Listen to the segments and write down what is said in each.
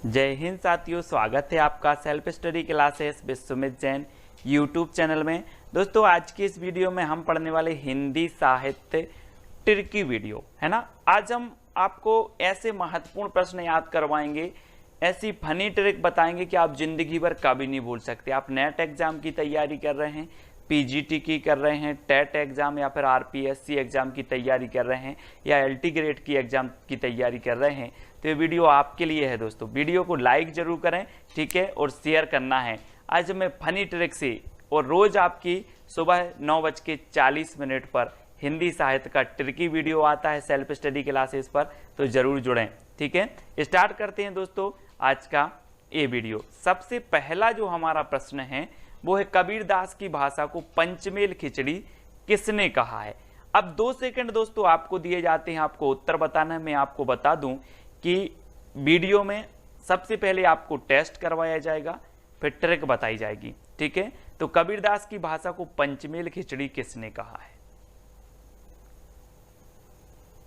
जय हिंद साथियों, स्वागत है आपका self study classes with Sumit Jain YouTube channel में। दोस्तों आज की इस वीडियो में हम पढ़ने वाले हिंदी साहित्य ट्रिकी वीडियो है ना। आज हम आपको ऐसे महत्वपूर्ण प्रश्न याद करवाएंगे, ऐसी फनी ट्रिक बताएंगे कि आप जिंदगी भर कभी नहीं भूल सकते। आप नेट एग्जाम की तैयारी कर रहे हैं, पीजीटी की कर रहे हैं, टेट एग्जाम या फिर आरपीएससी एग्जाम की तैयारी कर रहे हैं या एलटी ग्रेड की एग्जाम की तैयारी कर रहे हैं, तो ये वीडियो आपके लिए है दोस्तों। वीडियो को लाइक जरूर करें, ठीक है, और शेयर करना है। आज मैं फनी ट्रिक से और रोज आपकी सुबह 9:40 पर हिंदी साहित्य का ट्रिकी वीडियो आता है सेल्फ स्टडी क्लासेस पर, तो जरूर जुड़ें, ठीक है। स्टार्ट करते हैं दोस्तों आज का ये वीडियो। सबसे पहला जो हमारा प्रश्न है वो है, कबीरदास की भाषा को पंचमेल खिचड़ी किसने कहा है। अब 2 सेकंड दोस्तों आपको दिए जाते हैं, आपको उत्तर बताना है। मैं आपको बता दूं कि वीडियो में सबसे पहले आपको टेस्ट करवाया जाएगा, फिर ट्रिक बताई जाएगी, ठीक है। तो कबीरदास की भाषा को पंचमेल खिचड़ी किसने कहा है,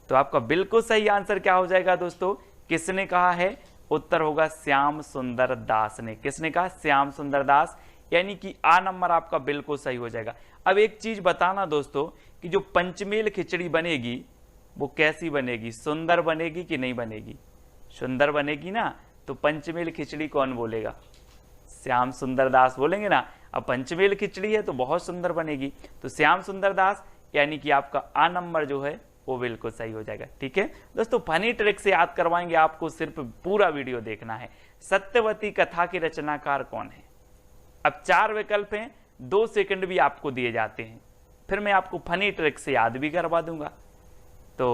तो आपका बिल्कुल सही आंसर क्या हो जाएगा दोस्तों, किसने कहा है। उत्तर होगा श्याम सुंदर दास ने। किसने कहा? श्याम सुंदर दास, यानी कि आ नंबर आपका बिल्कुल सही हो जाएगा। अब एक चीज बताना दोस्तों कि जो पंचमेल खिचड़ी बनेगी वो कैसी बनेगी, सुंदर बनेगी कि नहीं बनेगी? सुंदर बनेगी ना, तो पंचमेल खिचड़ी कौन बोलेगा? श्याम सुंदर दास बोलेंगे ना। अब पंचमेल खिचड़ी है तो बहुत सुंदर बनेगी, तो श्याम सुंदर दास, यानी कि आपका आ नंबर जो है वो बिल्कुल सही हो जाएगा, ठीक है दोस्तों। फनी ट्रिक से याद करवाएंगे आपको, सिर्फ पूरा वीडियो देखना है। सत्यवती कथा के रचनाकार कौन है? अब 4 विकल्प हैं, 2 सेकंड भी आपको दिए जाते हैं, फिर मैं आपको फनी ट्रिक से याद भी करवा दूंगा। तो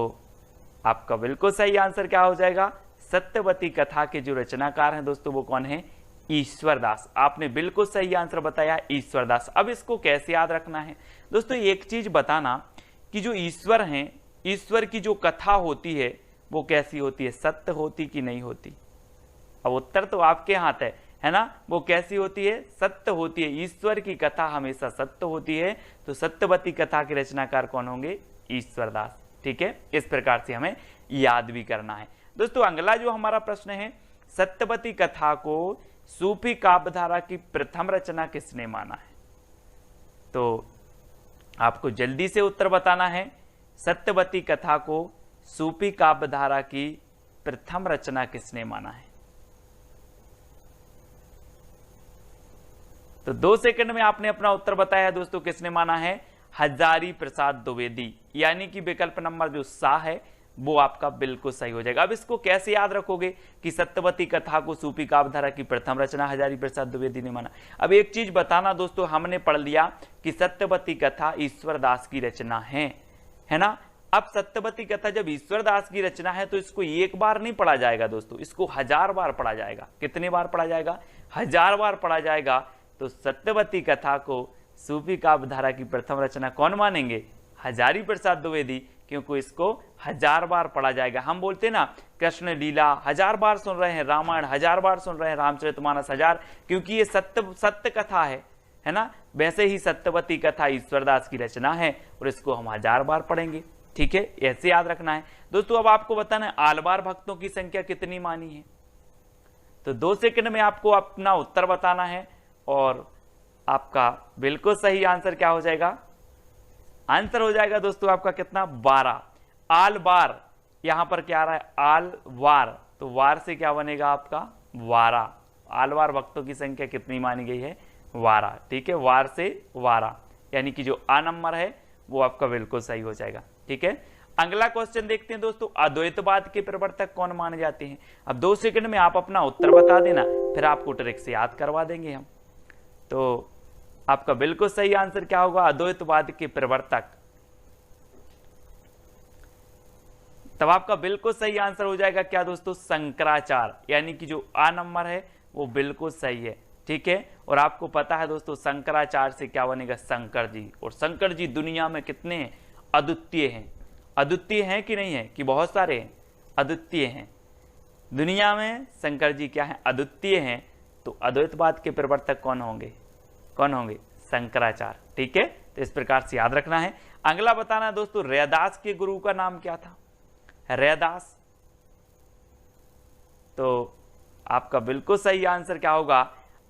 आपका बिल्कुल सही आंसर क्या हो जाएगा? सत्यवती कथा के जो रचनाकार हैं दोस्तों वो कौन है? ईश्वरदास। आपने बिल्कुल सही आंसर बताया, ईश्वरदास। अब इसको कैसे याद रखना है दोस्तों, एक चीज बताना कि जो ईश्वर हैं, ईश्वर की जो कथा होती है वो कैसी होती है, सत्य होती कि नहीं होती? अब उत्तर तो आपके हाथ है ना। वो कैसी होती है? सत्य होती है। ईश्वर की कथा हमेशा सत्य होती है, तो सत्यवती कथा के रचनाकार कौन होंगे? ईश्वरदास, ठीक है। इस प्रकार से हमें याद भी करना है दोस्तों। अगला जो हमारा प्रश्न है, सत्यवती कथा को सूफी काव्यधारा की प्रथम रचना किसने माना है? तो आपको जल्दी से उत्तर बताना है। सत्यवती कथा को सूफी काव्यधारा की प्रथम रचना किसने माना है? तो 2 सेकंड में आपने अपना उत्तर बताया दोस्तों, किसने माना है? हजारी प्रसाद द्विवेदी, यानी कि विकल्प नंबर जो सा है वो आपका बिल्कुल सही हो जाएगा। अब इसको कैसे याद रखोगे कि सत्यवती कथा को सूफी काव्यधारा की प्रथम रचना हजारी प्रसाद द्विवेदी ने माना? अब एक चीज बताना दोस्तों, हमने पढ़ लिया कि सत्यवती कथा ईश्वरदास की रचना है ना। अब सत्यवती कथा जब ईश्वरदास की रचना है तो इसको एक बार नहीं पढ़ा जाएगा दोस्तों, इसको 1000 बार पढ़ा जाएगा। कितने बार पढ़ा जाएगा? 1000 बार पढ़ा जाएगा। तो सत्यवती कथा को सूफी काव्यधारा की प्रथम रचना कौन मानेंगे? हजारी प्रसाद द्विवेदी, क्योंकि इसको 1000 बार पढ़ा जाएगा। हम बोलते ना कृष्ण लीला 1000 बार सुन रहे हैं, रामायण 1000 बार सुन रहे हैं, रामचरितमानस 1000, क्योंकि ये सत्य कथा है ना। वैसे ही सत्यवती कथा ईश्वरदास की रचना है और इसको हम 1000 बार पढ़ेंगे, ठीक है। ऐसे याद रखना है दोस्तों। अब आपको बताना है आलवार भक्तों की संख्या कितनी मानी है, तो 2 सेकंड में आपको अपना उत्तर बताना है और आपका बिल्कुल सही आंसर क्या हो जाएगा? आंसर हो जाएगा दोस्तों आपका कितना? 12। आल बार, यहां पर क्या आ रहा है? आल वार, तो वार से क्या बनेगा आपका? 12। आलवार भक्तों की संख्या कितनी मानी गई है? 12, ठीक है। वार से 12, यानी कि जो आ नंबर है वो आपका बिल्कुल सही हो जाएगा, ठीक है। अगला क्वेश्चन देखते हैं दोस्तों, अद्वैतवाद के प्रवर्तक कौन माने जाते हैं? अब 2 सेकंड में आप अपना उत्तर बता देना, फिर आपको ट्रिक से याद करवा देंगे हम। तो आपका बिल्कुल सही आंसर क्या होगा? अद्वैतवाद के प्रवर्तक। तब आपका बिल्कुल सही आंसर हो जाएगा क्या दोस्तों? शंकराचार्य, यानी कि जो आ नंबर है वो बिल्कुल सही है, ठीक है। और आपको पता है दोस्तों शंकराचार्य से क्या बनेगा? शंकर जी। और शंकर जी दुनिया में कितने हैं? अद्वितीय हैं। अद्वितीय हैं कि नहीं है कि बहुत सारे हैं? अद्वितीय हैं। दुनिया में शंकर जी क्या है? अद्वितीय हैं। तो अद्वैतवाद के प्रवर्तक कौन होंगे? कौन होंगे? शंकराचार्य, ठीक है। तो इस प्रकार से याद रखना है। अगला बताना दोस्तों, रैदास के गुरु का नाम क्या था? रैदास। तो आपका बिल्कुल सही आंसर क्या होगा,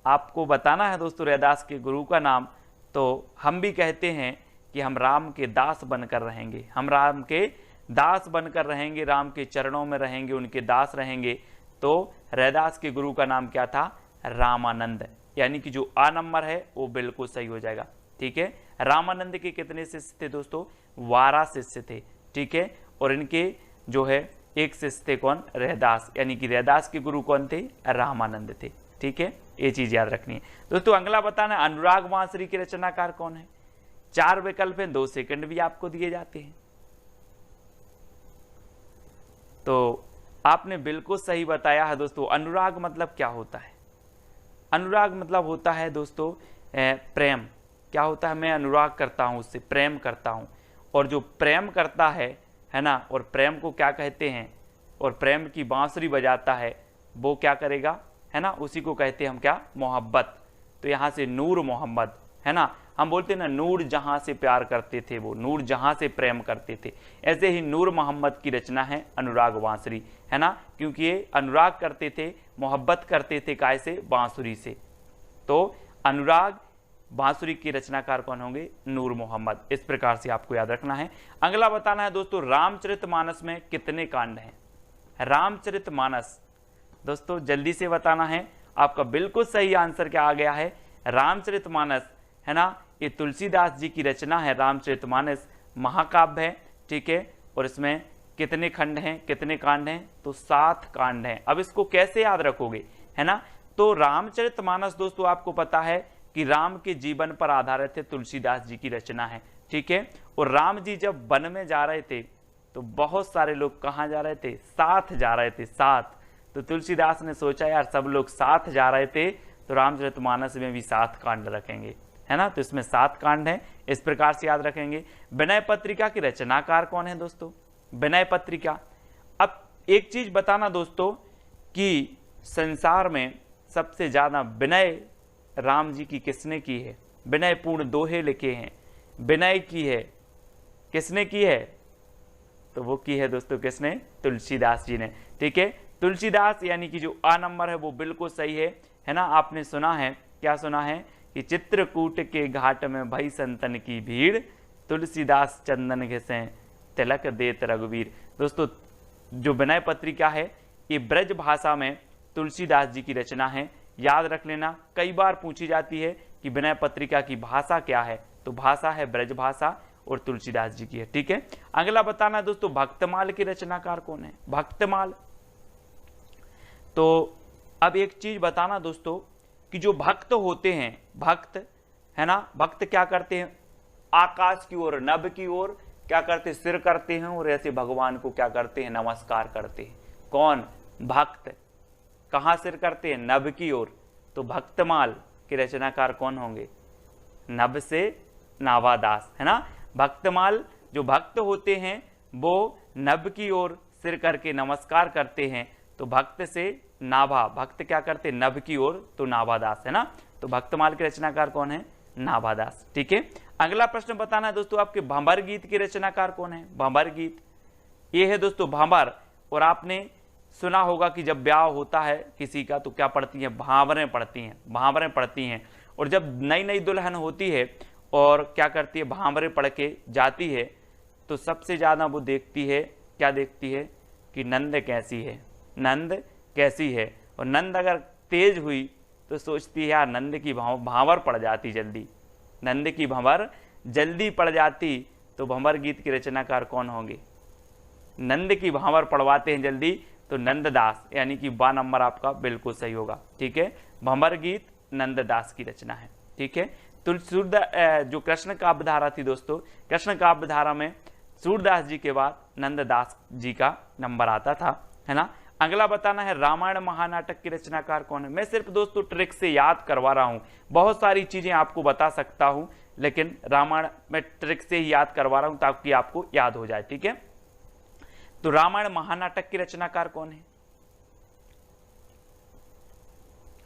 आपको बताना है दोस्तों रैदास के गुरु का नाम। तो हम भी कहते हैं कि हम राम के दास बनकर रहेंगे, हम राम के दास बनकर रहेंगे, राम के चरणों में रहेंगे, उनके दास रहेंगे। तो रैदास के गुरु का नाम क्या था, रामानंद, यानी कि जो आ नंबर है वो बिल्कुल सही हो जाएगा। ठीक है, रामानंद के कितने शिष्य थे दोस्तों, 12 शिष्य थे। ठीक है, और इनके जो है एक शिष्य थे कौन, रैदास, यानी कि रैदास के गुरु कौन थे, रामानंद थे। ठीक है, ये चीज याद रखनी है दोस्तों। अगला बताना अनुराग बांसुरी के रचनाकार कौन है। 4 विकल्प हैं, 2 सेकंड भी आपको दिए जाते हैं। तो आपने बिल्कुल सही बताया है दोस्तों। अनुराग मतलब क्या होता है, अनुराग मतलब होता है दोस्तों प्रेम। क्या होता है, मैं अनुराग करता हूं, उससे प्रेम करता हूं। और जो प्रेम करता है ना, और प्रेम को क्या कहते हैं, और प्रेम की बांसुरी बजाता है वो क्या करेगा, है ना, उसी को कहते हैं हम क्या, मोहब्बत। तो यहाँ से नूर मोहम्मद, है ना, हम बोलते हैं ना नूर जहां से प्यार करते थे वो, नूर जहां से प्रेम करते थे, ऐसे ही नूर मोहम्मद की रचना है अनुराग बांसुरी, है ना, क्योंकि ये अनुराग करते थे, मोहब्बत करते थे, काय से, बांसुरी से। तो अनुराग बांसुरी के रचनाकार कौन होंगे, नूर मोहम्मद। इस प्रकार से आपको याद रखना है। अगला बताना है दोस्तों रामचरितमानस में कितने कांड हैं। रामचरितमानस दोस्तों जल्दी से बताना है, आपका बिल्कुल सही आंसर क्या आ गया है, रामचरितमानस, है ना, ये तुलसीदास जी की रचना है। रामचरितमानस महाकाव्य है। ठीक है, और इसमें कितने खंड हैं, कितने कांड हैं, तो 7 कांड हैं। अब इसको कैसे याद रखोगे, है ना, तो रामचरितमानस दोस्तों आपको पता है कि राम के जीवन पर आधारित है, तुलसीदास जी की रचना है। ठीक है, और राम जी जब वन में जा रहे थे तो बहुत सारे लोग कहाँ जा रहे थे, साथ जा रहे थे, साथ। तो तुलसीदास ने सोचा यार सब लोग साथ जा रहे थे तो रामचरितमानस में भी 7 कांड रखेंगे, है ना, तो इसमें 7 कांड हैं। इस प्रकार से याद रखेंगे। विनय पत्रिका के रचनाकार कौन है दोस्तों, विनय पत्रिका। अब एक चीज बताना दोस्तों कि संसार में सबसे ज्यादा विनय राम जी की किसने की है, विनय पूर्ण दोहे लिखे हैं, विनय की है किसने की है, तो वो की है दोस्तों किसने, तुलसीदास जी ने। ठीक है, तुलसीदास यानी कि जो आ नंबर है वो बिल्कुल सही है ना। आपने सुना है, क्या सुना है कि चित्रकूट के घाट में भई संतन की भीड़, तुलसीदास चंदन घिसे तिलक देत रघुवीर। दोस्तों जो विनय पत्रिका है ये ब्रज भाषा में तुलसीदास जी की रचना है। याद रख लेना, कई बार पूछी जाती है कि विनय पत्रिका की भाषा क्या है, तो भाषा है ब्रज भाषा और तुलसीदास जी की है। ठीक है, अगला बताना दोस्तों भक्तमाल के रचनाकार कौन है, भक्तमाल। तो अब एक चीज बताना दोस्तों कि जो भक्त होते हैं, भक्त, है ना, भक्त क्या करते हैं, आकाश की ओर, नभ की ओर क्या करते, सिर करते हैं और ऐसे भगवान को क्या करते हैं, नमस्कार करते हैं। कौन, भक्त। कहां सिर करते हैं, नभ की ओर। तो भक्तमाल के रचनाकार कौन होंगे, नभ से नाभादास, है ना। भक्तमाल जो भक्त होते हैं वो नभ की ओर सिर करके नमस्कार करते हैं, तो भक्त से नाभा, भक्त क्या करते, नभ की ओर, तो नाभादास, है ना। तो भक्तमाल के रचनाकार कौन है, नाभादास। ठीक है, अगला प्रश्न बताना है दोस्तों आपके भंवर गीत के रचनाकार कौन है। भंवर गीत ये है दोस्तों भंवर, और आपने सुना होगा कि जब ब्याह होता है किसी का तो क्या पढ़ती है, भांवरें पढ़ती हैं, भांवरें पढ़ती हैं। और जब नई नई दुल्हन होती है और क्या करती है, भांवरें पढ़ के जाती है, तो सबसे ज्यादा वो देखती है, क्या देखती है कि नंद कैसी है, नंद कैसी है। और नंद अगर तेज हुई तो सोचती है यार नंद की भांवर पड़ जाती जल्दी, नंद की भंवर जल्दी पड़ जाती। तो भंवर गीत के रचनाकार कौन होंगे, नंद की भांवर पढ़वाते हैं जल्दी, तो नंददास, यानी कि 12 नंबर आपका बिल्कुल सही होगा। ठीक है, भंवर गीत नंददास की रचना है। ठीक है, तो जो कृष्ण काव्य धारा थी दोस्तों, कृष्ण काव्य धारा में सूरदास जी के बाद नंददास जी का नंबर आता था, है ना। अगला बताना है रामायण महानाटक के रचनाकार कौन है। मैं सिर्फ दोस्तों ट्रिक से याद करवा रहा हूं, बहुत सारी चीजें आपको बता सकता हूं, लेकिन रामायण में ट्रिक से ही याद करवा रहा हूं ताकि आपको याद हो जाए। ठीक है, तो रामायण महानाटक के रचनाकार कौन है।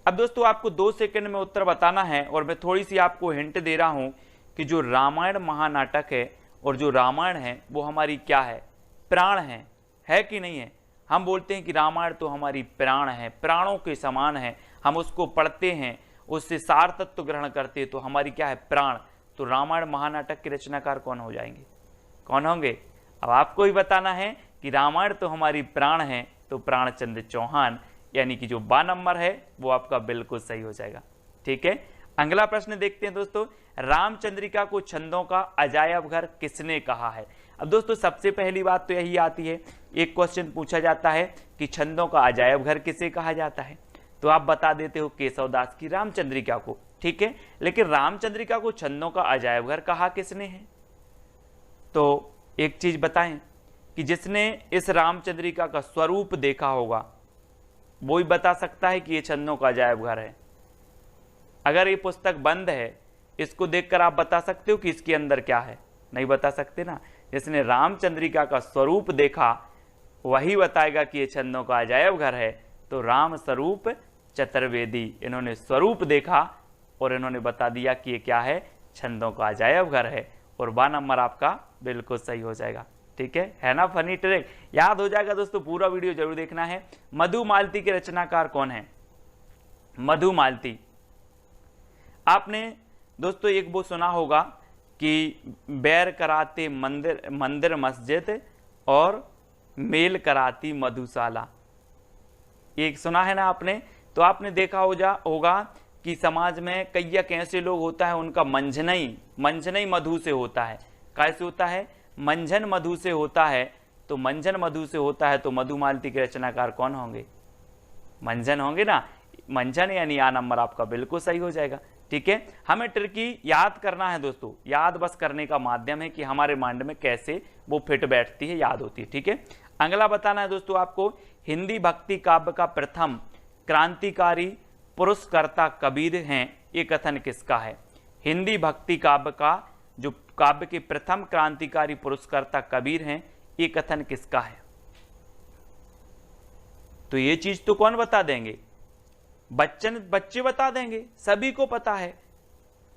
अब दोस्तों आपको 2 सेकंड में उत्तर बताना है, और मैं थोड़ी सी आपको हिंट दे रहा हूं कि जो रामायण महानाटक है और जो रामायण है वो हमारी क्या है, प्राण है कि नहीं है। हम बोलते हैं कि रामायण तो हमारी प्राण है, प्राणों के समान है, हम उसको पढ़ते हैं, उससे सार तत्व ग्रहण करते हैं, तो हमारी क्या है, प्राण। तो रामायण महानाटक के रचनाकार कौन हो जाएंगे, कौन होंगे? अब आपको ही बताना है कि रामायण तो हमारी प्राण है, तो प्राणचंद्र चौहान, यानी कि जो 12 नंबर है वो आपका बिल्कुल सही हो जाएगा। ठीक है, अगला प्रश्न देखते हैं दोस्तों, रामचंद्रिका को छंदों का अजायब घर किसने कहा है? अब दोस्तों सबसे पहली बात तो यही आती है, एक क्वेश्चन पूछा जाता है कि छंदों का अजायब घर किसे कहा जाता है, तो आप बता देते हो केशवदास की रामचंद्रिका को। ठीक है, लेकिन रामचंद्रिका को छंदों का अजायब घर कहा किसने है? तो एक चीज बताएं कि जिसने इस रामचंद्रिका का स्वरूप देखा होगा वो ही बता सकता है कि ये छंदों का अजायब घर है। अगर ये पुस्तक बंद है, इसको देखकर आप बता सकते हो कि इसके अंदर क्या है? नहीं बता सकते ना। जिसने रामचंद्रिका का स्वरूप देखा वही बताएगा कि ये छंदों का अजायब घर है। तो राम स्वरूप चतुर्वेदी, इन्होंने स्वरूप देखा और इन्होंने बता दिया कि ये क्या है, छंदों का अजायब घर है, और 12 नंबर आपका बिल्कुल सही हो जाएगा। ठीक है ना, फनी ट्रिक याद हो जाएगा दोस्तों, पूरा वीडियो जरूर देखना है। मधुमालती के रचनाकार कौन है? मधुमालती, आपने दोस्तों एक वो सुना होगा कि बैर कराते मंदिर मंदिर मस्जिद और मेल कराती मधुशाला, एक सुना है ना आपने। तो आपने देखा होगा कि समाज में कई ऐसे लोग होता है, उनका मंजनई मधु से होता है। कैसे होता है? मंजन मधु से होता है। तो मंजन मधु से होता है तो मधुमालती के रचनाकार कौन होंगे? मंजन होंगे ना। मंजन यानी आ नंबर आपका बिल्कुल सही हो जाएगा। ठीक है, हमें ट्रिकी याद करना है दोस्तों, याद बस करने का माध्यम है कि हमारे माइंड में कैसे वो फिट बैठती है, याद होती है। ठीक है, अगला बताना है दोस्तों आपको, हिंदी भक्ति काव्य का प्रथम क्रांतिकारी पुरस्कर्ता कबीर हैं, ये कथन किसका है? हिंदी भक्ति काव्य का जो काव्य के प्रथम क्रांतिकारी पुरस्कर्ता कबीर हैं, ये कथन किसका है? तो ये चीज तो कौन बता देंगे? बच्चे बता देंगे, सभी को पता है।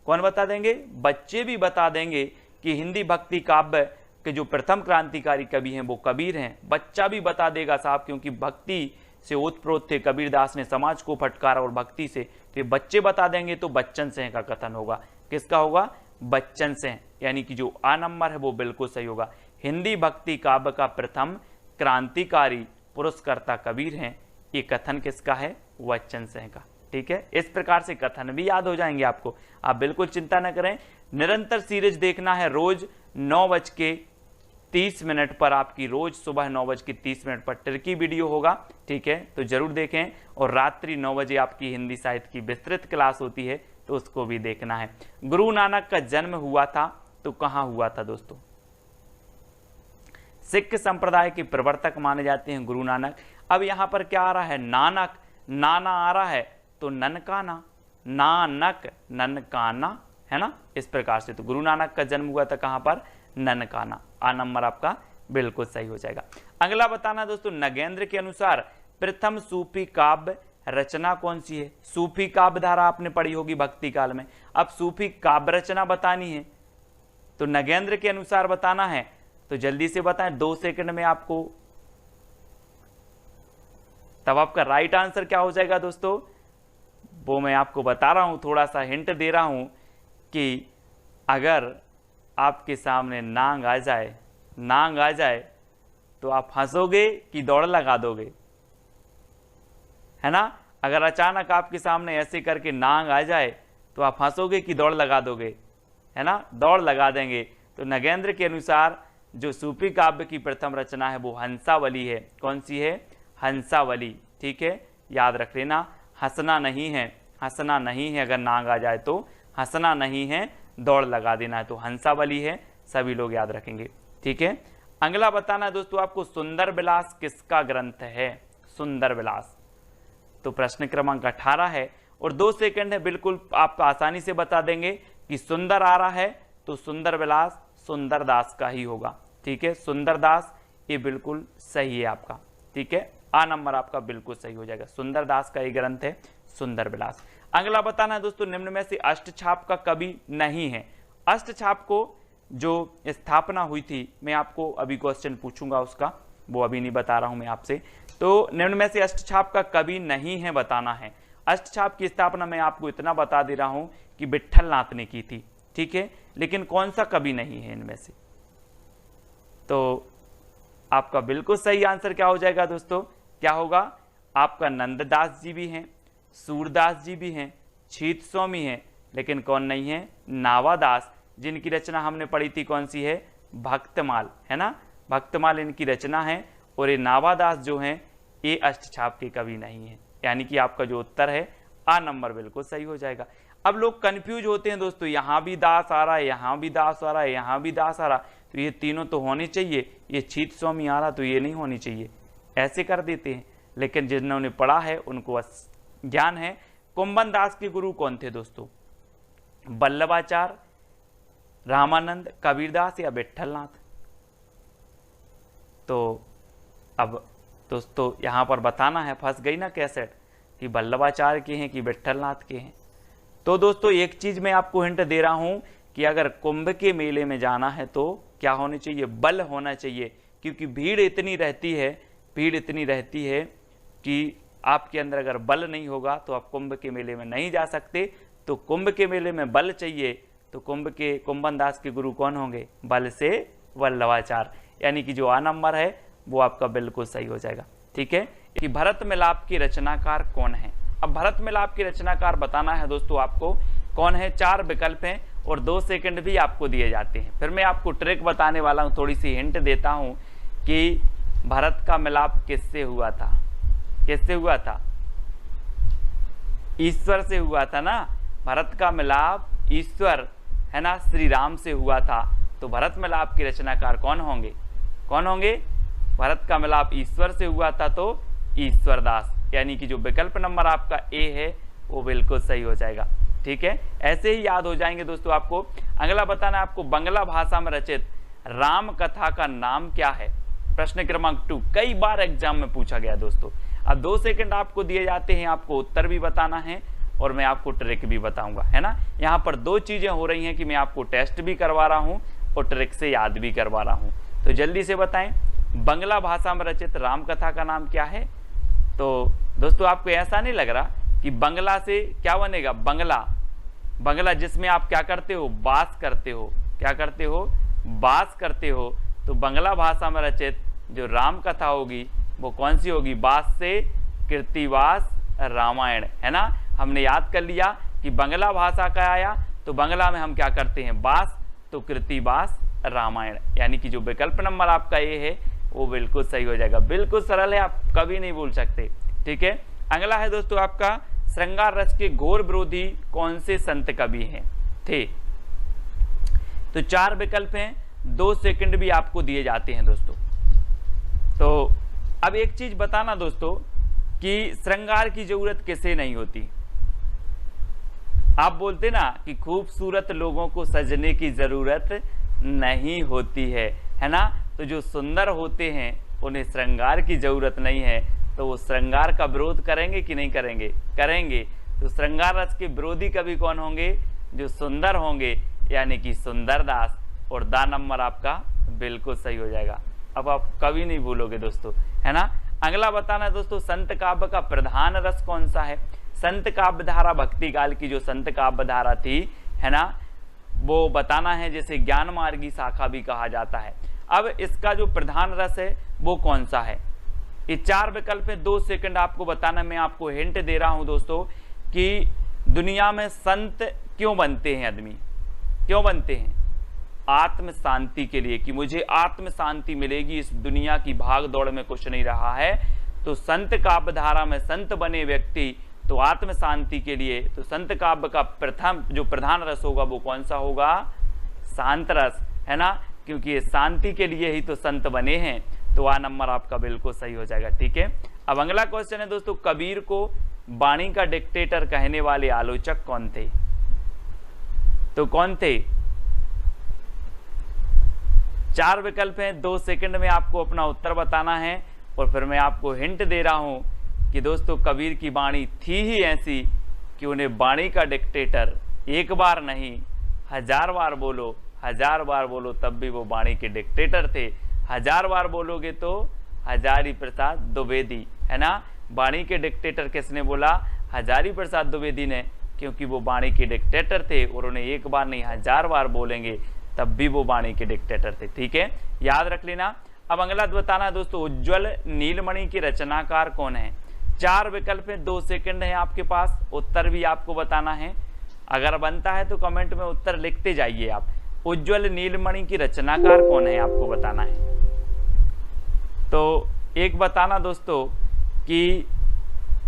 कौन बता देंगे? बच्चे भी बता देंगे कि हिंदी भक्ति काव्य के जो प्रथम क्रांतिकारी कवि हैं वो कबीर हैं। बच्चा भी बता देगा साहब, क्योंकि भक्ति से ओतप्रोत थे कबीरदास ने, समाज को फटकारा और भक्ति से, तो ये बच्चे बता देंगे। तो बच्चन सिंह का कथन होगा। किसका होगा? बच्चन सिंह, यानी कि जो आ नंबर है वो बिल्कुल सही होगा। हिंदी भक्ति काव्य का प्रथम क्रांतिकारी पुरस्कर्ता कबीर हैं, ये कथन किसका है? बच्चन सिंह का। ठीक है, इस प्रकार से कथन भी याद हो जाएंगे आपको, आप बिल्कुल चिंता न करें। निरंतर सीरीज देखना है, रोज 9:30 पर आपकी, रोज सुबह 9:30 पर ट्रिकी वीडियो होगा। ठीक है, तो जरूर देखें। और रात्रि 9 बजे आपकी हिंदी साहित्य की विस्तृत क्लास होती है, तो उसको भी देखना है। गुरु नानक का जन्म हुआ था तो कहां हुआ था दोस्तों? सिख संप्रदाय के प्रवर्तक माने जाते हैं गुरु नानक। अब यहां पर क्या आ रहा है? नानक, नाना आ रहा है तो ननकाना, नानक ननकाना, है ना, इस प्रकार से। तो गुरु नानक का जन्म हुआ था कहां पर? ननकाना। आ नंबर आपका बिल्कुल सही हो जाएगा। अगला बताना दोस्तों, नगेंद्र के अनुसार प्रथम सूफी काव्य रचना कौन सी है? सूफी काव्य धारा आपने पढ़ी होगी भक्ति काल में। अब सूफी काव्य रचना बतानी है तो नगेंद्र के अनुसार बताना है, तो जल्दी से बताएं, 2 सेकंड में आपको। तब आपका राइट आंसर क्या हो जाएगा दोस्तों? वो मैं आपको बता रहा हूं, थोड़ा सा हिंट दे रहा हूं कि अगर आपके सामने नांग आ जाए तो आप हंसोगे कि दौड़ लगा दोगे? है ना, अगर अचानक आपके सामने ऐसे करके नांग आ जाए तो आप हंसोगे कि दौड़ लगा दोगे? है ना, दौड़ लगा देंगे। तो नगेंद्र के अनुसार जो सूफी काव्य की प्रथम रचना है वो हंसावली है। कौन सी है? हंसावली। ठीक है, याद रख लेना, हंसना नहीं है, हंसना नहीं है। अगर नांग आ जाए तो हंसना नहीं है, दौड़ लगा देना है। तो हंसावली है, सभी लोग याद रखेंगे। ठीक है, अगला बताना है दोस्तों आपको, सुंदर विलास किसका ग्रंथ है? सुंदर विलास, तो प्रश्न क्रमांक 18 है और 2 सेकंड है, बिल्कुल आप आसानी से बता देंगे कि सुंदर आ रहा है तो सुंदर विलास सुंदरदास का ही होगा। ठीक है, सुंदरदास, ये बिल्कुल सही है आपका। ठीक है, आ नंबर आपका बिल्कुल सही हो जाएगा। सुंदरदास का ये ग्रंथ है सुंदर विलास। अगला बताना है दोस्तों, निम्न में से अष्टछाप का कवि नहीं है। अष्टछाप को जो स्थापना हुई थी, मैं आपको अभी क्वेश्चन पूछूंगा उसका, वो अभी नहीं बता रहा हूं मैं आपसे। तो निम्न में से अष्टछाप का कवि नहीं है बताना है। अष्टछाप की स्थापना मैं आपको इतना बता दे रहा हूं कि विट्ठल नाथ ने की थी, ठीक है, लेकिन कौन सा कवि नहीं है इनमें से? तो आपका बिल्कुल सही आंसर क्या हो जाएगा दोस्तों? क्या होगा? आपका नंददास जी भी हैं, सूरदास जी भी हैं, छीत स्वामी हैं, लेकिन कौन नहीं है? नावादास, जिनकी रचना हमने पढ़ी थी कौन सी है? भक्तमाल, है ना, भक्तमाल इनकी रचना है। और ये नावादास जो हैं ये अष्टछाप के कवि नहीं है, यानी कि आपका जो उत्तर है आ नंबर बिल्कुल सही हो जाएगा। अब लोग कंफ्यूज होते हैं दोस्तों, यहाँ भी दास आ रहा है, यहाँ भी दास आ रहा है, यहाँ भी दास आ रहा, तो ये तीनों तो होने चाहिए, ये छीत स्वामी आ रहा तो ये नहीं होनी चाहिए, ऐसे कर देते हैं। लेकिन जिन्होंने पढ़ा है उनको ज्ञान है। कुंभन दास के गुरु कौन थे दोस्तों? वल्लभाचार्य, रामानंद, कबीरदास या विट्ठलनाथ? तो अब दोस्तों यहाँ पर बताना है, फंस गई ना कैसेट, कि वल्लभाचार्य के हैं कि विट्ठलनाथ के हैं। तो दोस्तों एक चीज मैं आपको हिंट दे रहा हूं कि अगर कुंभ के मेले में जाना है तो क्या होना चाहिए? बल होना चाहिए, क्योंकि भीड़ इतनी रहती है कि आपके अंदर अगर बल नहीं होगा तो आप कुंभ के मेले में नहीं जा सकते। तो कुंभ के मेले में बल चाहिए, तो कुंभन दास के गुरु कौन होंगे? बल से वल्लभाचार्य, यानी कि जो आ नंबर है वो आपका बिल्कुल सही हो जाएगा, ठीक है। कि भरत मिलाप के रचनाकार कौन है? अब भरत मिलाप के रचनाकार बताना है दोस्तों आपको कौन है। 4 विकल्प हैं और 2 सेकंड भी आपको दिए जाते हैं। फिर मैं आपको ट्रिक बताने वाला हूं, थोड़ी सी हिंट देता हूं कि भरत का मिलाप किससे हुआ था? किससे हुआ था? ईश्वर से हुआ था ना। भरत का मिलाप ईश्वर, है ना, श्री राम से हुआ था। तो भरत मिलाप के रचनाकार कौन होंगे? कौन होंगे? भरत का मिलाप ईश्वर से हुआ था तो ईश्वरदास, यानी कि जो विकल्प नंबर आपका ए है वो बिल्कुल सही हो जाएगा, ठीक है। ऐसे ही याद हो जाएंगे दोस्तों आपको। अगला बताना है आपको, बांग्ला भाषा में रचित राम कथा का नाम क्या है? प्रश्न क्रमांक 2 कई बार एग्जाम में पूछा गया दोस्तों। अब 2 सेकंड आपको दिए जाते हैं, आपको उत्तर भी बताना है और मैं आपको ट्रिक भी बताऊंगा, है ना। यहाँ पर 2 चीजें हो रही हैं कि मैं आपको टेस्ट भी करवा रहा हूँ और ट्रिक से याद भी करवा रहा हूँ। तो जल्दी से बताएं, बांग्ला भाषा में रचित राम कथा का नाम क्या है? तो दोस्तों आपको ऐसा नहीं लग रहा कि बंगला से क्या बनेगा? बंगला जिसमें आप क्या करते हो? वास करते हो। क्या करते हो? वास करते हो। तो बांग्ला भाषा में रचित जो राम कथा होगी वो कौन सी होगी? वास से कृतिवास रामायण, है ना। हमने याद कर लिया कि बांग्ला भाषा का आया तो बांग्ला में हम क्या करते हैं? वास, तो कृतिवास रामायण, यानी कि जो विकल्प नंबर आपका ये है वो बिल्कुल सही हो जाएगा। बिल्कुल सरल है, आप कभी नहीं भूल सकते, ठीक है। अगला है दोस्तों आपका, श्रृंगार रस के घोर विरोधी कौन से संत कवि हैं थे? तो 4 विकल्प हैं, 2 सेकंड भी आपको दिए जाते हैं दोस्तों। तो अब एक चीज बताना दोस्तों कि श्रृंगार की जरूरत किसे नहीं होती? आप बोलते ना कि खूबसूरत लोगों को सजने की जरूरत नहीं होती है ना। तो जो सुंदर होते हैं उन्हें श्रृंगार की जरूरत नहीं है, तो वो श्रृंगार का विरोध करेंगे कि नहीं करेंगे? करेंगे। तो श्रृंगार रस के विरोधी कवि कौन होंगे? जो सुंदर होंगे, यानी कि सुंदरदास। और दा नंबर आपका बिल्कुल सही हो जाएगा। अब आप कभी नहीं भूलोगे दोस्तों, है ना। अगला बताना है दोस्तों, संत काव्य का प्रधान रस कौन सा है? संत काव्य धारा भक्ति काल की जो संत काव्य धारा थी, है ना, वो बताना है, जैसे ज्ञान मार्गी शाखा भी कहा जाता है। अब इसका जो प्रधान रस है वो कौन सा है? ये 4 विकल्प है, 2 सेकंड आपको बताना। मैं आपको हिंट दे रहा हूं दोस्तों कि दुनिया में संत क्यों बनते हैं? आदमी क्यों बनते हैं? आत्म शांति के लिए, कि मुझे आत्म शांति मिलेगी, इस दुनिया की भाग दौड़ में कुछ नहीं रहा है। तो संत काव्य धारा में संत बने व्यक्ति तो आत्म शांति के लिए, तो संत काव्य का प्रथम जो प्रधान रस होगा वो कौन सा होगा? शांत रस, है ना, क्योंकि ये शांति के लिए ही तो संत बने हैं। तो आ नंबर आपका बिल्कुल सही हो जाएगा, ठीक है। अब अगला क्वेश्चन है दोस्तों, कबीर को वाणी का डिक्टेटर कहने वाले आलोचक कौन थे? तो कौन थे? 4 विकल्प हैं, 2 सेकंड में आपको अपना उत्तर बताना है। और फिर मैं आपको हिंट दे रहा हूं कि दोस्तों कबीर की वाणी थी ही ऐसी कि उन्हें वाणी का डिक्टेटर एक बार नहीं 1000 बार बोलो, 1000 बार बोलो तब भी वो वाणी के डिक्टेटर थे। 1000 बार बोलोगे तो हजारी प्रसाद द्विवेदी, है ना। वाणी के डिक्टेटर किसने बोला? हजारी प्रसाद द्विवेदी ने, क्योंकि वो वाणी के डिक्टेटर थे और उन्हें एक बार नहीं 1000 बार बोलेंगे तब भी वो वाणी के डिक्टेटर थे। ठीक है, याद रख लेना। अब अगला बताना दोस्तों, उज्ज्वल नीलमणि के रचनाकार कौन है? 4 विकल्प है, 2 सेकंड है आपके पास, उत्तर भी आपको बताना है। अगर बनता है तो कमेंट में उत्तर लिखते जाइए आप। उज्ज्वल नीलमणि की रचनाकार कौन है आपको बताना है। तो एक बताना दोस्तों कि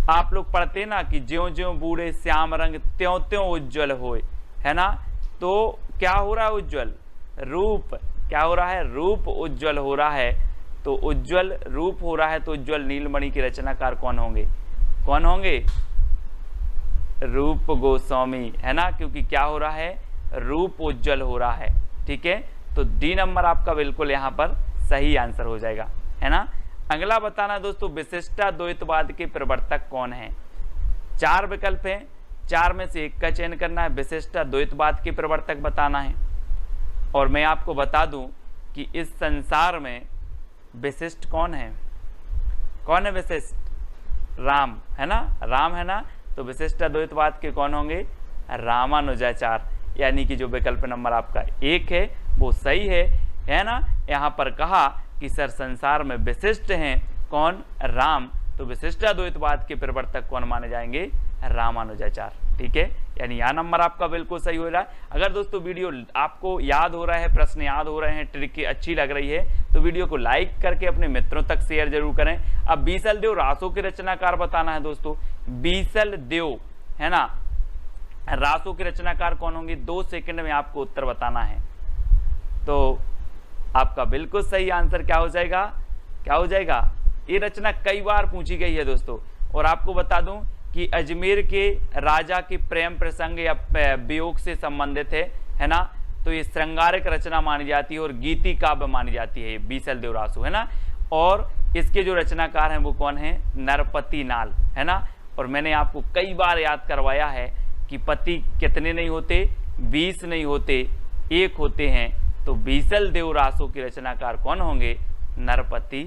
आप लोग पढ़ते ना कि ज्यों ज्यों बूढ़े श्याम रंग त्यों त्यों उज्ज्वल होए, है ना। तो क्या हो रहा है? उज्ज्वल रूप, क्या हो रहा है? रूप उज्ज्वल हो रहा है। तो उज्ज्वल रूप हो रहा है तो उज्ज्वल नीलमणि के रचनाकार कौन होंगे? कौन होंगे? रूप गोस्वामी, है ना, क्योंकि क्या हो रहा है? रूप उज्ज्वल हो रहा है। ठीक है, तो डी नंबर आपका बिल्कुल यहाँ पर सही आंसर हो जाएगा, है ना। अगला बताना दोस्तों, विशिष्टाद्वैतवाद के प्रवर्तक कौन है? 4 विकल्प हैं, 4 में से एक का चयन करना है। विशिष्टाद्वैतवाद के प्रवर्तक बताना है। और मैं आपको बता दूं कि इस संसार में विशिष्ट कौन है? कौन है विशिष्ट? राम, है ना, राम, है ना। तो विशिष्टाद्वैतवाद के कौन होंगे? रामानुजाचार्य, यानी कि जो विकल्प नंबर आपका 1 है वो सही है ना। यहाँ पर कहा कि सर संसार में विशिष्ट हैं कौन? राम। तो विशिष्टाद्वैतवाद के प्रवर्तक कौन माने जाएंगे? रामानुजाचार्य। ठीक है, यानी यह नंबर आपका बिल्कुल सही हो रहा है। अगर दोस्तों वीडियो आपको याद हो रहा है, प्रश्न याद हो रहे हैं, ट्रिक अच्छी लग रही है तो वीडियो को लाइक करके अपने मित्रों तक शेयर जरूर करें। अब बीसल देव रासों के रचनाकार बताना है दोस्तों। बीसल देव, है ना, रासों के रचनाकार कौन होंगे? 2 सेकंड में आपको उत्तर बताना है। तो आपका बिल्कुल सही आंसर क्या हो जाएगा? क्या हो जाएगा? ये रचना कई बार पूछी गई है दोस्तों। और आपको बता दूं कि अजमेर के राजा के प्रेम प्रसंग या वियोग से संबंधित है ना। तो ये श्रृंगारिक रचना मानी जाती है और गीति काव्य मानी जाती है, बीसल देव रासो, है ना। और इसके जो रचनाकार हैं वो कौन है? नरपति नाल, है ना। और मैंने आपको कई बार याद करवाया है कि पति कितने नहीं होते? 20 नहीं होते, 1 होते हैं। तो बीसल देव रासो के रचनाकार कौन होंगे? नरपति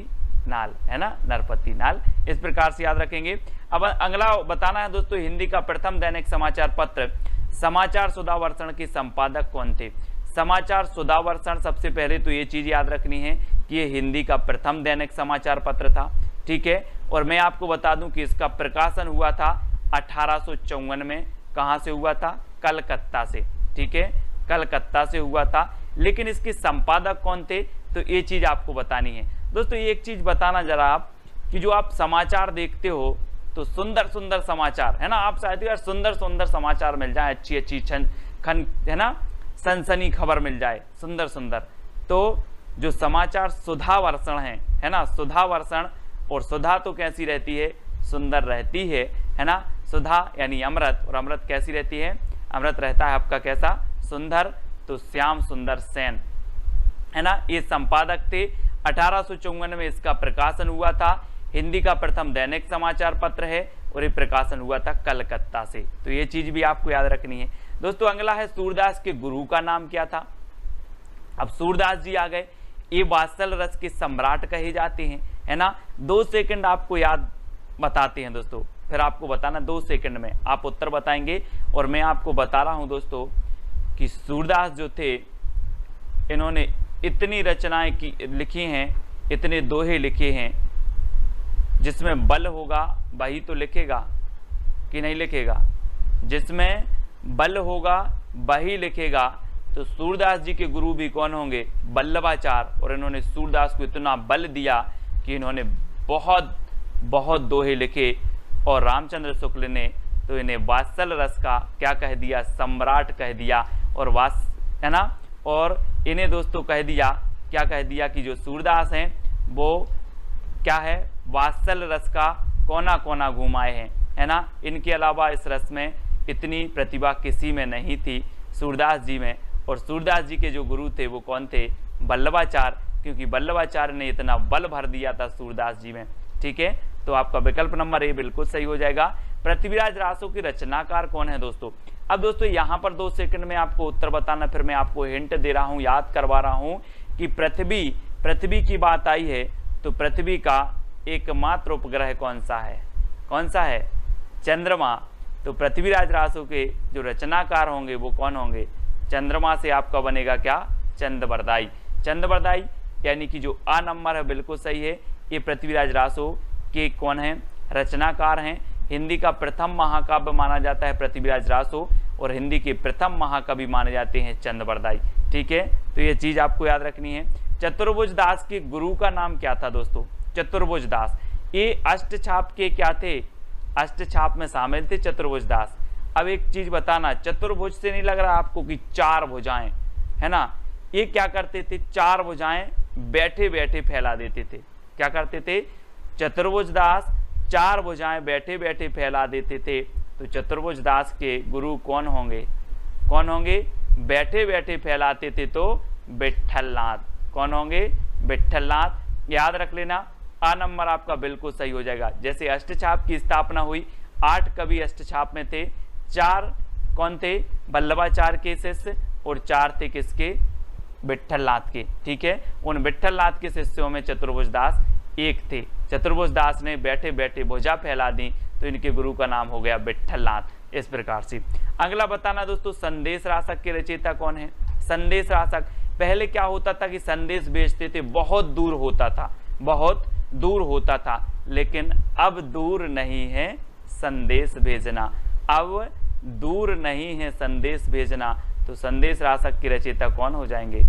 नाल, है ना, नरपति नाल। इस प्रकार से याद रखेंगे। अब अगला बताना है दोस्तों, हिंदी का प्रथम दैनिक समाचार पत्र समाचार सुधावर्षण के संपादक कौन थे? समाचार सुधावर्षण, सबसे पहले तो ये चीज याद रखनी है कि ये हिंदी का प्रथम दैनिक समाचार पत्र था। ठीक है, और मैं आपको बता दूं कि इसका प्रकाशन हुआ था 1854 में। कहां से हुआ था? कलकत्ता से। ठीक है, कलकत्ता से हुआ था। लेकिन इसके संपादक कौन थे? तो ये चीज आपको बतानी है दोस्तों। एक चीज बताना जरा आप कि जो आप समाचार देखते हो तो सुंदर सुंदर समाचार, है ना, आप चाहते हो यार सुंदर सुंदर समाचार मिल जाए, अच्छी अच्छी है ना, सनसनी खबर मिल जाए, सुंदर सुंदर। तो जो समाचार सुधावर्षण है ना, सुधावर्षण, और सुधा तो कैसी रहती है? सुंदर रहती है ना। सुधा यानी अमृत, और अमृत कैसी रहती है? अमृत रहता है आपका कैसा? सुंदर। तो श्याम सुंदर सेन, है ना, ये संपादक थे। 1854 में इसका प्रकाशन हुआ था। हिंदी का प्रथम दैनिक समाचार पत्र है और ये प्रकाशन हुआ था कलकत्ता से। तो ये चीज भी आपको याद रखनी है दोस्तों। अगला है सूरदास के गुरु का नाम क्या था? अब सूरदास जी आ गए, ये वात्सल रस के सम्राट कहे जाते हैं, है ना। 2 सेकंड आपको याद बताते हैं दोस्तों, फिर आपको बताना 2 सेकंड में आप उत्तर बताएंगे। और मैं आपको बता रहा हूं दोस्तों कि सूरदास जो थे इन्होंने इतनी रचनाएं लिखी हैं, इतने दोहे लिखे हैं, जिसमें बल होगा वही तो लिखेगा कि नहीं लिखेगा? जिसमें बल होगा वही लिखेगा। तो सूरदास जी के गुरु भी कौन होंगे? वल्लभाचार्य। और इन्होंने सूरदास को इतना बल दिया कि इन्होंने बहुत बहुत दोहे लिखे। और रामचंद्र शुक्ल ने तो इन्हें वात्सल रस का क्या कह दिया? सम्राट कह दिया। और है ना, और इन्हें दोस्तों कह दिया, क्या कह दिया कि जो सूरदास हैं वो क्या है? वात्सल रस का कोना कोना घुमाए हैं, है ना। इनके अलावा इस रस में इतनी प्रतिभा किसी में नहीं थी, सूरदास जी में। और सूरदास जी के जो गुरु थे वो कौन थे? वल्लभाचार्य, क्योंकि वल्लभाचार्य ने इतना बल भर दिया था सूरदास जी में। ठीक है, तो आपका विकल्प नंबर ए बिल्कुल सही हो जाएगा। पृथ्वीराज रासो के रचनाकार कौन है दोस्तों? अब दोस्तों यहाँ पर 2 सेकंड में आपको उत्तर बताना, फिर मैं आपको हिंट दे रहा हूँ, याद करवा रहा हूँ कि पृथ्वी की बात आई है तो पृथ्वी का एकमात्र उपग्रह कौन सा है? कौन सा है? चंद्रमा। तो पृथ्वीराज रासो के जो रचनाकार होंगे वो कौन होंगे? चंद्रमा से आपका बनेगा क्या? चंद्रबरदाई। चंद्रबरदाई यानी कि जो आ नंबर है बिल्कुल सही है। ये पृथ्वीराज रासो के कौन है? रचनाकार हैं। हिंदी का प्रथम महाकाव्य माना जाता है पृथ्वीराज रासो, और हिंदी के प्रथम महाकवि माने जाते हैं चंद्रबरदाई। ठीक है, तो ये चीज आपको याद रखनी है। चतुर्भुज दास के गुरु का नाम क्या था दोस्तों? चतुर्भुज दास। ये अष्टछाप के क्या थे? अष्टछाप में शामिल थे चतुर्भुज दास। अब एक चीज बताना, चतुर्भुज से नहीं लग रहा आपको कि 4 भुजाएं, है ना? ये क्या करते थे? 4 भुजाएं बैठे बैठे फैला देते थे। क्या करते थे? चतुर्भुज दास 4 भुजाएं बैठे बैठे फैला देते थे। तो चतुर्भुज दास के गुरु कौन होंगे? कौन होंगे? बैठे बैठे फैलाते थे तो विट्ठलनाथ। कौन होंगे? विट्ठलनाथ। याद रख लेना, आ नंबर आपका बिल्कुल सही हो जाएगा। जैसे अष्टछाप की स्थापना हुई, 8 कवि अष्टछाप में थे, 4 कौन थे? वल्लभाचार्य के शिष्य, और 4 थे किसके? विट्ठलनाथ के। ठीक है, उन विट्ठलनाथ के शिष्यों में चतुर्भुज दास एक थे। चतुर्भुज दास ने बैठे बैठे भुजा फैला दी, तो इनके गुरु का नाम हो गया विट्ठलनाथ। इस प्रकार से अगला बताना दोस्तों, संदेश रासक के रचयिता कौन है? संदेश रासक, पहले क्या होता था कि संदेश भेजते थे, बहुत दूर होता था, बहुत दूर होता था, लेकिन अब दूर नहीं है संदेश भेजना। अब दूर नहीं है संदेश भेजना। तो संदेश रासक के रचयिता कौन हो जाएंगे?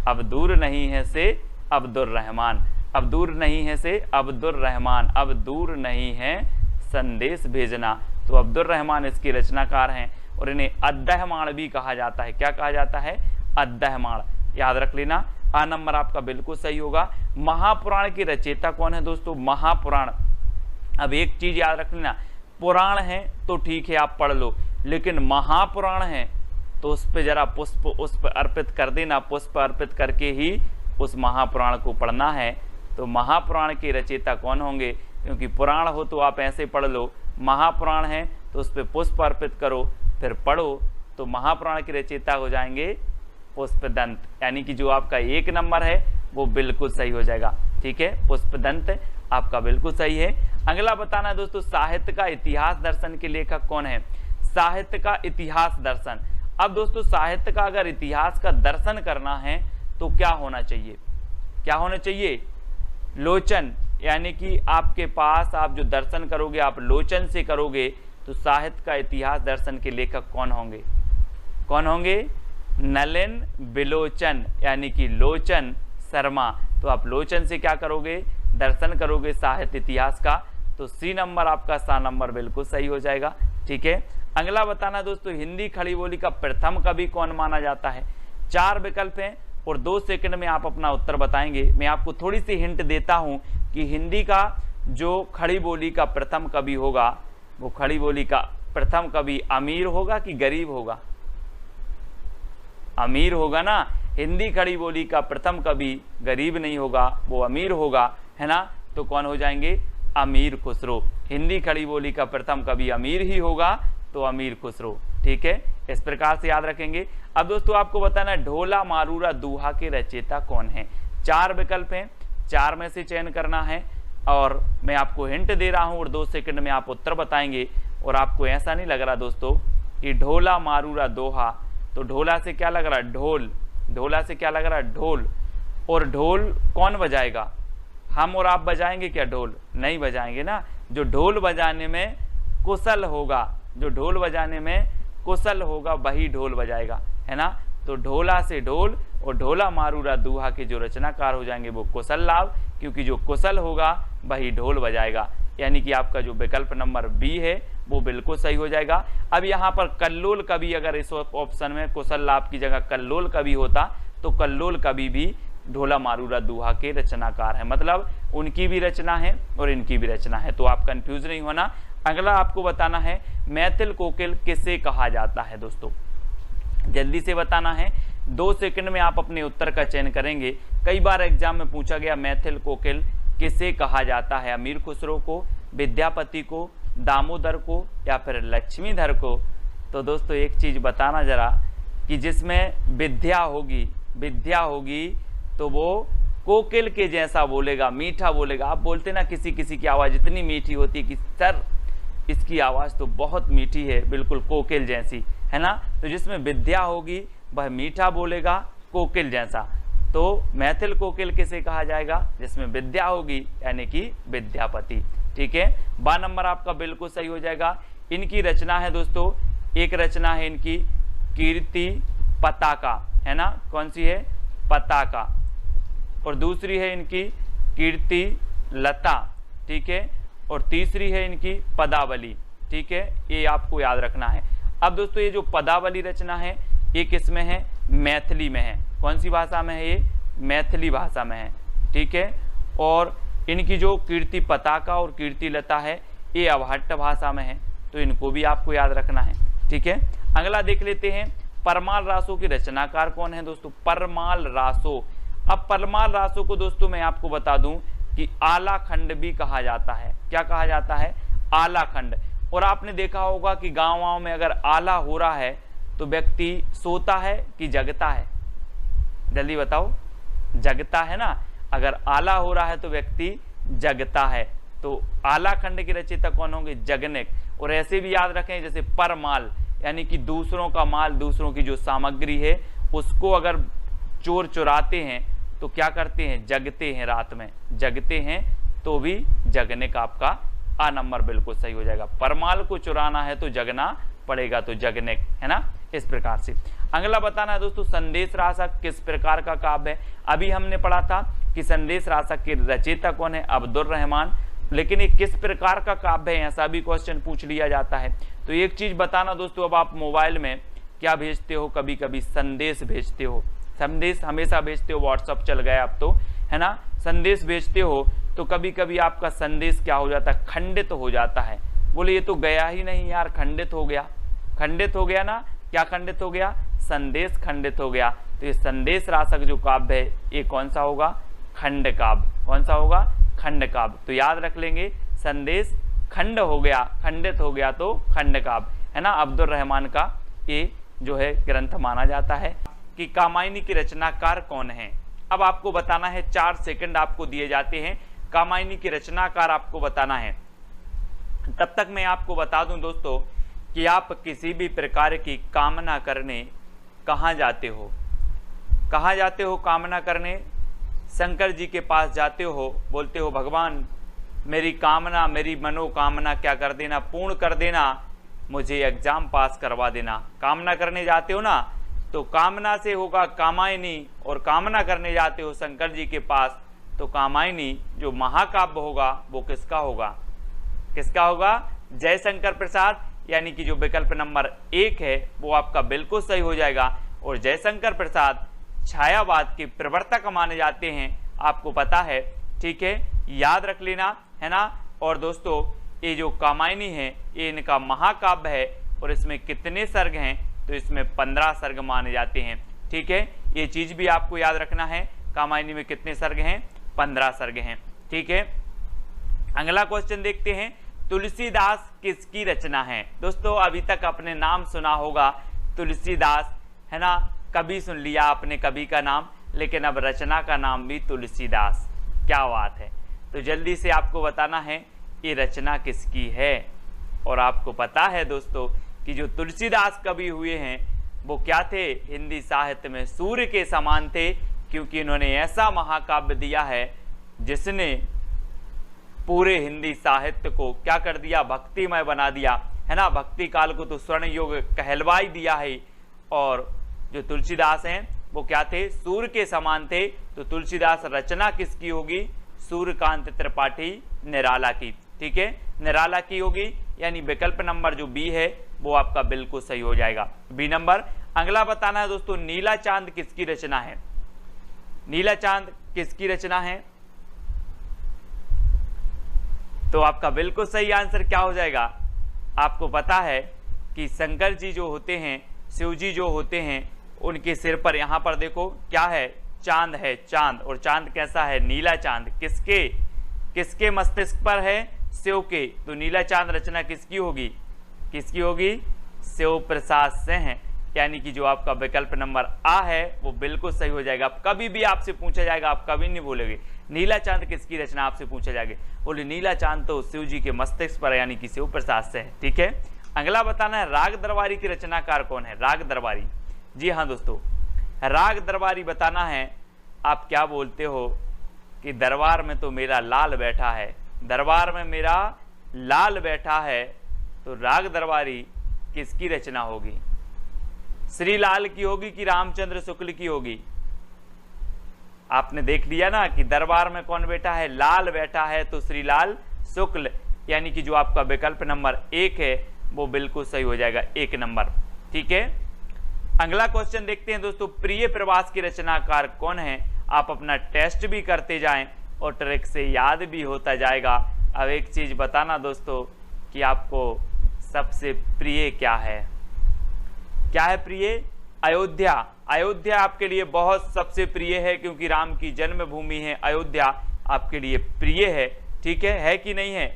अब दूर नहीं है से अब्दुर रहमान। अब दूर नहीं है से अब्दुर रहमान। अब दूर नहीं है संदेश भेजना। तो अब्दुर रहमान इसके रचनाकार हैं, और इन्हें अद्दहमाण भी कहा जाता है। क्या कहा जाता है? अद्दहमाण। याद रख लेना, आ नंबर आपका बिल्कुल सही होगा। महापुराण की रचयिता कौन है दोस्तों? महापुराण। अब एक चीज याद रख लेना, पुराण है तो ठीक है आप पढ़ लो, लेकिन महापुराण है तो उस पर जरा पुष्प उस पर अर्पित कर देना। पुष्प अर्पित करके ही उस महापुराण को पढ़ना है। तो महापुराण के रचयिता कौन होंगे? क्योंकि पुराण हो तो आप ऐसे पढ़ लो, महापुराण है तो उस पर पुष्प अर्पित करो फिर पढ़ो। तो महापुराण के रचयिता हो जाएंगे पुष्पदंत, यानी कि जो आपका 1 नंबर है वो बिल्कुल सही हो जाएगा। ठीक है, पुष्पदंत आपका बिल्कुल सही है। अगला बताना दोस्तों, साहित्य का इतिहास दर्शन के लेखक कौन है? साहित्य का इतिहास दर्शन। अब दोस्तों साहित्य का अगर इतिहास का दर्शन करना है तो क्या होना चाहिए? क्या होना चाहिए? लोचन, यानी कि आपके पास आप जो दर्शन करोगे आप लोचन से करोगे। तो साहित्य का इतिहास दर्शन के लेखक कौन होंगे? कौन होंगे? नलिन बिलोचन, यानी कि लोचन शर्मा। तो आप लोचन से क्या करोगे? दर्शन करोगे साहित्य इतिहास का। तो सी नंबर आपका सा नंबर बिल्कुल सही हो जाएगा। ठीक है, अगला बताना दोस्तों, हिंदी खड़ी बोली का प्रथम कवि कौन माना जाता है? 4 विकल्प हैं और 2 सेकंड में आप अपना उत्तर बताएंगे। मैं आपको थोड़ी सी हिंट देता हूं कि हिंदी का जो खड़ी बोली का प्रथम कवि होगा, वो खड़ी बोली का प्रथम कवि अमीर होगा कि गरीब होगा? अमीर होगा ना। हिंदी खड़ी बोली का प्रथम कवि गरीब नहीं होगा, वो अमीर होगा, है ना। तो कौन हो जाएंगे? अमीर खुसरो। हिंदी खड़ी बोली का प्रथम कवि अमीर ही होगा, तो अमीर खुसरो। ठीक है, इस प्रकार से याद रखेंगे। अब दोस्तों आपको बताना, ढोला मारूरा दोहा के रचयिता कौन है? 4 विकल्प हैं, 4 में से चयन करना है, और मैं आपको हिंट दे रहा हूं और 2 सेकंड में आप उत्तर बताएंगे। और आपको ऐसा नहीं लग रहा दोस्तों कि ढोला मारूरा दोहा, तो ढोला से क्या लग रहा है? ढोल। ढोला से क्या लग रहा है? ढोल। और ढोल कौन बजाएगा? हम और आप बजाएंगे क्या ढोल? नहीं बजाएंगे ना। जो ढोल बजाने में कुशल होगा, जो ढोल बजाने में कुशल होगा वही ढोल बजाएगा, है ना। तो ढोला से ढोल और ढोला मारूरा दोहा के जो रचनाकार हो जाएंगे वो कुशल लाभ, क्योंकि जो कुशल होगा वही ढोल बजाएगा। यानी कि आपका जो विकल्प नंबर बी है वो बिल्कुल सही हो जाएगा। अब यहाँ पर कल्लोल कवि, अगर इस ऑप्शन में कुशल लाभ की जगह कल्लोल कवि होता तो कल्लोल कवि भी ढोला मारूरा दोहा के रचनाकार है, मतलब उनकी भी रचना है और इनकी भी रचना है। तो आप कंफ्यूज नहीं होना। अगला आपको बताना है, मैथिल कोकिल किसे कहा जाता है? दोस्तों जल्दी से बताना है, 2 सेकंड में आप अपने उत्तर का चयन करेंगे। कई बार एग्जाम में पूछा गया मैथिल कोकिल किसे कहा जाता है? अमीर खुसरो को, विद्यापति को, दामोदर को, या फिर लक्ष्मीधर को? तो दोस्तों एक चीज बताना जरा कि जिसमें विद्या होगी तो वो कोकिल के जैसा बोलेगा, मीठा बोलेगा। आप बोलते ना किसी किसी की आवाज़ इतनी मीठी होती है कि सर इसकी आवाज़ तो बहुत मीठी है, बिल्कुल कोकिल जैसी, है ना। तो जिसमें विद्या होगी वह मीठा बोलेगा कोकिल जैसा। तो मैथिल कोकिल किसे कहा जाएगा? जिसमें विद्या होगी, यानी कि विद्यापति। ठीक है, बा नंबर आपका बिल्कुल सही हो जाएगा। इनकी रचना है दोस्तों, एक रचना है इनकी कीर्ति पताका, है ना। कौन सी है? पताका। और दूसरी है इनकी कीर्ति लता, ठीक है। और तीसरी है इनकी पदावली, ठीक है। ये आपको याद रखना है। अब दोस्तों ये जो पदावली रचना है ये किसमें है? मैथिली में है। कौन सी भाषा में है? ये मैथिली भाषा में है, ठीक है। और इनकी जो कीर्ति पताका और कीर्ति लता है ये अवहट्ट भाषा में है, तो इनको भी आपको याद रखना है, ठीक है। अगला देख लेते हैं, परमाल रासों की रचनाकार कौन है दोस्तों? परमाल रासो। अब परमाल रासो को दोस्तों मैं आपको बता दूं कि आला खंड भी कहा जाता है। क्या कहा जाता है? आला खंड। और आपने देखा होगा कि गाँव में अगर आला हो रहा है तो व्यक्ति सोता है कि जगता है? जल्दी बताओ। जगता है ना। अगर आला हो रहा है तो व्यक्ति जगता है। तो आला खंड के रचयिता कौन होंगे? जगनेक। और ऐसे भी याद रखें जैसे परमाल, यानी कि दूसरों का माल, दूसरों की जो सामग्री है उसको अगर चोर चुराते हैं तो क्या करते हैं? जगते हैं, रात में जगते हैं, तो भी जगनेक आपका आ नंबर बिल्कुल सही हो जाएगा। परमाल को चुराना है तो जगना पड़ेगा, तो जगनेक, है ना। इस प्रकार से अगला बताना है दोस्तों, संदेश रासक किस प्रकार का काव्य है? अभी हमने पढ़ा था कि संदेश रासक के रचयिता कौन है? अब्दुल रहमान। लेकिन ये किस प्रकार का काव्य है, ऐसा भी क्वेश्चन पूछ लिया जाता है। तो एक चीज बताना दोस्तों, अब आप मोबाइल में क्या भेजते हो? कभी कभी संदेश भेजते हो। संदेश हमेशा भेजते हो, व्हाट्सअप चल गया अब तो, है ना। संदेश भेजते हो तो कभी कभी आपका संदेश क्या हो जाता है? खंडित हो जाता है। बोले ये तो गया ही नहीं यार, खंडित हो गया। खंडित हो गया ना। क्या खंडित हो गया? संदेश खंडित हो गया। तो ये संदेश रासक जो काव्य है ये कौन सा होगा? खंड काव्य। कौन सा होगा? खंड काव्य। तो याद रख लेंगे, संदेश खंड हो गया, खंडित हो गया तो खंड काव्य, है ना। अब्दुल रहमान का ये जो है ग्रंथ माना जाता है। कि कामायनी की रचनाकार कौन है? अब आपको बताना है, 4 सेकंड आपको दिए जाते हैं। कामायनी की रचनाकार आपको बताना है। तब तक मैं आपको बता दूं दोस्तों कि आप किसी भी प्रकार की कामना करने कहाँ जाते हो? कहाँ जाते हो कामना करने? शंकर जी के पास जाते हो, बोलते हो भगवान मेरी कामना, मेरी मनोकामना क्या कर देना, पूर्ण कर देना, मुझे एग्जाम पास करवा देना। कामना करने जाते हो ना, तो कामना से होगा कामायनी, और कामना करने जाते हो शंकर जी के पास तो कामायनी जो महाकाव्य होगा वो किसका होगा? किसका होगा? जयशंकर प्रसाद, यानी कि जो विकल्प नंबर 1 है वो आपका बिल्कुल सही हो जाएगा। और जयशंकर प्रसाद छायावाद के प्रवर्तक माने जाते हैं, आपको पता है, ठीक है, याद रख लेना, है ना। और दोस्तों ये जो कामायनी है ये इनका महाकाव्य है, और इसमें कितने सर्ग हैं? तो इसमें 15 सर्ग माने जाते हैं, ठीक है। ये चीज भी आपको याद रखना है, कामायनी में कितने सर्ग हैं? 15 सर्ग हैं, ठीक है। अगला क्वेश्चन देखते हैं, तुलसीदास किसकी रचना है? दोस्तों अभी तक आपने नाम सुना होगा तुलसीदास, है ना। कवि सुन लिया आपने, कवि का नाम, लेकिन अब रचना का नाम भी तुलसीदास। क्या बात है। तो जल्दी से आपको बताना है ये रचना किसकी है। और आपको पता है दोस्तों कि जो तुलसीदास कवि हुए हैं वो क्या थे? हिंदी साहित्य में सूर्य के समान थे, क्योंकि इन्होंने ऐसा महाकाव्य दिया है जिसने पूरे हिंदी साहित्य को क्या कर दिया? भक्तिमय बना दिया, है ना। भक्ति काल को तो स्वर्ण युग कहलवा ही दिया है। और जो तुलसीदास हैं वो क्या थे? सूर्य के समान थे। तो तुलसीदास रचना किसकी होगी? सूर्यकांत त्रिपाठी निराला की, ठीक है, निराला की होगी। यानी विकल्प नंबर जो बी है वो आपका बिल्कुल सही हो जाएगा, बी नंबर। अगला बताना है दोस्तों, नीला चांद किसकी रचना है? नीला चांद किसकी रचना है? तो आपका बिल्कुल सही आंसर क्या हो जाएगा? आपको पता है कि शंकर जी जो होते हैं, शिव जी जो होते हैं, उनके सिर पर यहाँ पर देखो क्या है? चांद है, चांद। और चांद कैसा है? नीला चांद। किसके? किसके मस्तिष्क पर है? शिव के। तो नीला चांद रचना किसकी होगी? किसकी होगी? शिव प्रसाद से है, यानी कि जो आपका विकल्प नंबर आ है वो बिल्कुल सही हो जाएगा। कभी भी आपसे पूछा जाएगा, आप कभी नहीं बोलोगे नीला चांद किसकी रचना, आपसे पूछा जाएगा बोले नीला चांद तो शिव जी के मस्तिष्क पर यानी कि शिव प्रसाद से है। ठीक है, अगला बताना है राग दरबारी की रचनाकार कौन है। राग दरबारी, जी हाँ दोस्तों, राग दरबारी बताना है। आप क्या बोलते हो कि दरबार में तो मेरा लाल बैठा है, दरबार में मेरा लाल बैठा है, तो राग दरबारी किसकी रचना होगी? श्री लाल की होगी कि रामचंद्र शुक्ल की होगी? आपने देख लिया ना कि दरबार में कौन बैठा है, लाल बैठा है, तो श्री लाल शुक्ल, यानी कि जो आपका विकल्प नंबर 1 है वो बिल्कुल सही हो जाएगा, 1 नंबर। ठीक है, अगला क्वेश्चन देखते हैं दोस्तों, प्रिय प्रवास की रचनाकार कौन है? आप अपना टेस्ट भी करते जाएं और ट्रिक से याद भी होता जाएगा। अब एक चीज बताना दोस्तों कि आपको सबसे प्रिय क्या है? क्या है प्रिय? अयोध्या। अयोध्या आपके लिए बहुत सबसे प्रिय है, क्योंकि राम की जन्मभूमि है अयोध्या, आपके लिए प्रिय है। ठीक है कि नहीं है?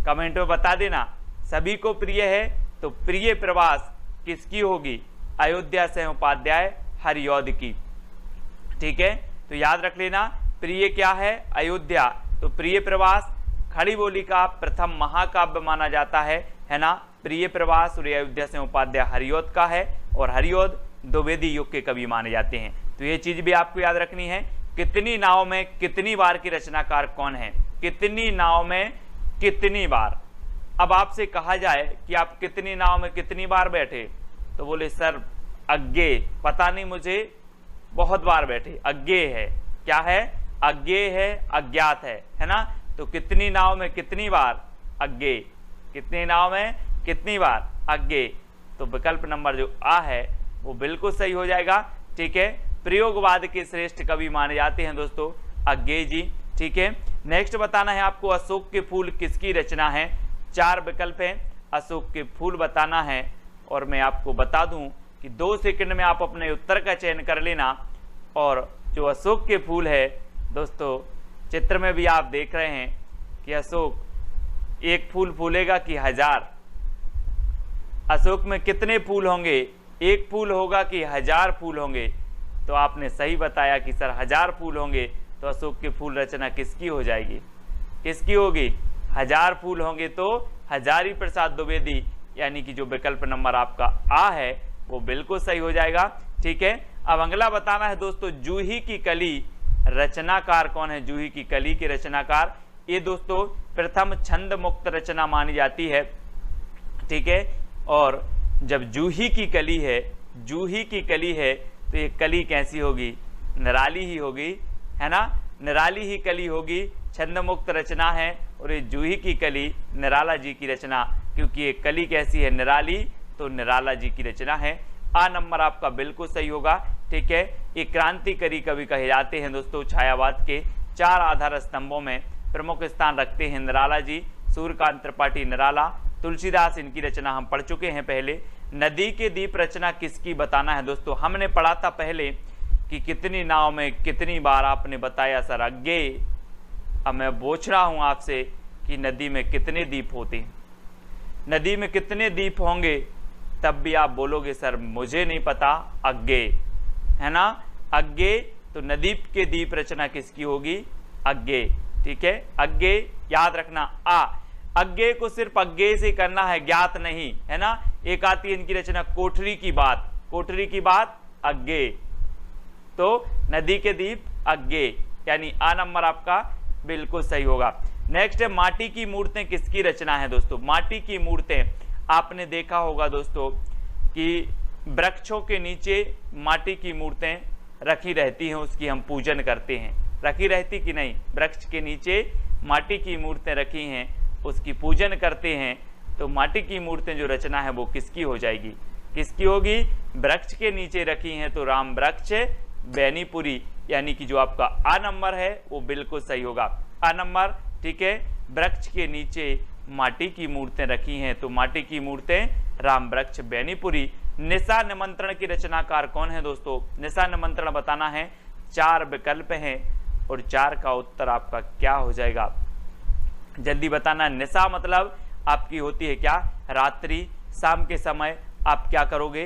कमेंट में बता देना। सभी को प्रिय है, तो प्रिय प्रवास किसकी होगी? अयोध्या से उपाध्याय हरिऔध की। ठीक है, तो याद रख लेना, प्रिय क्या है? अयोध्या। तो प्रिय प्रवास खड़ी बोली का प्रथम महाकाव्य माना जाता है ना। प्रिय प्रवास और अयोध्या से उपाध्याय हरिऔध का है, और हरिऔध द्विवेदी युग के कवि माने जाते हैं। तो ये चीज भी आपको याद रखनी है। कितनी नाव में कितनी बार की रचनाकार कौन है? कितनी नाव में कितनी बार। अब आपसे कहा जाए कि आप कितनी नाव में कितनी बार बैठे, तो बोले सर अज्ञे, पता नहीं मुझे, बहुत बार बैठे। अज्ञे है, क्या है? अज्ञे है, अज्ञात है ना। तो कितनी नाव में कितनी बार? अज्ञे। कितनी नाव में कितनी बार? अज्ञे। तो विकल्प नंबर जो आ है वो बिल्कुल सही हो जाएगा। ठीक है, प्रयोगवाद के श्रेष्ठ कवि माने जाते हैं दोस्तों अज्ञे जी। ठीक है, नेक्स्ट बताना है आपको, अशोक के फूल किसकी रचना है? 4 विकल्प हैं, अशोक के फूल बताना है। और मैं आपको बता दूं कि 2 सेकंड में आप अपने उत्तर का चयन कर लेना। और जो अशोक के फूल है दोस्तों, चित्र में भी आप देख रहे हैं कि अशोक एक फूल फूलेगा कि 1000? अशोक में कितने फूल होंगे? एक फूल होगा कि 1000 फूल होंगे? तो आपने सही बताया कि सर 1000 फूल होंगे। तो अशोक के फूल रचना किसकी हो जाएगी? किसकी होगी? 1000 फूल होंगे तो हजारी प्रसाद द्विवेदी, यानी कि जो विकल्प नंबर आपका आ है वो बिल्कुल सही हो जाएगा। ठीक है, अब अगला बताना है दोस्तों, जूही की कली रचनाकार कौन है? जूही की कली के रचनाकार, ये दोस्तों प्रथम छंद मुक्त रचना मानी जाती है। ठीक है, और जब जूही की कली है, जूही की कली है, तो ये कली कैसी होगी? निराली ही होगी, है ना। निराली ही कली होगी, छंद मुक्त रचना है, और ये जूही की कली निराला जी की रचना, क्योंकि ये कली कैसी है? निराली, तो निराला जी की रचना है। आ नंबर आपका बिल्कुल सही होगा। ठीक है, ये क्रांतिकारी कवि कहे जाते हैं दोस्तों। छायावाद के 4 आधार स्तंभों में प्रमुख स्थान रखते हैं निराला जी। सूर्यकांत त्रिपाठी निराला, तुलसीदास, इनकी रचना हम पढ़ चुके हैं पहले। नदी के दीप रचना किसकी बताना है दोस्तों? हमने पढ़ा था पहले कि कितनी नाव में कितनी बार, आपने बताया सर अज्ञे। अब मैं पूछ रहा हूं आपसे कि नदी में कितने दीप होते हैं? नदी में कितने दीप होंगे? तब भी आप बोलोगे सर मुझे नहीं पता, अज्ञे, है ना। अज्ञे, तो नदी के दीप रचना किसकी होगी? अज्ञे। ठीक है, अज्ञे याद रखना। अज्ञे को सिर्फ अज्ञे से करना है, ज्ञात नहीं, है ना। एक आती है इनकी रचना कोठरी की बात, कोठरी की बात अज्ञे, तो नदी के दीप अज्ञे, यानी आ नंबर आपका बिल्कुल सही होगा। नेक्स्ट है, माटी की मूर्तें किसकी रचना है दोस्तों? माटी की मूर्तें आपने देखा होगा दोस्तों कि वृक्षों के नीचे माटी की मूर्तें रखी रहती हैं, उसकी हम पूजन करते हैं। रखी रहती कि नहीं? वृक्ष के नीचे माटी की मूर्तें रखी हैं, उसकी पूजन करते हैं। तो माटी की मूर्तें जो रचना है वो किसकी हो जाएगी? किसकी होगी? वृक्ष के नीचे रखी हैं, तो राम वृक्ष बैनीपुरी, यानी कि जो आपका आ नंबर है वो बिल्कुल सही होगा, आ नंबर। ठीक है, वृक्ष के नीचे माटी की मूर्तें रखी हैं, तो माटी की मूर्तें राम वृक्ष बैनीपुरी। निशा निमंत्रण की रचनाकार कौन है दोस्तों? निशा निमंत्रण बताना है। 4 विकल्प हैं और 4 का उत्तर आपका क्या हो जाएगा? जल्दी बताना। निशा मतलब आपकी होती है क्या? रात्रि, शाम के समय आप क्या करोगे?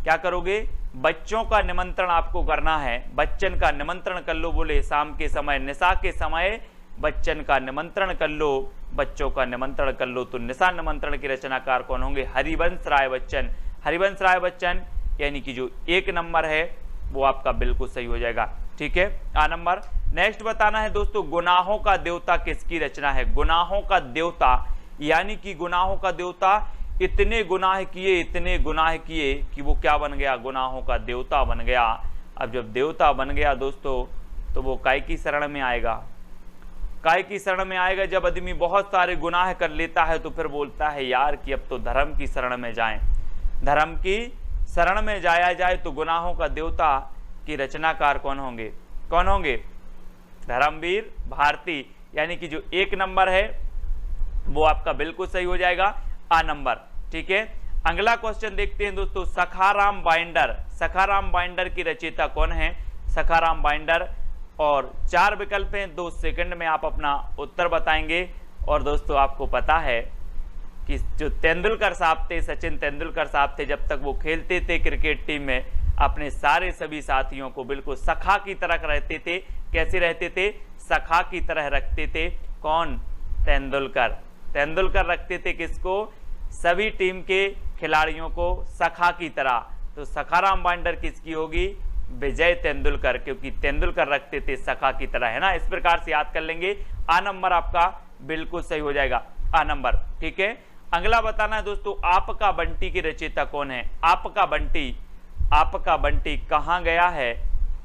क्या करोगे, बच्चों का निमंत्रण आपको करना है। बच्चन का निमंत्रण कर लो, बोले शाम के समय, निशा के समय बच्चन का निमंत्रण कर लो, बच्चों का निमंत्रण कर लो। तो निशा निमंत्रण के रचनाकार कौन होंगे, हरिवंश राय बच्चन। हरिवंश राय बच्चन यानी कि जो 1 नंबर है वो आपका बिल्कुल सही हो जाएगा। ठीक है, आ नंबर। नेक्स्ट बताना है दोस्तों, गुनाहों का देवता किसकी रचना है। गुनाहों का देवता यानी कि गुनाहों का देवता इतने गुनाह किए, इतने गुनाह किए कि वो क्या बन गया, गुनाहों का देवता बन गया। अब जब देवता बन गया दोस्तों तो वो काय की शरण में आएगा, काय की शरण में आएगा। जब आदमी बहुत सारे गुनाह कर लेता है तो फिर बोलता है यार कि अब तो धर्म की शरण में जाएं, धर्म की शरण में जाया जाए। तो गुनाहों का देवता की रचनाकार कौन होंगे, कौन होंगे, धर्मवीर भारती। यानी कि जो 1 नंबर है वो आपका बिल्कुल सही हो जाएगा, आ नंबर। ठीक है, अगला क्वेश्चन देखते हैं दोस्तों, सखाराम बाइंडर। सखाराम बाइंडर की रचयिता कौन है, सखाराम बाइंडर। और 4 विकल्प हैं, 2 सेकंड में आप अपना उत्तर बताएंगे। और दोस्तों आपको पता है कि जो तेंदुलकर साहब थे, सचिन तेंदुलकर साहब थे, जब तक वो खेलते थे क्रिकेट टीम में, अपने सारे सभी साथियों को बिल्कुल सखा की तरह रहते थे। कैसे रहते थे, सखा की तरह रखते थे। कौन, तेंदुलकर। तेंदुलकर रखते थे किसको, सभी टीम के खिलाड़ियों को सखा की तरह। तो सखाराम बाइंडर किसकी होगी, विजय तेंदुलकर, क्योंकि तेंदुलकर रखते थे सखा की तरह, है ना। इस प्रकार से याद कर लेंगे, आ नंबर आपका बिल्कुल सही हो जाएगा, आ नंबर। ठीक है, अगला बताना है दोस्तों, आपका बंटी की रचयिता कौन है। आपका बंटी, आपका बंटी कहाँ गया है,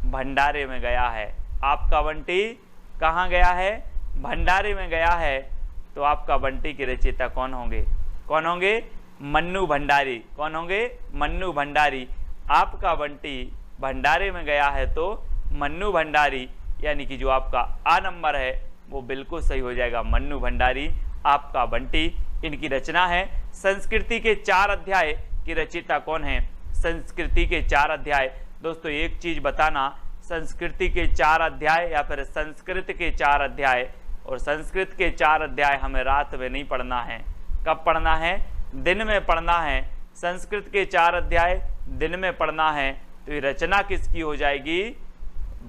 भंडारे में गया है। आपका बंटी कहाँ गया है, भंडारे में गया है। तो आपका बंटी की रचयिता कौन होंगे, कौन होंगे, मन्नू भंडारी। कौन होंगे, मन्नू भंडारी। आपका बंटी भंडारे में गया है तो मन्नू भंडारी, यानी कि जो आपका आ नंबर है वो बिल्कुल सही हो जाएगा, मन्नू भंडारी, आपका बंटी। इनकी रचना है। संस्कृति के 4 अध्याय की रचयिता कौन है, संस्कृति के 4 अध्याय। दोस्तों एक चीज बताना, संस्कृति के 4 अध्याय या फिर संस्कृत के 4 अध्याय, और संस्कृत के 4 अध्याय हमें रात में नहीं पढ़ना है। कब पढ़ना है, दिन में पढ़ना है। संस्कृत के 4 अध्याय दिन में पढ़ना है। तो ये रचना किसकी हो जाएगी,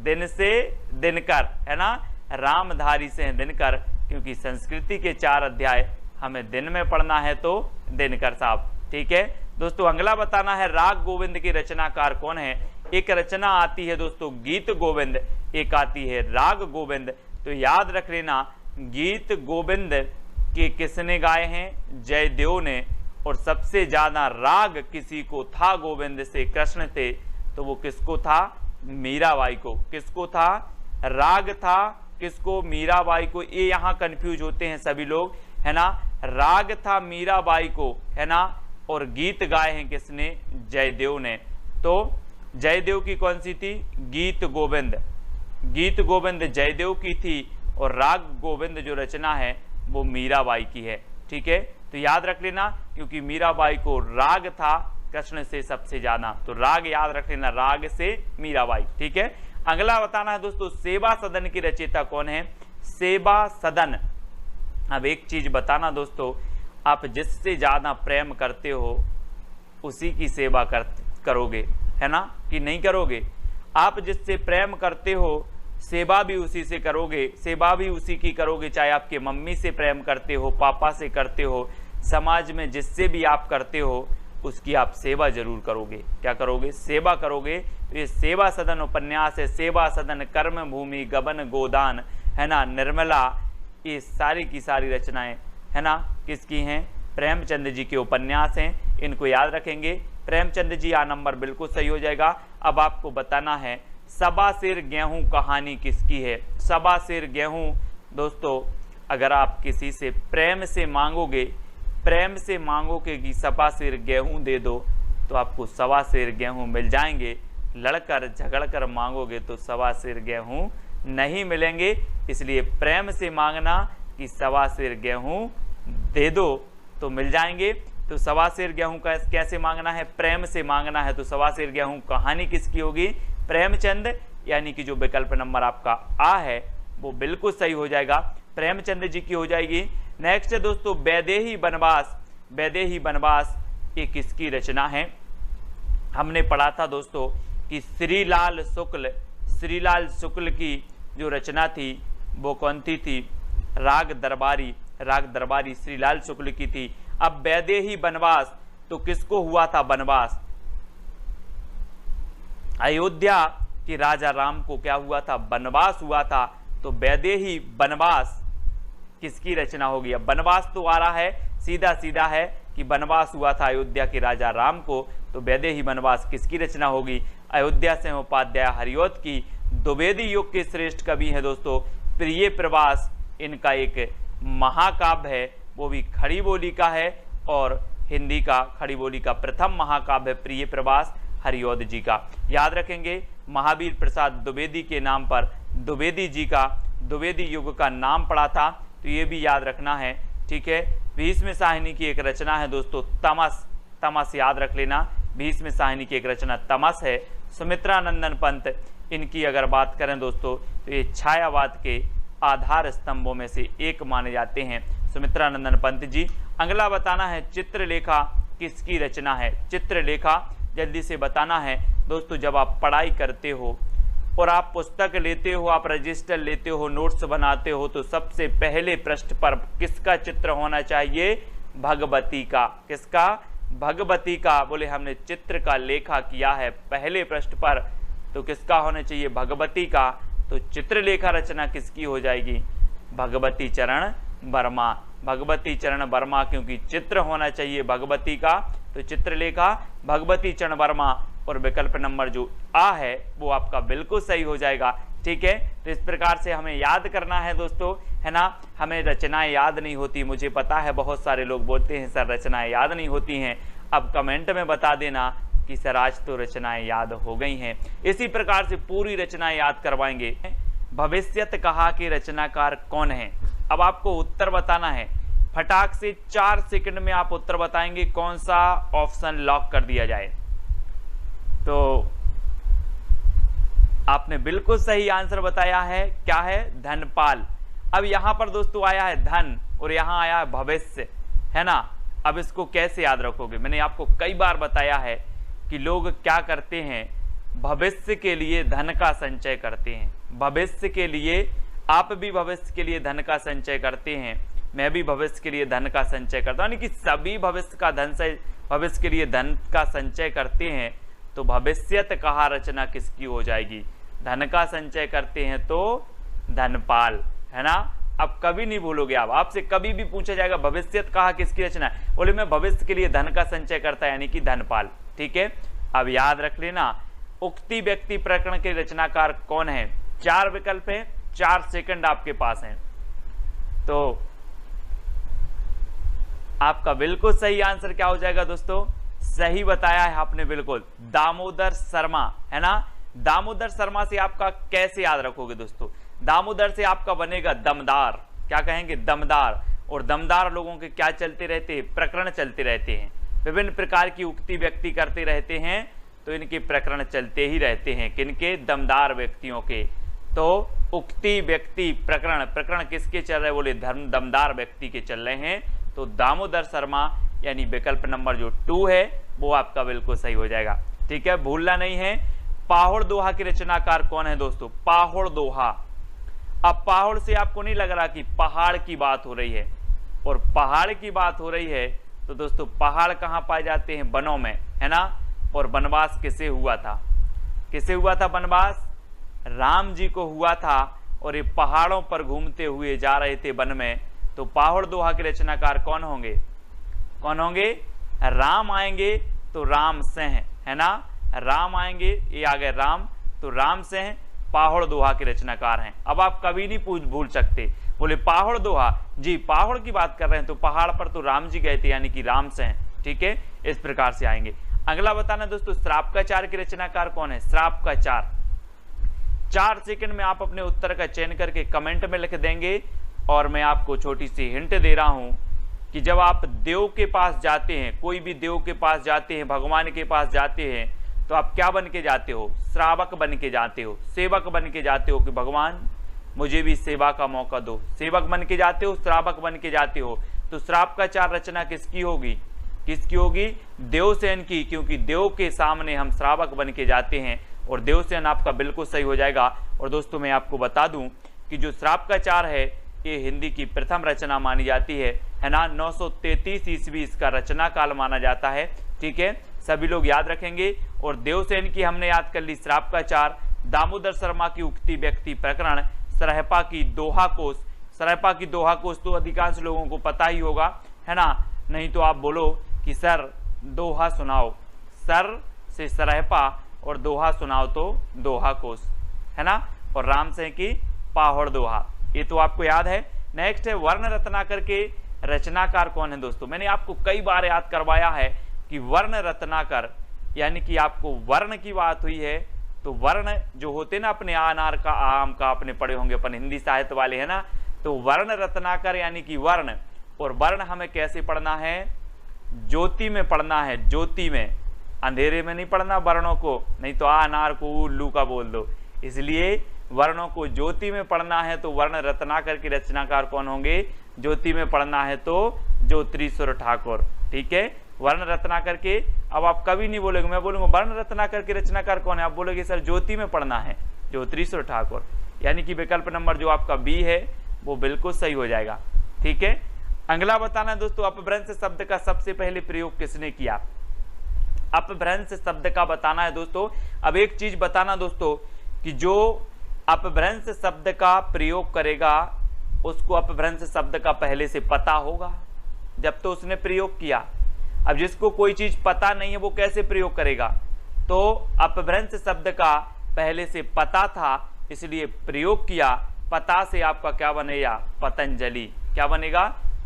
दिन से दिनकर, है ना, रामधारी से दिनकर, क्योंकि संस्कृति के 4 अध्याय हमें दिन में पढ़ना है तो दिनकर साहब। ठीक है दोस्तों, अगला बताना है, राग गोविंद की रचनाकार कौन है। एक रचना आती है दोस्तों गीत गोविंद, एक आती है राग गोविंद। तो याद रख लेना, गीत गोविंद के किसने गाए हैं, जयदेव ने। और सबसे ज्यादा राग किसी को था गोविंद से, कृष्ण थे, तो वो किसको था, मीराबाई को। किसको था, राग था किसको, मीराबाई को। ये यहाँ कंफ्यूज होते हैं सभी लोग, है ना। राग था मीराबाई को, है ना, और गीत गाए हैं किसने, जयदेव ने। तो जयदेव की कौन सी थी, गीत गोविंद। गीत गोविंद जयदेव की थी और राग गोविंद जो रचना है वो मीराबाई की है। ठीक है, तो याद रख लेना, क्योंकि मीराबाई को राग था कृष्ण से सबसे ज्यादा, तो राग याद रख लेना, राग से मीराबाई। ठीक है, अगला बताना है दोस्तों, सेवा सदन की रचयिता कौन है, सेवा सदन। अब एक चीज बताना दोस्तों, आप जिससे ज्यादा प्रेम करते हो उसी की सेवा करोगे, है ना, कि नहीं करोगे। आप जिससे प्रेम करते हो सेवा भी उसी से करोगे, सेवा भी उसी की करोगे। चाहे आपके मम्मी से प्रेम करते हो, पापा से करते हो, समाज में जिससे भी आप करते हो उसकी आप सेवा जरूर करोगे। क्या करोगे, सेवा करोगे। तो ये सेवा सदन उपन्यास है, सेवा सदन, कर्म भूमि, गबन गोदान, है ना, निर्मला, ये सारी की सारी रचनाएं, है ना, किसकी हैं, प्रेमचंद जी के उपन्यास हैं। इनको याद रखेंगे, प्रेमचंद जी, आ नंबर बिल्कुल सही हो जाएगा। अब आपको बताना है, सबा सिर गेहूं कहानी किसकी है। सबा सिर गेहूं दोस्तों, अगर आप किसी से प्रेम से मांगोगे, प्रेम से मांगोगे कि सबा सिर गेहूं दे दो, तो आपको सवा सिर गेहूं मिल जाएंगे। लड़कर झगड़कर मांगोगे तो सवा सिर गेहूं नहीं मिलेंगे। इसलिए प्रेम से मांगना कि सवा सिर गेहूं दे दो तो मिल जाएंगे। तो सवा सिर गेहूं का कैसे मांगना है, प्रेम से मांगना है। तो सवा सिर गेहूं कहानी किसकी होगी, प्रेमचंद, यानी कि जो विकल्प नंबर आपका आ है वो बिल्कुल सही हो जाएगा, प्रेमचंद जी की हो जाएगी। नेक्स्ट है दोस्तों, वैदेही वनवास। वैदेही वनवास ये किसकी रचना है, हमने पढ़ा था दोस्तों कि श्रीलाल शुक्ल की जो रचना थी वो कौन थी? राग दरबारी श्रीलाल शुक्ल की थी। अब वैदेही बनवास, तो किसको हुआ था बनवास? अयोध्या के राजा राम को क्या हुआ था? बनवास हुआ था। तो वैदेही बनवास किसकी रचना होगी? अब बनवास तो आ रहा है, सीधा सीधा है कि वनवास हुआ था अयोध्या के राजा राम को, तो वैदेही वनवास किसकी रचना होगी? अयोध्या से उपाध्याय हरिऔध की। द्विवेदी युग के श्रेष्ठ कवि हैं दोस्तों प्रिय प्रवास, इनका एक महाकाव्य है, वो भी खड़ी बोली का है और हिंदी का खड़ी बोली का प्रथम महाकाव्य प्रिय प्रवास हरिऔध जी का। याद रखेंगे महावीर प्रसाद द्विवेदी के नाम पर द्विवेदी जी का द्विवेदी युग का नाम पड़ा था, तो ये भी याद रखना है। ठीक है, भीष्म साहिनी की एक रचना है दोस्तों तमस याद रख लेना, भीष्म साहिनी की एक रचना तमस है। सुमित्रानंदन पंत, इनकी अगर बात करें दोस्तों तो ये छायावाद के आधार स्तंभों में से एक माने जाते हैं सुमित्रानंदन पंत जी। अगला बताना है चित्रलेखा किसकी रचना है? चित्रलेखा जल्दी से बताना है दोस्तों। जब आप पढ़ाई करते हो और आप पुस्तक लेते हो, आप रजिस्टर लेते हो, नोट्स बनाते हो, तो सबसे पहले पृष्ठ पर किसका चित्र होना चाहिए? भगवती का। किसका? भगवती का। बोले हमने चित्र का लेखा किया है पहले पृष्ठ पर, तो किसका होना चाहिए? भगवती का। तो चित्रलेखा रचना किसकी हो जाएगी? भगवती चरण वर्मा। भगवती चरण वर्मा, क्योंकि चित्र होना चाहिए भगवती का, तो चित्रलेखा भगवती चरण वर्मा। और विकल्प नंबर जो आ है वो आपका बिल्कुल सही हो जाएगा। ठीक है, तो इस प्रकार से हमें याद करना है दोस्तों, है ना। हमें रचनाएं याद नहीं होती, मुझे पता है बहुत सारे लोग बोलते हैं सर रचनाएं याद नहीं होती हैं। अब कमेंट में बता देना कि सर आज तो रचनाएं याद हो गई हैं। इसी प्रकार से पूरी रचनाएं याद करवाएंगे। भविष्यत कहा कि रचनाकार कौन है? अब आपको उत्तर बताना है, फटाक से 4 सेकंड में आप उत्तर बताएंगे। कौन सा ऑप्शन लॉक कर दिया जाए? तो आपने बिल्कुल सही आंसर बताया है, क्या है? धनपाल। अब यहां पर दोस्तों आया है धन और यहां आया है भविष्य, है ना। अब इसको कैसे याद रखोगे? मैंने आपको कई बार बताया है कि लोग क्या करते हैं, भविष्य के लिए धन का संचय करते हैं। भविष्य के लिए, आप भी भविष्य के लिए धन का संचय करते हैं, मैं भी भविष्य के लिए धन का संचय करता हूं, यानी कि सभी भविष्य के लिए धन का संचय करते हैं। तो भविष्यत कहा रचना किसकी हो जाएगी? धन का संचय करते हैं तो धनपाल, है ना। अब कभी नहीं भूलोगे आप, आपसे कभी भी पूछा जाएगा भविष्यत कहा किसकी रचना है, बोले मैं भविष्य के लिए धन का संचय करता है, यानी कि धनपाल। ठीक है, अब याद रख लेना उक्ति व्यक्ति प्रकरण के रचनाकार कौन है? 4 विकल्प है, 4 सेकंड आपके पास हैं। तो आपका बिल्कुल सही आंसर क्या हो जाएगा दोस्तों? सही बताया है आपने बिल्कुल, दामोदर शर्मा, है ना। दामोदर शर्मा से आपका कैसे याद रखोगे दोस्तों? दामोदर से आपका बनेगा दमदार। क्या कहेंगे? दमदार। और दमदार लोगों के क्या चलते रहते हैं? प्रकरण चलते रहते हैं, विभिन्न प्रकार की उक्ति व्यक्ति करते रहते हैं, तो इनके प्रकरण चलते ही रहते हैं। किनके? दमदार व्यक्तियों के। तो उक्ति व्यक्ति प्रकरण किसके चल रहे? बोले दमदार व्यक्ति के चल रहे हैं। तो दामोदर शर्मा यानी विकल्प नंबर जो 2 है वो आपका बिल्कुल सही हो जाएगा। ठीक है, भूलना नहीं है। पाहुड़ दोहा के रचनाकार कौन है दोस्तों? पाहुड़ दोहा। अब पहाड़ से आपको नहीं लग रहा कि पहाड़ की बात हो रही है, और पहाड़ की बात हो रही है तो दोस्तों पहाड़ कहाँ पाए जाते हैं? वनों में, है ना। और वनवास किसे हुआ था? किसे हुआ था वनवास? राम जी को हुआ था, और ये पहाड़ों पर घूमते हुए जा रहे थे वन में। तो पाहुड़ दोहा के रचनाकार कौन होंगे? कौन होंगे? राम आएंगे तो राम सिंह, है ना। राम आएंगे, ये आ गए राम, तो राम सिंह पाहुड़ दोहा के रचनाकार हैं। अब आप कभी नहीं भूल सकते, बोले पाहुड़ दोहा जी, पहाड़ की बात कर रहे हैं तो पहाड़ पर तो राम जी गए थे, यानी कि राम सिंह। ठीक है, इस प्रकार से आएंगे। अगला बताना दोस्तों, श्राप का 4 के रचनाकार कौन है? श्राप का 4 सेकंड में आप अपने उत्तर का चयन करके कमेंट में लिख देंगे। और मैं आपको छोटी सी हिंट दे रहा हूं कि जब आप देव के पास जाते हैं, कोई भी देव के पास जाते हैं, भगवान के पास जाते हैं, तो आप क्या बन के जाते हो? श्रावक बन के जाते हो, सेवक बन के जाते हो कि भगवान मुझे भी सेवा का मौका दो। सेवक बन के जाते हो, श्रावक बन के जाते हो। तो श्राप का 4 रचना किसकी होगी? किसकी होगी? देवसेन की, क्योंकि देव के सामने हम श्रावक बन के जाते हैं और देवसेन आपका बिल्कुल सही हो जाएगा। और दोस्तों मैं आपको बता दूं कि जो श्रावकाचार है ये हिंदी की प्रथम रचना मानी जाती है ना। 933 ईस्वी इसका रचना काल माना जाता है। ठीक है, सभी लोग याद रखेंगे। और देवसेन की हमने याद कर ली श्रावकाचार, दामोदर शर्मा की उक्ति व्यक्ति प्रकरण, सरहपा की दोहा कोश। सरहपा की दोहा कोश तो अधिकांश लोगों को पता ही होगा, है ना। नहीं तो आप बोलो कि सर दोहा सुनाओ, सर से सरहपा और दोहा सुनाओ तो दोहा कोश, है ना। और राम से की पाहड़ दोहा, ये तो आपको याद है। नेक्स्ट है वर्ण रत्नाकर के रचनाकार कौन है दोस्तों? मैंने आपको कई बार याद करवाया है कि वर्ण रत्नाकर, यानी कि आपको वर्ण की बात हुई है तो वर्ण जो होते ना अपने अनार का, आम का, आपने पढ़े होंगे अपन हिंदी साहित्य वाले, है ना। तो वर्ण रत्नाकर यानी कि वर्ण, और वर्ण हमें कैसे पढ़ना है? ज्योति में पढ़ना है, ज्योति में, अंधेरे में नहीं पढ़ना वर्णों को, नहीं तो अनार को उल्लू का बोल दो। इसलिए वर्णों को ज्योति में पढ़ना है। तो वर्ण रत्नाकर के रचनाकार कौन होंगे? ज्योति में पढ़ना है तो ज्योतिरीश्वर ठाकुर। ठीक है, वर्ण रत्नाकर के। अब आप कभी नहीं बोलोगे, मैं बोलूंगा वर्ण रत्नाकर के रचनाकार कौन है, आप बोलोगे सर ज्योति में पढ़ना है, ज्योतिरीश्वर ठाकुर। यानी कि विकल्प नंबर जो आपका बी है वो बिल्कुल सही हो जाएगा। ठीक है, अगला बताना है दोस्तों, अपभ्रंश शब्द का सबसे पहले प्रयोग किसने किया? अपभ्रंश शब्द का बताना है दोस्तों। अब एक चीज बताना दोस्तों कि जो अपभ्रंश शब्द का प्रयोग करेगा उसको अपभ्रंश शब्द का पहले से पता होगा जब तो उसने प्रयोग किया। अब जिसको कोई चीज पता नहीं है वो कैसे प्रयोग करेगा? तो अपभ्रंश शब्द का पहले से पता था इसलिए प्रयोग किया। पता से आपका क्या बनेगा? पतंजलि। क्या बनेगा?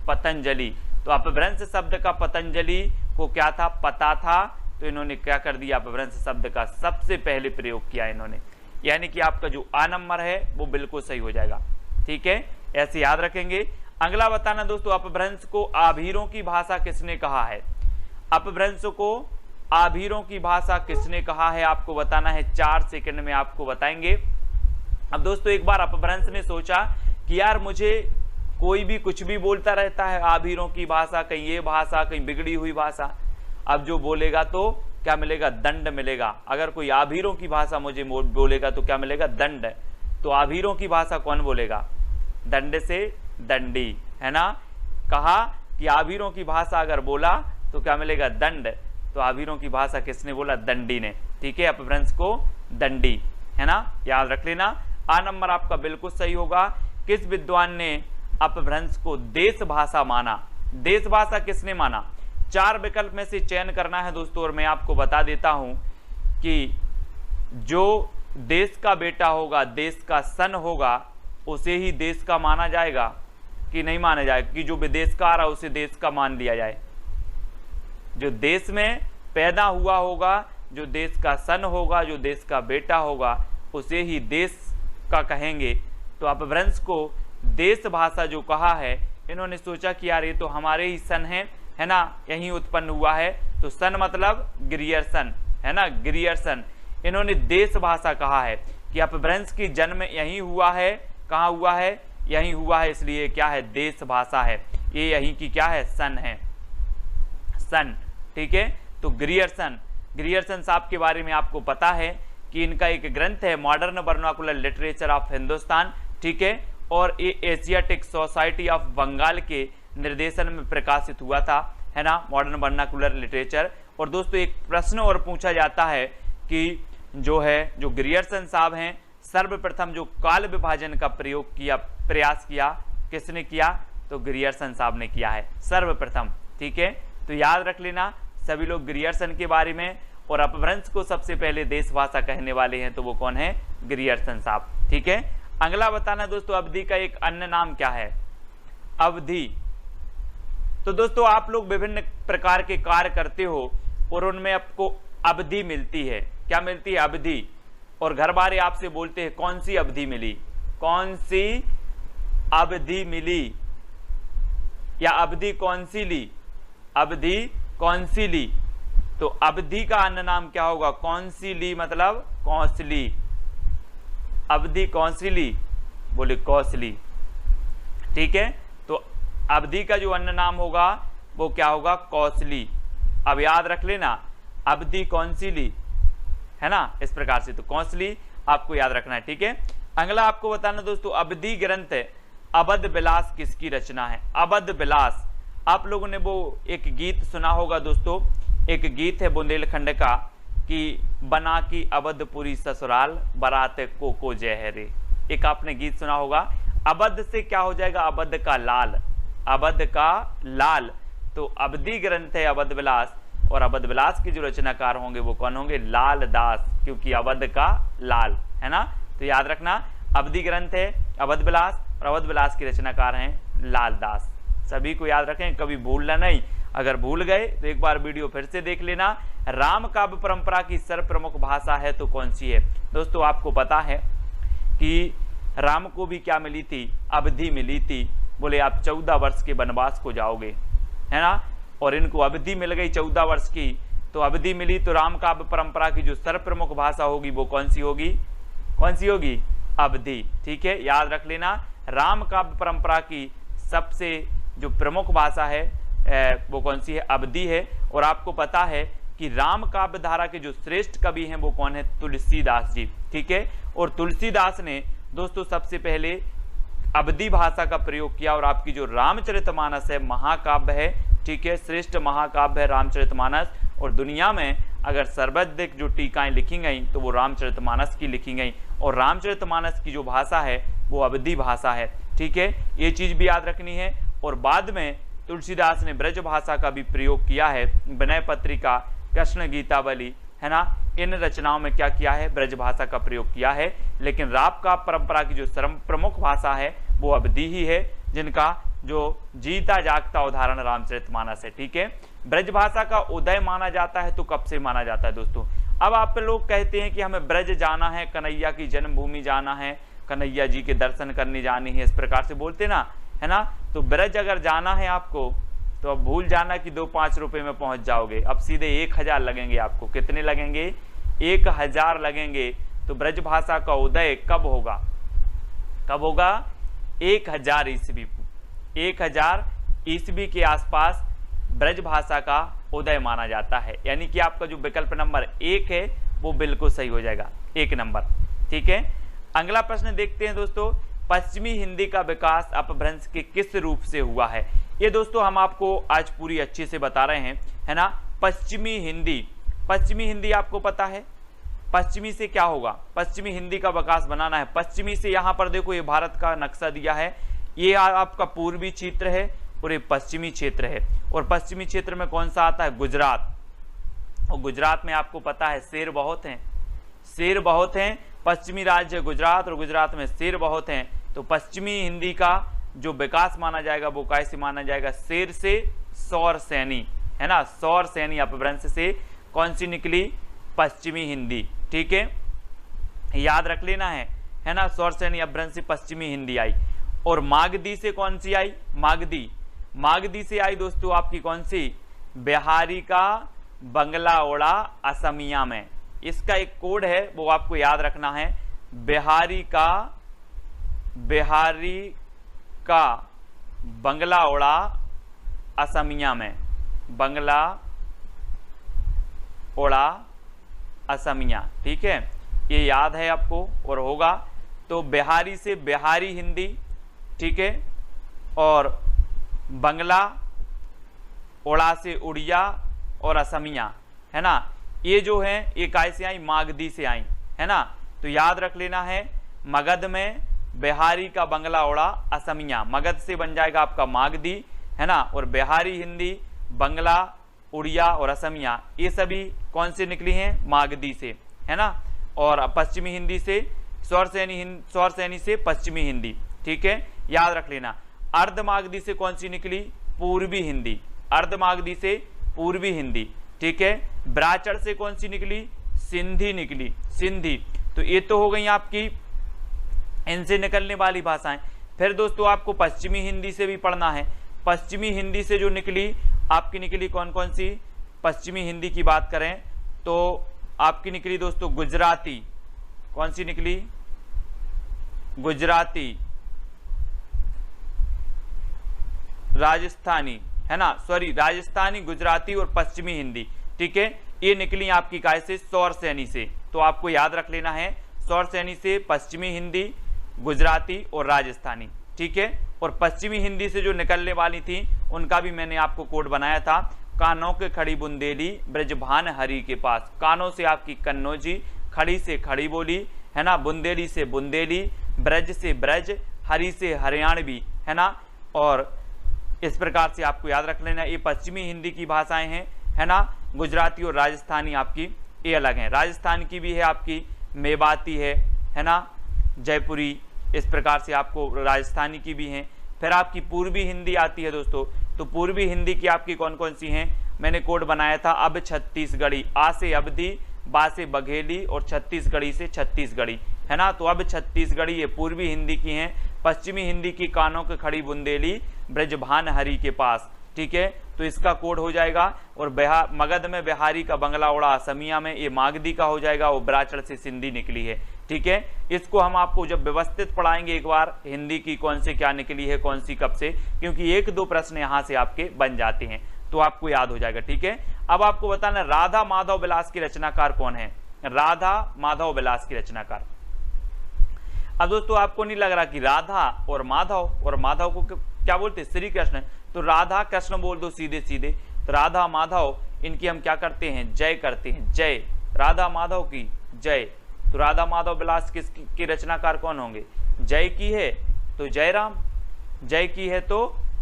पतंजलि। तो अपभ्रंश शब्द का पतंजलि को क्या था? पता था। तो इन्होंने क्या कर दिया? अपभ्रंश शब्द का सबसे पहले प्रयोग किया इन्होंने। यानी कि आपका जो आ नंबर है वो बिल्कुल सही हो जाएगा। ठीक है, ऐसे याद रखेंगे। अगला बताना दोस्तों, अपभ्रंश को आभीरों की भाषा किसने कहा है? अपभ्रंश को आभीरों की भाषा किसने कहा है आपको बताना है। 4 सेकंड में आपको बताएंगे। अब दोस्तों एक बार अपभ्रंश ने सोचा कि यार मुझे कोई भी कुछ भी बोलता रहता है, आभीरों की भाषा, कहीं ये भाषा, कहीं बिगड़ी हुई भाषा। अब जो बोलेगा तो क्या मिलेगा? दंड मिलेगा। अगर कोई आभीरों की भाषा मुझे बोलेगा तो क्या मिलेगा? दंड। तो आभीरों की भाषा कौन बोलेगा? दंड से दंडी, है ना। कहा कि आभीरों की भाषा अगर बोला तो क्या मिलेगा? दंड। तो आभीरों की भाषा किसने बोला? दंडी ने। ठीक है, अपभ्रंश को दंडी, है ना, याद रख लेना। आ नंबर आपका बिल्कुल सही होगा। किस विद्वान ने अपभ्रंश को देश भाषा माना? देश भाषा किसने माना? 4 विकल्प में से चयन करना है दोस्तों। और मैं आपको बता देता हूं कि जो देश का बेटा होगा, देश का सन होगा, उसे ही देश का माना जाएगा कि नहीं माना जाएगा? कि जो विदेश का आ रहा है उसे देश का मान लिया जाए? जो देश में पैदा हुआ होगा, जो देश का सन होगा, जो देश का बेटा होगा, उसे ही देश का कहेंगे। तो अपभ्रंश को देश भाषा जो कहा है, इन्होंने सोचा कि यार ये तो हमारे ही सन है ना, यहीं उत्पन्न हुआ है। तो सन मतलब ग्रियर्सन, है ना, ग्रियर्सन। इन्होंने देश भाषा कहा है कि अपभ्रंश की जन्म यहीं हुआ है। कहाँ हुआ है? यहीं हुआ है, इसलिए क्या है? देश भाषा है। ये यहीं की क्या है? सन है, सन। ठीक है, तो ग्रियर्सन, ग्रियर्सन साहब के बारे में आपको पता है कि इनका एक ग्रंथ है modern vernacular literature of Hindustan. ठीक है, और ये एशियाटिक सोसाइटी ऑफ बंगाल के निर्देशन में प्रकाशित हुआ था, है ना, मॉडर्न वर्नाकुलर लिटरेचर। और दोस्तों एक प्रश्न और पूछा जाता है कि जो ग्रियर्सन साहब हैं, सर्वप्रथम जो काल विभाजन का प्रयास किया, किसने किया? तो ग्रियर्सन साहब ने किया है सर्वप्रथम। ठीक है, तो याद रख लेना सभी लोग ग्रियर्सन के बारे में। और अपभ्रंश को सबसे पहले देश भाषा कहने वाले हैं तो वो कौन है? ग्रियर्सन साहब। ठीक है, अगला बताना दोस्तों, अवधि का एक अन्य नाम क्या है? अवधि। तो दोस्तों आप लोग विभिन्न प्रकार के कार्य करते हो और उनमें आपको अवधि मिलती है। क्या मिलती है? अवधि। और घर वाले आपसे बोलते हैं कौन सी अवधि मिली, कौन सी अवधि मिली, या अवधि कौन सी ली, अवधि कौन सी ली। तो अवधि का अन्य नाम क्या होगा? कौन सी ली मतलब कौशली। अवधि कौन सी ली? बोले कौशली। ठीक है, तो अवधि का जो अन्य नाम होगा वो क्या होगा? कौशली। अब याद रख लेना अवधि कौंसिली, है ना, इस प्रकार से। तो कौंसिली आपको याद रखना है, ठीक है। अगला आपको बताना दोस्तों, अवधि ग्रंथ अवध विलास किसकी रचना है? अवध विलास, आप लोगों ने वो एक गीत सुना होगा दोस्तों, एक गीत है बुंदेलखंड का कि बना की अवधपुरी ससुराल बारात को जय है रे, एक आपने गीत सुना होगा। अवध से क्या हो जाएगा? अवध का लाल, अवध का लाल। तो अवधि ग्रंथ है अवध विलास, और अवध विलास के जो रचनाकार होंगे वो कौन होंगे? लाल दास, क्योंकि अवध का लाल, है ना। तो याद रखना अवधि ग्रंथ है अवध विलास, और अवध विलास के रचनाकार हैं लाल दास। सभी को याद रखें, कभी भूलना नहीं। अगर भूल गए तो एक बार वीडियो फिर से देख लेना। राम काव्य परंपरा की सर्वप्रमुख भाषा है तो कौन सी है? दोस्तों आपको पता है कि राम को भी क्या मिली थी? अवधि मिली थी। बोले आप 14 वर्ष के वनवास को जाओगे, है ना, और इनको अवधि मिल गई 14 वर्ष की। तो अवधि मिली तो राम काव्य परंपरा की जो सर्वप्रमुख भाषा होगी वो कौन सी होगी? कौन सी होगी? अवधि, ठीक है। याद रख लेना राम काव्य परंपरा की सबसे जो प्रमुख भाषा है वो कौन सी है? अवधि है। और आपको पता है कि राम काव्य धारा के जो श्रेष्ठ कवि हैं वो कौन है? तुलसीदास जी, ठीक है। और तुलसीदास ने दोस्तों सबसे पहले अवधि भाषा का प्रयोग किया, और आपकी जो रामचरितमानस है महाकाव्य है, ठीक है, श्रेष्ठ महाकाव्य है रामचरितमानस। और दुनिया में अगर सर्वाधिक जो टीकाएं लिखी गई तो वो रामचरितमानस की लिखी गई, और रामचरितमानस की जो भाषा है वो अवधि भाषा है, ठीक है। ये चीज भी याद रखनी है। और बाद में तुलसीदास ने ब्रज भाषा का भी प्रयोग किया है, विनय पत्रिका, कृष्ण गीतावली, है ना, इन रचनाओं में क्या किया है? ब्रज भाषा का प्रयोग किया है। लेकिन राम काव्य परंपरा की जो प्रमुख भाषा है वो अवधि ही है, जिनका जो जीता जागता उदाहरण रामचरितमानस है, ठीक है। ब्रज भाषा का उदय माना जाता है तो कब से माना जाता है दोस्तों? अब आप लोग कहते हैं कि हमें ब्रज जाना है, कन्हैया की जन्मभूमि जाना है, कन्हैया जी के दर्शन करने जानी है, इस प्रकार से बोलते ना, है ना। तो ब्रज अगर जाना है आपको तो अब भूल जाना कि 2-5 रुपए में पहुंच जाओगे, अब सीधे 1000 लगेंगे आपको। कितने लगेंगे? 1000 लगेंगे। तो ब्रज भाषा का उदय कब होगा? कब होगा? 1000 ईस्वी, 1000 ईस्वी के आसपास ब्रज भाषा का उदय माना जाता है। यानी कि आपका जो विकल्प नंबर 1 है वो बिल्कुल सही हो जाएगा, 1 नंबर, ठीक है। अगला प्रश्न देखते हैं दोस्तों, पश्चिमी हिंदी का विकास अपभ्रंश के किस रूप से हुआ है? ये दोस्तों हम आपको आज पूरी अच्छे से बता रहे हैं, है ना। पश्चिमी हिंदी, पश्चिमी हिंदी आपको पता है पश्चिमी से क्या होगा? पश्चिमी हिंदी का विकास बनाना है। पश्चिमी से यहाँ पर देखो ये भारत का नक्शा दिया है, ये आपका पूर्वी क्षेत्र है और ये पश्चिमी क्षेत्र है। और पश्चिमी क्षेत्र में कौन सा आता है? गुजरात। और गुजरात में आपको पता है शेर बहुत हैं, शेर बहुत हैं। पश्चिमी राज्य गुजरात, और गुजरात में शेर बहुत हैं। तो पश्चिमी हिंदी का जो विकास माना जाएगा वो कैसे माना जाएगा? शेर से सौर सैनी, है ना, सौर सैनी अपभ्रंश से कौन सी निकली? पश्चिमी हिंदी, ठीक है, याद रख लेना है ना। सौर सैनी अपभ्रंश से पश्चिमी हिंदी आई। और मागधी से कौन सी आई? मागधी, मागधी से आई दोस्तों आपकी कौन सी? बिहारी का बंगला ओड़ा असमिया में। इसका एक कोड है वो आपको याद रखना है, बिहारी का बंगला ओड़ा असमिया में, बंगला ओड़ा असमिया, ठीक है, ये याद है आपको और होगा। तो बिहारी से बिहारी हिंदी, ठीक है, और बंगला ओड़ा से उड़िया और असमिया, है ना, ये जो है ये कैसे आई? मागधी से आई, है ना। तो याद रख लेना है, मगध में बिहारी का बंगला ओड़ा असमिया, मगध से बन जाएगा आपका मागधी, है ना। और बिहारी हिंदी, बंगला, उड़िया और असमिया ये सभी कौन से निकली हैं? मागधी से, है ना। और पश्चिमी हिंदी से सौर सैनी से पश्चिमी हिंदी, ठीक है, याद रख लेना। अर्धमागधी से कौन सी निकली? पूर्वी हिंदी, अर्धमागधी से पूर्वी हिंदी, ठीक है। ब्राचड़ से कौन सी निकली? सिंधी निकली, सिंधी। तो ये तो हो गई आपकी इनसे निकलने वाली भाषाएं। फिर दोस्तों आपको पश्चिमी हिंदी से भी पढ़ना है। पश्चिमी हिंदी से जो निकली आपकी निकली कौन कौन सी? पश्चिमी हिंदी की बात करें तो आपकी निकली दोस्तों गुजराती, कौन सी निकली? गुजराती, राजस्थानी, है ना, सॉरी राजस्थानी, गुजराती और पश्चिमी हिंदी, ठीक है, ये निकली आपकी काय से, सौर सैनी से। तो आपको याद रख लेना है, सौर सैनी से पश्चिमी हिंदी, गुजराती और राजस्थानी, ठीक है। और पश्चिमी हिंदी से जो निकलने वाली थी उनका भी मैंने आपको कोड बनाया था, कानों के खड़ी बुंदेली, ब्रजभान हरि के पास। कानों से आपकी कन्नौजी, खड़ी से खड़ी बोली, है ना, बुंदेली से बुंदेली, ब्रज से ब्रज, हरि से हरियाणवी, है ना। और इस प्रकार से आपको याद रख लेना, ये पश्चिमी हिंदी की भाषाएं हैं, है ना। गुजराती और राजस्थानी आपकी ये अलग हैं। राजस्थान की भी है आपकी मेवाती है ना, जयपुरी, इस प्रकार से आपको राजस्थानी की भी हैं। फिर आपकी पूर्वी हिंदी आती है दोस्तों। तो पूर्वी हिंदी की आपकी कौन कौन सी हैं, मैंने कोड बनाया था, अब छत्तीसगढ़ी, आ से अवधी, बा से बघेली और छत्तीसगढ़ी से छत्तीसगढ़ी, है ना। तो अब छत्तीसगढ़ी ये पूर्वी हिंदी की हैं। पश्चिमी हिंदी की कानों के खड़ी बुंदेली, ब्रजभान हरि के पास, ठीक है। तो इसका कोड हो जाएगा। और मगध में बिहारी का बंगला उड़ा, असमिया में ये मागधी का हो जाएगा, वो बराचड़ से सिंधी निकली है, ठीक है। इसको हम आपको जब व्यवस्थित पढ़ाएंगे एक बार, हिंदी की कौन से क्या निकली है, कौन सी कब से, क्योंकि एक दो प्रश्न यहाँ से आपके बन जाते हैं, तो आपको याद हो जाएगा, ठीक है। अब आपको बताना राधा माधव विलास की रचनाकार कौन है, राधा माधव विलास की रचनाकार। अब दोस्तों आपको नहीं लग रहा कि राधा और माधव को क्या बोलते हैं, श्री कृष्ण, तो राधा कृष्ण बोल दो सीधे सीधे। तो राधा माधव इनकी हम क्या करते हैं, जय करते हैं, जय, राधा माधव की जय। तो राधा माधव विलास किसकी रचनाकार कौन होंगे, जय की है तो जयराम, जय की है तो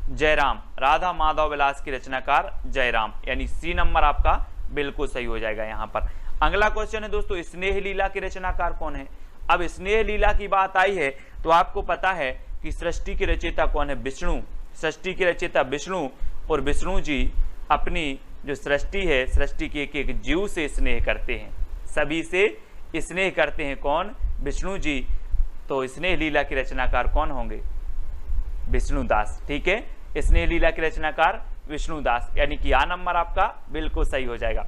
जयराम, राधा माधव विलास की रचनाकार जयराम, यानी सी नंबर आपका बिल्कुल सही हो जाएगा यहाँ पर। अगला क्वेश्चन है दोस्तों, स्नेह लीला के रचनाकार कौन है। अब स्नेह लीला की बात आई है तो आपको पता है कि सृष्टि के रचयिता कौन है, विष्णु, सृष्टि के रचयिता विष्णु। और विष्णु जी अपनी जो सृष्टि है, सृष्टि के एक एक जीव से स्नेह करते हैं, सभी से स्नेह करते हैं, कौन, विष्णु जी। तो स्नेह लीला के रचनाकार कौन होंगे, विष्णुदास, ठीक है। स्नेह लीला के रचनाकार विष्णुदास, यानी कि आ नंबर आपका बिल्कुल सही हो जाएगा।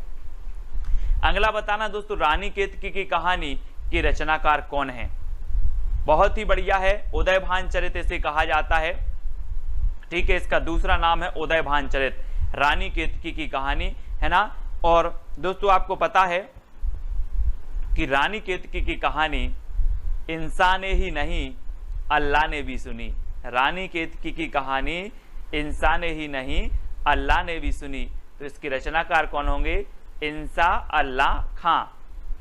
अगला बताना दोस्तों, रानी केतकी की कहानी के रचनाकार कौन है। बहुत ही बढ़िया है, उदयभान चरित इसे कहा जाता है, ठीक है। इसका दूसरा नाम है उदयभान चरित, रानी केतकी की कहानी, है ना। और दोस्तों आपको पता है कि रानी केतकी की कहानी इंसान ने ही नहीं अल्लाह ने भी सुनी। रानी केतकी की कहानी इंसान ने ही नहीं अल्लाह ने भी सुनी। तो इसके रचनाकार कौन होंगे, इंसा अल्लाह खां,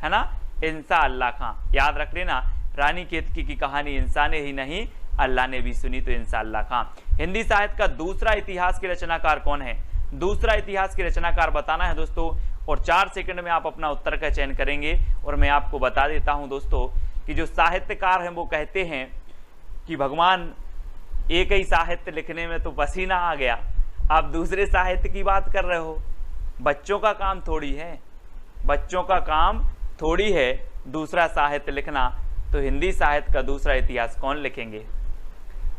है ना, इंसा अल्लाह खां, याद रख लेना। रानी केतकी की कहानी इंसान ने ही नहीं अल्लाह ने भी सुनी, तो इंसा अल्लाह खां। हिंदी साहित्य का दूसरा इतिहास के रचनाकार कौन है, दूसरा इतिहास के रचनाकार बताना है दोस्तों। और 4 सेकंड में आप अपना उत्तर का चयन करेंगे। और मैं आपको बता देता हूं दोस्तों कि जो साहित्यकार हैं वो कहते हैं कि भगवान एक ही साहित्य लिखने में तो पसीना आ गया, आप दूसरे साहित्य की बात कर रहे हो। बच्चों का काम थोड़ी है, बच्चों का काम थोड़ी है दूसरा साहित्य लिखना। तो हिंदी साहित्य का दूसरा इतिहास कौन लिखेंगे,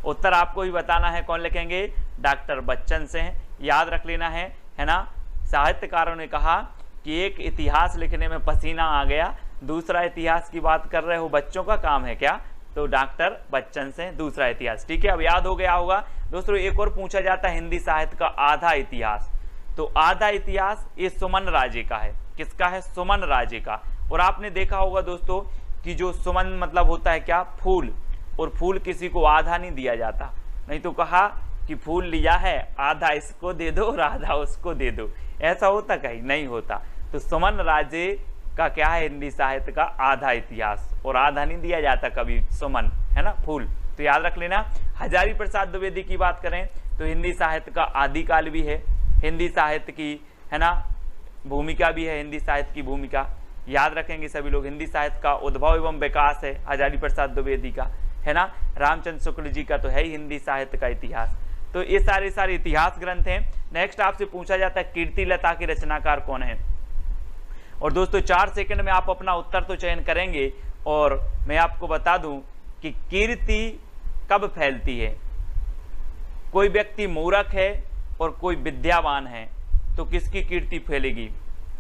उत्तर आपको ही बताना है, कौन लिखेंगे, डॉक्टर बच्चन से, याद रख लेना है ना। साहित्यकारों ने कहा कि एक इतिहास लिखने में पसीना आ गया, दूसरा इतिहास की बात कर रहे हो, बच्चों का काम है क्या, तो डॉक्टर बच्चन से दूसरा इतिहास, ठीक है। अब याद हो गया होगा दोस्तों। एक और पूछा जाता है हिंदी साहित्य का आधा इतिहास, तो आधा इतिहास ये सुमन राजे का है, किसका है, सुमन राजे का। और आपने देखा होगा दोस्तों कि जो सुमन मतलब होता है क्या, फूल, और फूल किसी को आधा नहीं दिया जाता, नहीं तो कहा कि फूल लिया है आधा इसको दे दो और आधा उसको दे दो, ऐसा होता कहीं नहीं होता। तो सुमन राजे का क्या है, हिंदी साहित्य का आधा इतिहास, और आधा नहीं दिया जाता कभी, सुमन, है ना, फूल, तो याद रख लेना। हजारी प्रसाद द्विवेदी की बात करें तो हिंदी साहित्य का आदिकाल भी है, हिंदी साहित्य की, है ना, भूमिका भी है, हिंदी साहित्य की भूमिका याद रखेंगे सभी लोग। हिंदी साहित्य का उद्भव एवं विकास है हजारी प्रसाद द्विवेदी का, है ना। रामचंद्र शुक्ल जी का तो है ही हिंदी साहित्य का इतिहास। तो ये सारे इतिहास ग्रंथ हैं। नेक्स्ट आपसे पूछा जाता है कीर्ति लता के रचनाकार कौन है। और दोस्तों 4 सेकंड में आप अपना उत्तर तो चयन करेंगे। और मैं आपको बता दूं कि कीर्ति कब फैलती है, कोई व्यक्ति मूर्ख है और कोई विद्यावान है तो किसकी कीर्ति फैलेगी,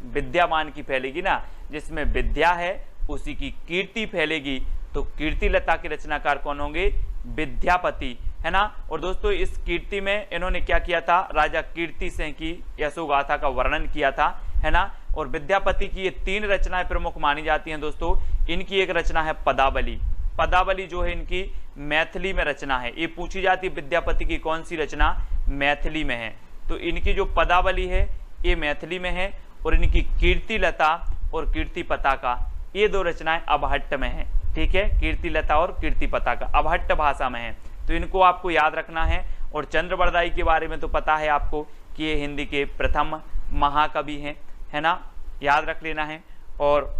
विद्यावान की फैलेगी ना, जिसमें विद्या है उसी की कीर्ति फैलेगी। तो कीर्ति लता के रचनाकार कौन होंगे, विद्यापति, है ना। और दोस्तों इस कीर्ति में इन्होंने क्या किया था, राजा कीर्ति सिंह की यशोगाथा का वर्णन किया था, है ना। और विद्यापति की ये 3 रचनाएं प्रमुख मानी जाती हैं दोस्तों। इनकी एक रचना है पदावली। पदावली जो है इनकी मैथिली में रचना है। ये पूछी जाती है विद्यापति की कौन सी रचना मैथिली में है, तो इनकी जो पदावली है ये मैथिली में है। और इनकी कीर्ति लता और कीर्ति पताका ये 2 रचनाएं अबहट्ट में हैं, ठीक है। कीर्ति लता और कीर्ति पताका अबहट्ट भाषा में है, तो इनको आपको याद रखना है। और चंद्रबरदाई के बारे में तो पता है आपको कि ये हिंदी के प्रथम महाकवि हैं, है ना, याद रख लेना है। और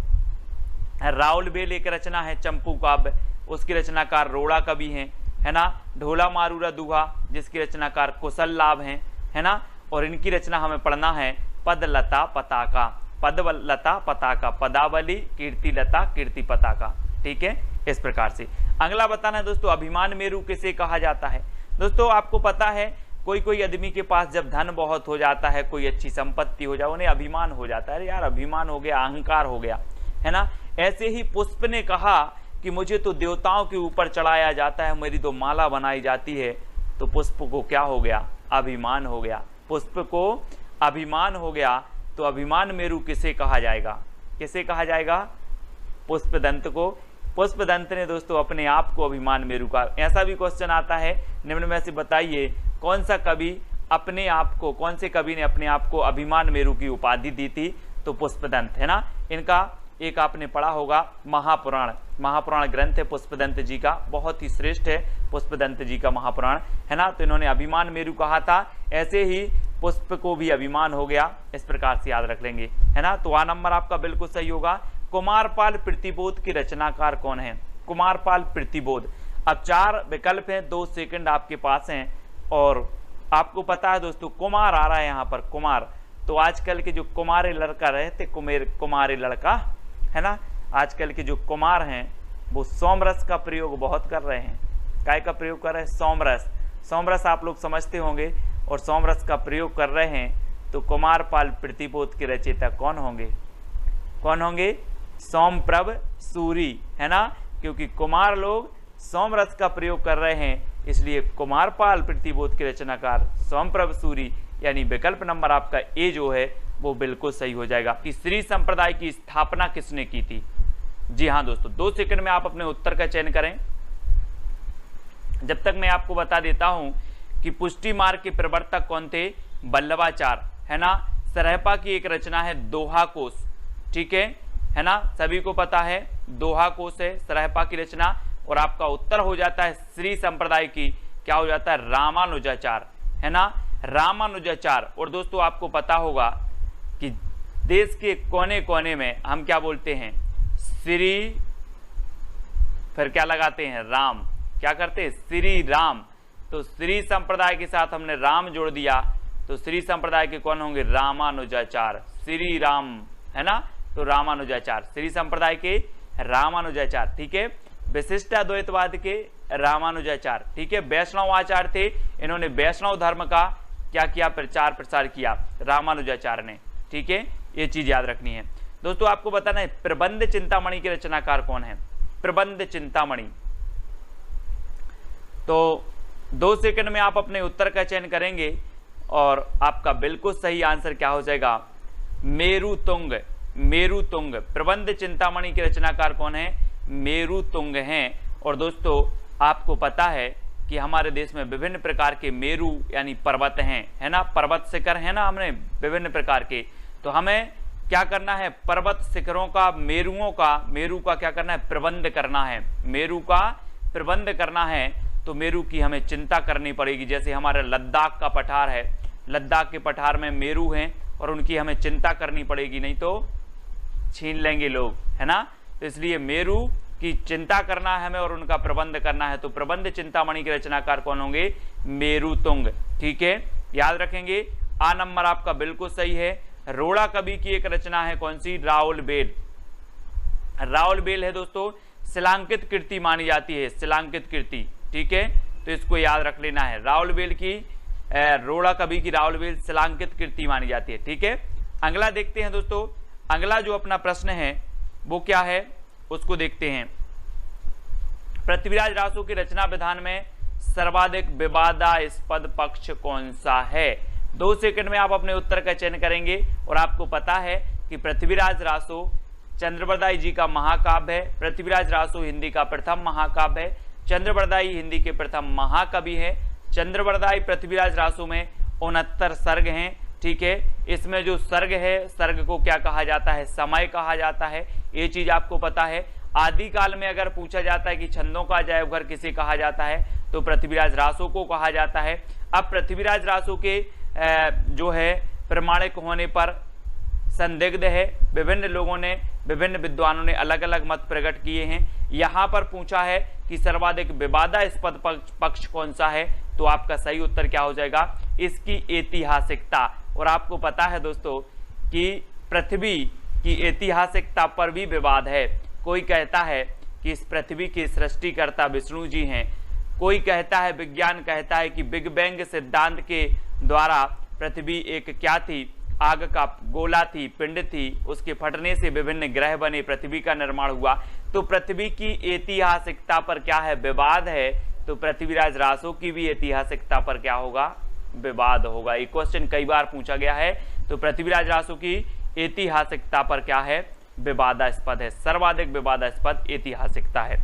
राउलबेल एक रचना है चंपू काव्य, उसकी रचनाकार रोड़ा कवि हैं, है ना। ढोला मारूरा दुहा जिसकी रचनाकार कुशल लाभ हैं, है ना। और इनकी रचना हमें पढ़ना है पदलता पताका। पदलता पताका, पदावली, कीर्ति लता, कीर्ति पताका, ठीक है। इस प्रकार से अगला बताना है दोस्तों, अभिमान मेरु किसे कहा जाता है। दोस्तों आपको पता है कोई कोई आदमी के पास जब धन बहुत हो जाता है, कोई अच्छी संपत्ति हो जाए, उन्हें अभिमान हो जाता है, अरे यार अभिमान हो गया, अहंकार हो गया, है ना। ऐसे ही पुष्प ने कहा कि मुझे तो देवताओं के ऊपर चढ़ाया जाता है, मेरी तो माला बनाई जाती है। तो पुष्प को क्या हो गया, अभिमान हो गया, पुष्प को अभिमान हो गया। तो अभिमान मेरु किसे कहा जाएगा, किसे कहा जाएगा, पुष्पदंत को। पुष्पदंत ने दोस्तों अपने आप को अभिमान मेरु का। ऐसा भी क्वेश्चन आता है निम्न में से बताइए कौन सा कवि अपने आप को, कौन से कवि ने अपने आप को अभिमान मेरु की उपाधि दी थी, तो पुष्पदंत, है ना। इनका एक आपने पढ़ा होगा महापुराण, महापुराण ग्रंथ है पुष्पदंत जी का, बहुत ही श्रेष्ठ है पुष्पदंत जी का महापुराण, है ना। तो इन्होंने अभिमान मेरु कहा था, ऐसे ही पुष्प को भी अभिमान हो गया, इस प्रकार से याद रख लेंगे, है ना। तो आ नंबर आपका बिल्कुल सही होगा। कुमारपाल प्रतिबोध की रचनाकार कौन है, कुमारपाल प्रतिबोध। अब 4 विकल्प हैं, 2 सेकंड आपके पास हैं। और आपको पता है दोस्तों कुमार आ रहा है यहाँ पर, कुमार। तो आजकल के जो कुमारे लड़का रहते, कुमारे लड़का, है ना, आजकल के जो कुमार हैं वो सोमरस का प्रयोग बहुत कर रहे हैं। काय का प्रयोग कर रहे हैं, सोमरस। सोमरस आप लोग समझते होंगे, और सोमरस का प्रयोग कर रहे हैं। तो कुमारपाल प्रतिबोध के रचयिता कौन होंगे, कौन होंगे, सोमप्रभ सूरी, है ना। क्योंकि कुमार लोग सोमरस का प्रयोग कर रहे हैं, इसलिए कुमारपाल प्रतिबोध के रचनाकार सोमप्रभ सूरी, यानी विकल्प नंबर आपका ए जो है वो बिल्कुल सही हो जाएगा। कि श्री संप्रदाय की स्थापना किसने की थी। जी हाँ दोस्तों, 2 सेकंड में आप अपने उत्तर का चयन करें। जब तक मैं आपको बता देता हूं कि पुष्टि मार्ग के प्रवर्तक कौन थे, वल्लभाचार्य, है ना। सरहपा की एक रचना है दोहा कोश, ठीक है ना, सभी को पता है दोहा कोश है सरहपा की रचना। और आपका उत्तर हो जाता है श्री संप्रदाय की, क्या हो जाता है, रामानुजाचार्य, है ना, रामानुजाचार्य। और दोस्तों आपको पता होगा कि देश के कोने कोने में हम क्या बोलते हैं, श्री, फिर क्या लगाते हैं, राम, क्या करते हैं, श्री राम। तो श्री संप्रदाय के साथ हमने राम जोड़ दिया, तो श्री संप्रदाय के कौन होंगे, रामानुजाचार्य, श्री राम, है ना। तो रामानुजाचार्य, श्री संप्रदाय के रामानुजाचार्य, ठीक है। विशिष्ट अद्वैतवाद के रामानुजाचार्य, ठीक है। वैष्णव आचार्य थे, इन्होंने वैष्णव धर्म का क्या किया, प्रचार प्रसार किया, रामानुजाचार्य ने, ठीक है। ये चीज याद रखनी है दोस्तों। आपको बताना है प्रबंध चिंतामणि के रचनाकार कौन है, प्रबंध चिंतामणि। तो 2 सेकंड में आप अपने उत्तर का चयन करेंगे, और आपका बिल्कुल सही आंसर क्या हो जाएगा, मेरुतुंग, मेरुतुंग। प्रबंध चिंतामणि के रचनाकार कौन है, मेरुतुंग हैं। और दोस्तों आपको पता है कि हमारे देश में विभिन्न प्रकार के मेरु यानी पर्वत हैं, है ना, पर्वत शिखर है ना, हमने विभिन्न प्रकार के। तो हमें क्या करना है, पर्वत शिखरों का, मेरु का क्या करना है, प्रबंध करना है, मेरु का प्रबंध करना है। तो मेरु की हमें चिंता करनी पड़ेगी। जैसे हमारे लद्दाख का पठार है, लद्दाख के पठार में मेरु हैं और उनकी हमें चिंता करनी पड़ेगी, नहीं तो छीन लेंगे लोग, है ना। तो इसलिए मेरु की चिंता करना है हमें और उनका प्रबंध करना है। तो प्रबंध चिंतामणि के रचनाकार कौन होंगे, मेरुतुंग, ठीक है, याद रखेंगे। आ नंबर आपका बिल्कुल सही है। रोड़ा कवि की एक रचना है कौन सी, राउलबेल। राउलबेल है दोस्तों, शिलांकित कृति मानी जाती है, शिलांकित कृति, ठीक है। तो इसको याद रख लेना है, राउलबेल की, रोड़ा कवि की राउलबेल शिलांकित कृति मानी जाती है, ठीक है। अगला देखते हैं दोस्तों, अगला जो अपना प्रश्न है वो क्या है, उसको देखते हैं। पृथ्वीराज रासो की रचना विधान में सर्वाधिक विवादास्पद पक्ष कौन सा है? 2 सेकंड में आप अपने उत्तर का चयन करेंगे। और आपको पता है कि पृथ्वीराज रासो चंद्रबरदाई जी का महाकाव्य है। पृथ्वीराज रासो हिंदी का प्रथम महाकाव्य है। चंद्रबरदाई हिंदी के प्रथम महाकवि हैं। चंद्रबरदाई पृथ्वीराज रासो में 69 सर्ग हैं। ठीक है, इसमें जो सर्ग है, सर्ग को क्या कहा जाता है? समय कहा जाता है। ये चीज आपको पता है। आदिकाल में अगर पूछा जाता है कि छंदों का अजायब घर किसे कहा जाता है, तो पृथ्वीराज रासो को कहा जाता है। अब पृथ्वीराज रासो के जो है प्रमाणिक होने पर संदिग्ध है। विभिन्न लोगों ने, विभिन्न विद्वानों ने अलग अलग मत प्रकट किए हैं। यहाँ पर पूछा है कि सर्वाधिक विवादास्पद पक्ष कौन सा है, तो आपका सही उत्तर क्या हो जाएगा? इसकी ऐतिहासिकता। और आपको पता है दोस्तों कि पृथ्वी की ऐतिहासिकता पर भी विवाद है। कोई कहता है कि इस पृथ्वी के सृष्टिकर्ता विष्णु जी हैं। कोई कहता है, विज्ञान कहता है कि बिग बैंग सिद्धांत के द्वारा पृथ्वी एक क्या थी? आग का गोला थी, पिंड थी, उसके फटने से विभिन्न ग्रह बने, पृथ्वी का निर्माण हुआ। तो पृथ्वी की ऐतिहासिकता पर क्या है? विवाद है। तो पृथ्वीराज रासो की भी ऐतिहासिकता पर क्या होगा? विवाद होगा। ये क्वेश्चन कई बार पूछा गया है। तो पृथ्वीराज रासो की ऐतिहासिकता पर क्या है? विवादास्पद है। सर्वाधिक विवादास्पद ऐतिहासिकता है।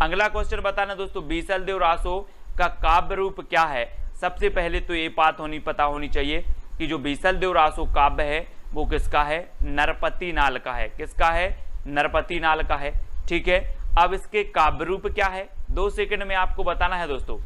अगला क्वेश्चन बताना दोस्तों, बीसलदेव रासो का काव्य रूप क्या है? सबसे पहले तो ये बात पता होनी चाहिए कि जो बीसलदेव रासो काव्य है वो किसका है? नरपति नाल का है। किसका है? नरपति नाल का है। ठीक है, अब इसके काव्य रूप क्या है? 2 सेकंड में आपको बताना है दोस्तों।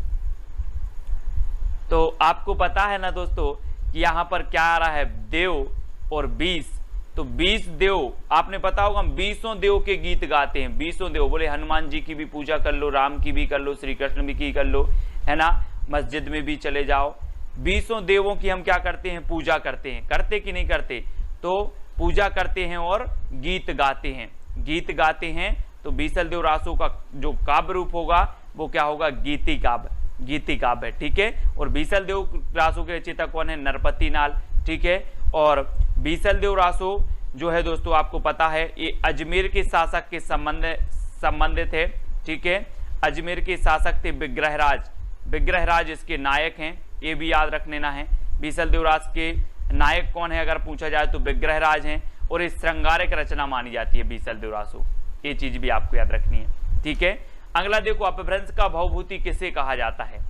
तो आपको पता है ना दोस्तों कि यहाँ पर क्या आ रहा है? देव और 20। तो 20 देव, आपने पता होगा हम 20 देव के गीत गाते हैं। 20 देव बोले, हनुमान जी की भी पूजा कर लो, राम की भी कर लो, श्री कृष्ण भी की कर लो, है ना, मस्जिद में भी चले जाओ। 20 देवों की हम क्या करते हैं? पूजा करते हैं। करते कि नहीं करते? तो पूजा करते हैं और गीत गाते हैं। गीत गाते हैं। तो बीसलदेव रासो का जो काव्य रूप होगा वो क्या होगा? गीति काव्य। गीति काव्य। ठीक है, और बीसलदेव रासो के रचयिता कौन है? नरपति नाल। ठीक है, और बीसलदेव रासो जो है दोस्तों आपको पता है ये अजमेर के शासक के संबंधित है। ठीक है, अजमेर के शासक थे विग्रहराज। विग्रहराज इसके नायक हैं, ये भी याद रख लेना है। बीसलदेव राज के नायक कौन है अगर पूछा जाए तो विग्रहराज हैं। और इस श्रृंगारिक रचना मानी जाती है बीसलदेव रासो। ये चीज भी आपको याद रखनी है। ठीक है, अगला देखो, अपभ्रंश का भवभूति किसे कहा जाता है?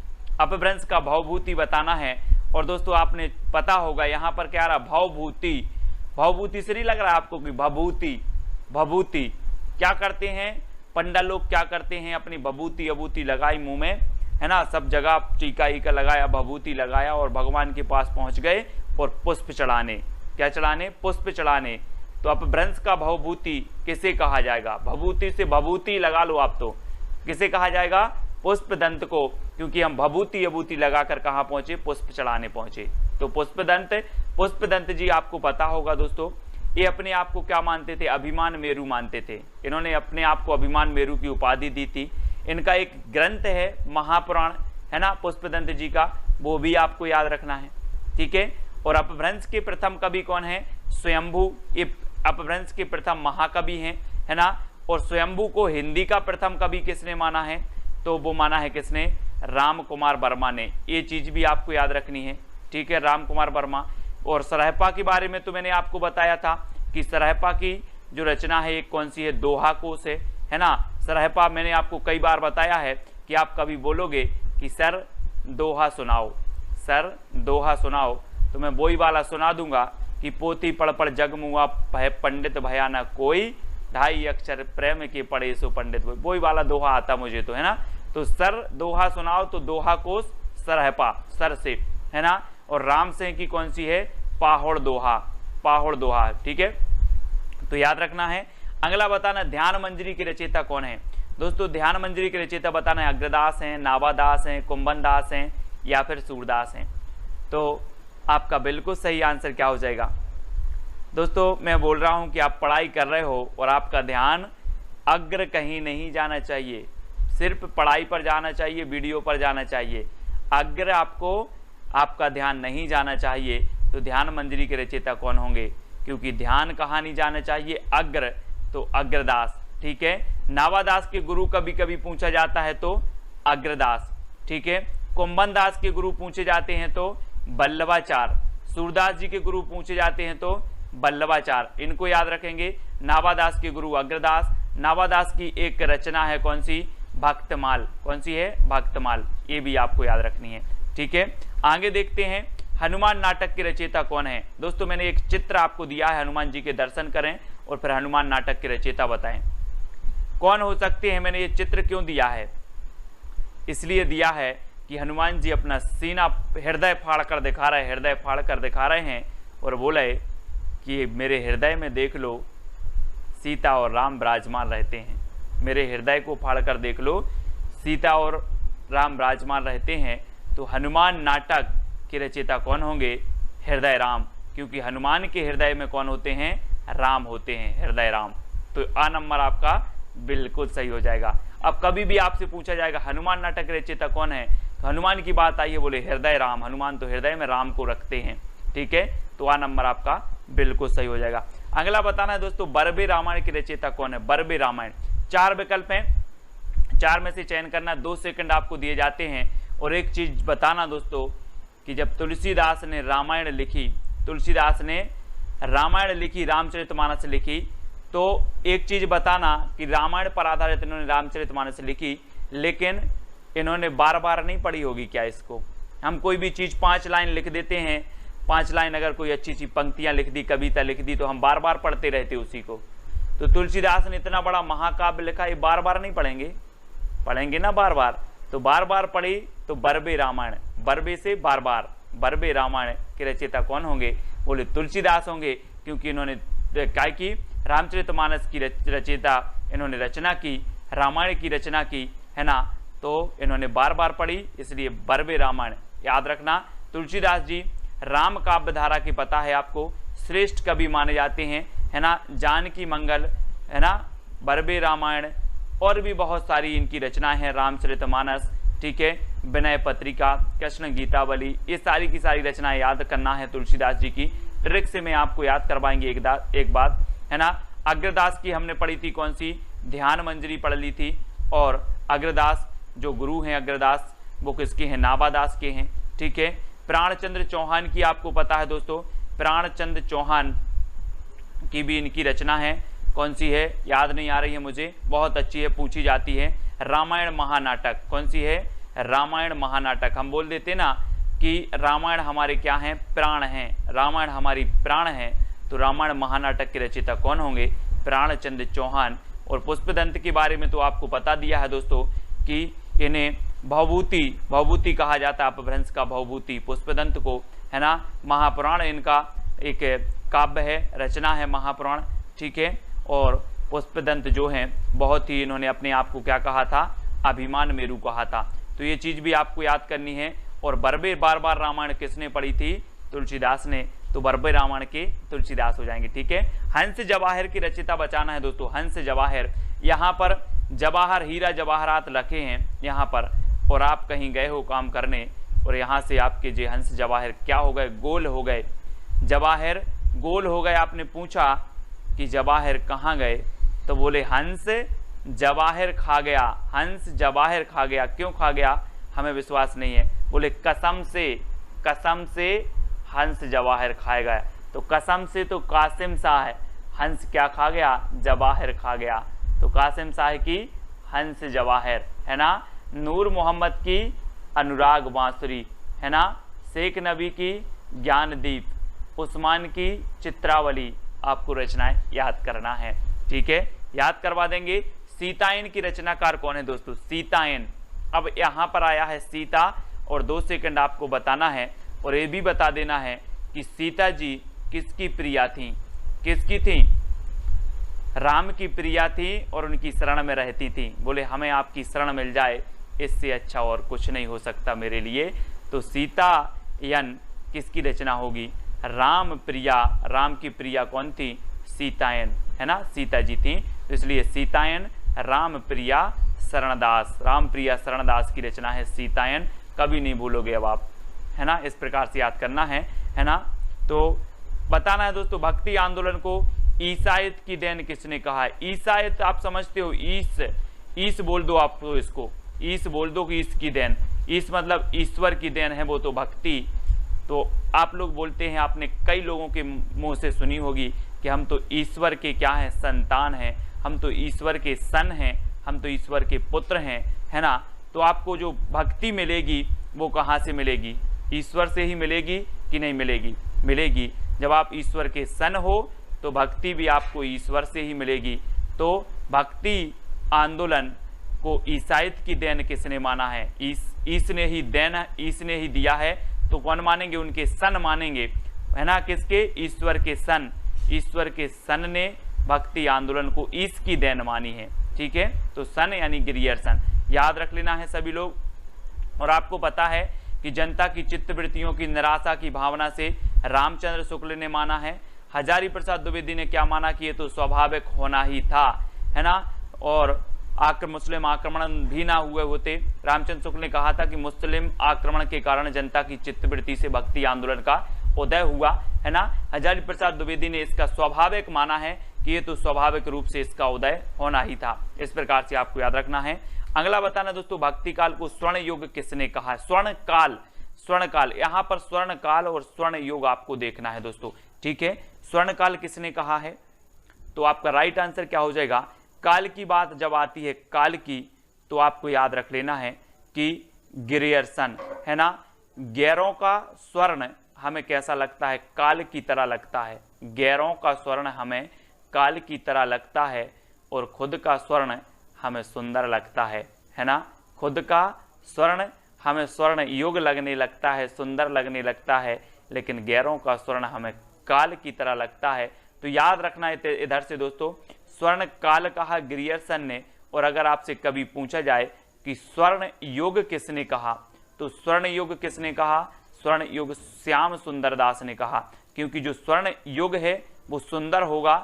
अपभ्रंश का भवभूति बताना है। और दोस्तों आपने पता होगा यहाँ पर क्या रहा? भवभूति। भवभूति से नहीं लग रहा आपको कि भभूति? भभूति क्या करते हैं पंडा लोग? क्या करते हैं? अपनी भभूति अभूति लगाई मुंह में, है ना, सब जगह टीका ईका लगाया, भभूति लगाया और भगवान के पास पहुंच गए और पुष्प चढ़ाने। क्या चढ़ाने? पुष्प चढ़ाने। तो अपभ्रंश का भवभूति किसे कहा जाएगा? भभूति से भभूति लगा लो आप। तो किसे कहा जाएगा? पुष्पदंत को, क्योंकि हम भभूति अभूति लगाकर कहाँ पहुंचे? पुष्प चढ़ाने पहुंचे। तो पुष्पदंत जी आपको पता होगा दोस्तों, ये अपने आप को क्या मानते थे? अभिमान मेरु मानते थे। इन्होंने अपने आप को अभिमान मेरु की उपाधि दी थी। इनका एक ग्रंथ है महापुराण, है ना, पुष्पदंत जी का, वो भी आपको याद रखना है। ठीक है, और अपभ्रंश के प्रथम कवि कौन है? स्वयंभू। ये अपभ्रंश के प्रथम महाकवि हैं, है ना। और स्वयंभू को हिंदी का प्रथम कवि किसने माना है? तो वो माना है किसने? राम कुमार वर्मा ने। ये चीज भी आपको याद रखनी है। ठीक है, राम कुमार वर्मा। और सरहपा के बारे में तो मैंने आपको बताया था कि सरहपा की जो रचना है एक कौन सी है? दोहा कोश है ना। सरहपा मैंने आपको कई बार बताया है कि आप कभी बोलोगे कि सर दोहा सुनाओ, सर दोहा सुनाओ, तो मैं वही वाला सुना दूंगा कि पोथी पढ़ पढ़ जग मुआ पंडित भया न कोई, ढाई अक्षर प्रेम के पढ़े सो पंडित। वही वाला दोहा आता मुझे तो, है ना। तो सर दोहा सुनाओ, तो दोहा कोश सरहपा, सर से, है ना। और राम सिंह की कौन सी है? पाहोड़ दोहा, पाहोड़ दोहा। ठीक है, तो याद रखना है। अगला बताना, ध्यान मंजरी के रचयिता कौन है? दोस्तों ध्यान मंजरी के रचयिता बताना है अग्रदास हैं, नावादास हैं, कुंभन दास हैं या फिर सूरदास हैं। तो आपका बिल्कुल सही आंसर क्या हो जाएगा? दोस्तों मैं बोल रहा हूं कि आप पढ़ाई कर रहे हो और आपका ध्यान अग्र कहीं नहीं जाना चाहिए, सिर्फ पढ़ाई पर जाना चाहिए, वीडियो पर जाना चाहिए। अग्र आपका ध्यान नहीं जाना चाहिए। तो ध्यान मंजरी के रचयिता कौन होंगे? क्योंकि ध्यान कहाँ नहीं जाना चाहिए? अग्र, तो अग्रदास। ठीक है, नावादास के गुरु कभी कभी पूछा जाता है तो अग्रदास। ठीक है। कुंभन दास के गुरु पूछे जाते हैं तो बल्लभाचार्य, सूरदास जी के गुरु पूछे जाते हैं तो बल्लभाचार्य, इनको याद रखेंगे। नाभादास के गुरु अग्रदास, नाभादास की एक रचना है कौन सी, भक्तमाल, कौन सी है, भक्तमाल, ये भी आपको याद रखनी है, ठीक है। आगे देखते हैं हनुमान नाटक के रचयिता कौन है। दोस्तों मैंने एक चित्र आपको दिया है, हनुमान जी के दर्शन करें और फिर हनुमान नाटक के रचयिता बताएं कौन हो सकते हैं। मैंने ये चित्र क्यों दिया है, इसलिए दिया है कि हनुमान जी अपना सीना हृदय फाड़ कर दिखा रहे, हृदय फाड़ कर दिखा रहे हैं और बोले कि मेरे हृदय में देख लो सीता और राम विराजमान रहते हैं, मेरे हृदय को फाड़ कर देख लो सीता और राम विराजमान रहते हैं। तो हनुमान नाटक के रचयिता कौन होंगे, हृदय राम, क्योंकि हनुमान के हृदय में कौन होते हैं, राम होते हैं, हृदय राम। तो आ नंबर आपका बिल्कुल सही हो जाएगा। अब कभी भी आपसे पूछा जाएगा हनुमान नाटक के रचयिता कौन है, तो हनुमान की बात आई है, बोले हृदय राम, हनुमान तो हृदय में राम को रखते हैं, ठीक है। तो आ नंबर आपका बिल्कुल सही हो जाएगा। अगला बताना है दोस्तों बरबे रामायण के रचयिता कौन है, बरबे रामायण। 4 विकल्प हैं, 4 में से चयन करना, 2 सेकंड आपको दिए जाते हैं। और एक चीज बताना दोस्तों कि जब तुलसीदास ने रामायण लिखी, तुलसीदास ने रामायण लिखी, रामचरितमानस लिखी, तो एक चीज बताना कि रामायण पर आधारित इन्होंने रामचरितमानस लिखी, लेकिन इन्होंने बार बार नहीं पढ़ी होगी क्या इसको। हम कोई भी चीज 5 लाइन लिख देते हैं, 5 लाइन अगर कोई अच्छी सी पंक्तियां लिख दी, कविता लिख दी, तो हम बार बार पढ़ते रहते उसी को। तो तुलसीदास ने इतना बड़ा महाकाव्य लिखा, ये बार बार नहीं पढ़ेंगे, पढ़ेंगे ना बार बार, तो बार बार पढ़ी तो बरबे रामायण, बरबे से बार बार, बरबे रामायण के रचयिता कौन होंगे, बोले तुलसीदास होंगे, क्योंकि इन्होंने क्या की, रामचरितमानस की रचयिता इन्होंने रचना की, रामायण की रचना की, है ना। तो इन्होंने बार बार पढ़ी, इसलिए बरबे रामायण याद रखना। तुलसीदास जी राम काव्य धारा की पता है आपको, श्रेष्ठ कवि माने जाते हैं, है ना। जानकी मंगल, है ना, बरबे रामायण और भी बहुत सारी इनकी रचनाएं हैं, रामचरितमानस, ठीक है, विनय पत्रिका, कृष्ण गीतावली, ये सारी की सारी रचनाएं याद करना है तुलसीदास जी की। ट्रिक से मैं आपको याद करवाएंगे एक बात, है ना। अग्रदास की हमने पढ़ी थी कौन सी, ध्यान मंजरी पढ़ ली थी। और अग्रदास जो गुरु हैं अग्रदास, वो किसके हैं, नाभादास के हैं, ठीक है। प्राणचंद्र चौहान की आपको पता है दोस्तों, प्राणचंद्र चौहान की भी इनकी रचना है, कौन सी है याद नहीं आ रही है मुझे, बहुत अच्छी है, पूछी जाती है, रामायण महानाटक। कौन सी है, रामायण महानाटक। हम बोल देते ना कि रामायण हमारे क्या हैं, प्राण हैं, रामायण हमारी प्राण है, तो रामायण महानाटक के रचयिता कौन होंगे, प्राणचंद्र चौहान। और पुष्पदंत के बारे में तो आपको बता दिया है दोस्तों कि इन्हें भवभूति कहा जाता है, अपभ्रंश का भवभूति पुष्पदंत को, है ना। महापुराण इनका एक काव्य है, रचना है महापुराण, ठीक है। और पुष्पदंत जो हैं बहुत ही इन्होंने अपने आप को क्या कहा था, अभिमान मेरु कहा था। तो ये चीज भी आपको याद करनी है। और बरबे बार बार रामायण किसने पढ़ी थी, तुलसीदास ने, तो बरबे रामायण के तुलसीदास हो जाएंगे, ठीक है। हंस जवाहर की रचयिता बचाना है दोस्तों, हंस जवाहर। यहाँ पर जवाहर हीरा जवाहरात रखे हैं यहाँ पर, और आप कहीं गए हो काम करने और यहाँ से आपके जो हंस जवाहर क्या हो गए, गोल हो गए, जवाहर गोल हो गए। आपने पूछा कि जवाहर कहाँ गए, तो बोले हंस जवाहर खा गया, हंस जवाहर खा गया। क्यों खा गया हमें विश्वास नहीं है, बोले कसम से हंस जवाहर खाए गया। तो कसम से तो कासिम शाह है, हंस क्या खा गया, जवाहर खा गया। तो कासिम शाह की हंस जवाहर, है ना। नूर मोहम्मद की अनुराग बांसुरी, है ना। शेख नबी की ज्ञानदीप, उस्मान की चित्रावली, आपको रचनाएं याद करना है, ठीक है, याद करवा देंगे। सीतायन की रचनाकार कौन है दोस्तों, सीतायन। अब यहाँ पर आया है सीता, और 2 सेकंड आपको बताना है, और ये भी बता देना है कि सीता जी किसकी प्रिया थी, किसकी थी, राम की प्रिया थी और उनकी शरण में रहती थी। बोले हमें आपकी शरण मिल जाए, इससे अच्छा और कुछ नहीं हो सकता मेरे लिए। तो सीतायन किसकी रचना होगी, राम प्रिया, राम की प्रिया कौन थी, सीतायन, है ना, सीता जी थी। तो इसलिए सीतायन राम प्रिया शरणदास, राम प्रिया शरणदास की रचना है सीतायन, कभी नहीं भूलोगे अब आप, है ना। इस प्रकार से याद करना है ना। तो बताना है दोस्तों, भक्ति आंदोलन को ईसाइत की देन किसने कहा है। ईसाइत आप समझते हो, ईस बोल दो, आप तो इसको ईस बोल दो कि ईस की देन। ईश मतलब ईश्वर की देन है, वो तो भक्ति। तो आप लोग बोलते हैं, आपने कई लोगों के मुंह से सुनी होगी कि हम तो ईश्वर के क्या हैं, संतान हैं, हम तो ईश्वर के सन हैं, हम तो ईश्वर के पुत्र हैं, है ना। तो आपको जो भक्ति मिलेगी वो कहाँ से मिलेगी? ईश्वर से ही मिलेगी कि नहीं मिलेगी? मिलेगी। जब आप ईश्वर के सन हो तो भक्ति भी आपको ईश्वर से ही मिलेगी। तो भक्ति आंदोलन को ईसाइत की देन किसने माना है? ईश ने ही देन, ईश ने ही दिया है। तो कौन मानेंगे? उनके सन मानेंगे, है ना। किसके? ईश्वर के सन। ईश्वर के सन ने भक्ति आंदोलन को ईश की देन मानी है, ठीक है। तो सन यानी गिरियर्सन, याद रख लेना है सभी लोग। और आपको पता है कि जनता की चित्तवृत्तियों की निराशा की भावना से रामचंद्र शुक्ल ने माना है। हजारी प्रसाद द्विवेदी ने क्या माना कि ये तो स्वाभाविक होना ही था, है ना। और मुस्लिम आक्रमण भी ना हुए होते। रामचंद्र शुक्ल ने कहा था कि मुस्लिम आक्रमण के कारण जनता की चित्तवृत्ति से भक्ति आंदोलन का उदय हुआ, है ना। हजारी प्रसाद द्विवेदी ने इसका स्वाभाविक माना है कि ये तो स्वाभाविक रूप से इसका उदय होना ही था। इस प्रकार से आपको याद रखना है। अगला बताना दोस्तों, भक्ति काल को स्वर्ण युग किसने कहा है? स्वर्ण काल, स्वर्ण काल, यहाँ पर स्वर्ण काल और स्वर्ण युग आपको देखना है दोस्तों, ठीक है। स्वर्ण काल किसने कहा है? तो आपका राइट आंसर क्या हो जाएगा? काल की बात जब आती है काल की, तो आपको याद रख लेना है कि गिरियर्सन, है ना। गैरों का स्वर्ण हमें कैसा लगता है? काल की तरह लगता है। गैरों का स्वर्ण हमें काल की तरह लगता है और खुद का स्वर्ण हमें सुंदर लगता है ना। खुद का स्वर्ण हमें स्वर्ण युग लगने लगता है, सुंदर लगने लगता है, लेकिन गैरों का स्वर्ण हमें काल की तरह लगता है। तो याद रखना है इधर से दोस्तों, स्वर्ण काल कहा गिरियर्सन ने। और अगर आपसे कभी पूछा जाए कि स्वर्ण युग किसने कहा, तो स्वर्ण युग किसने कहा? स्वर्ण युग श्याम सुंदर दास ने कहा, क्योंकि जो स्वर्ण युग है वो सुंदर होगा।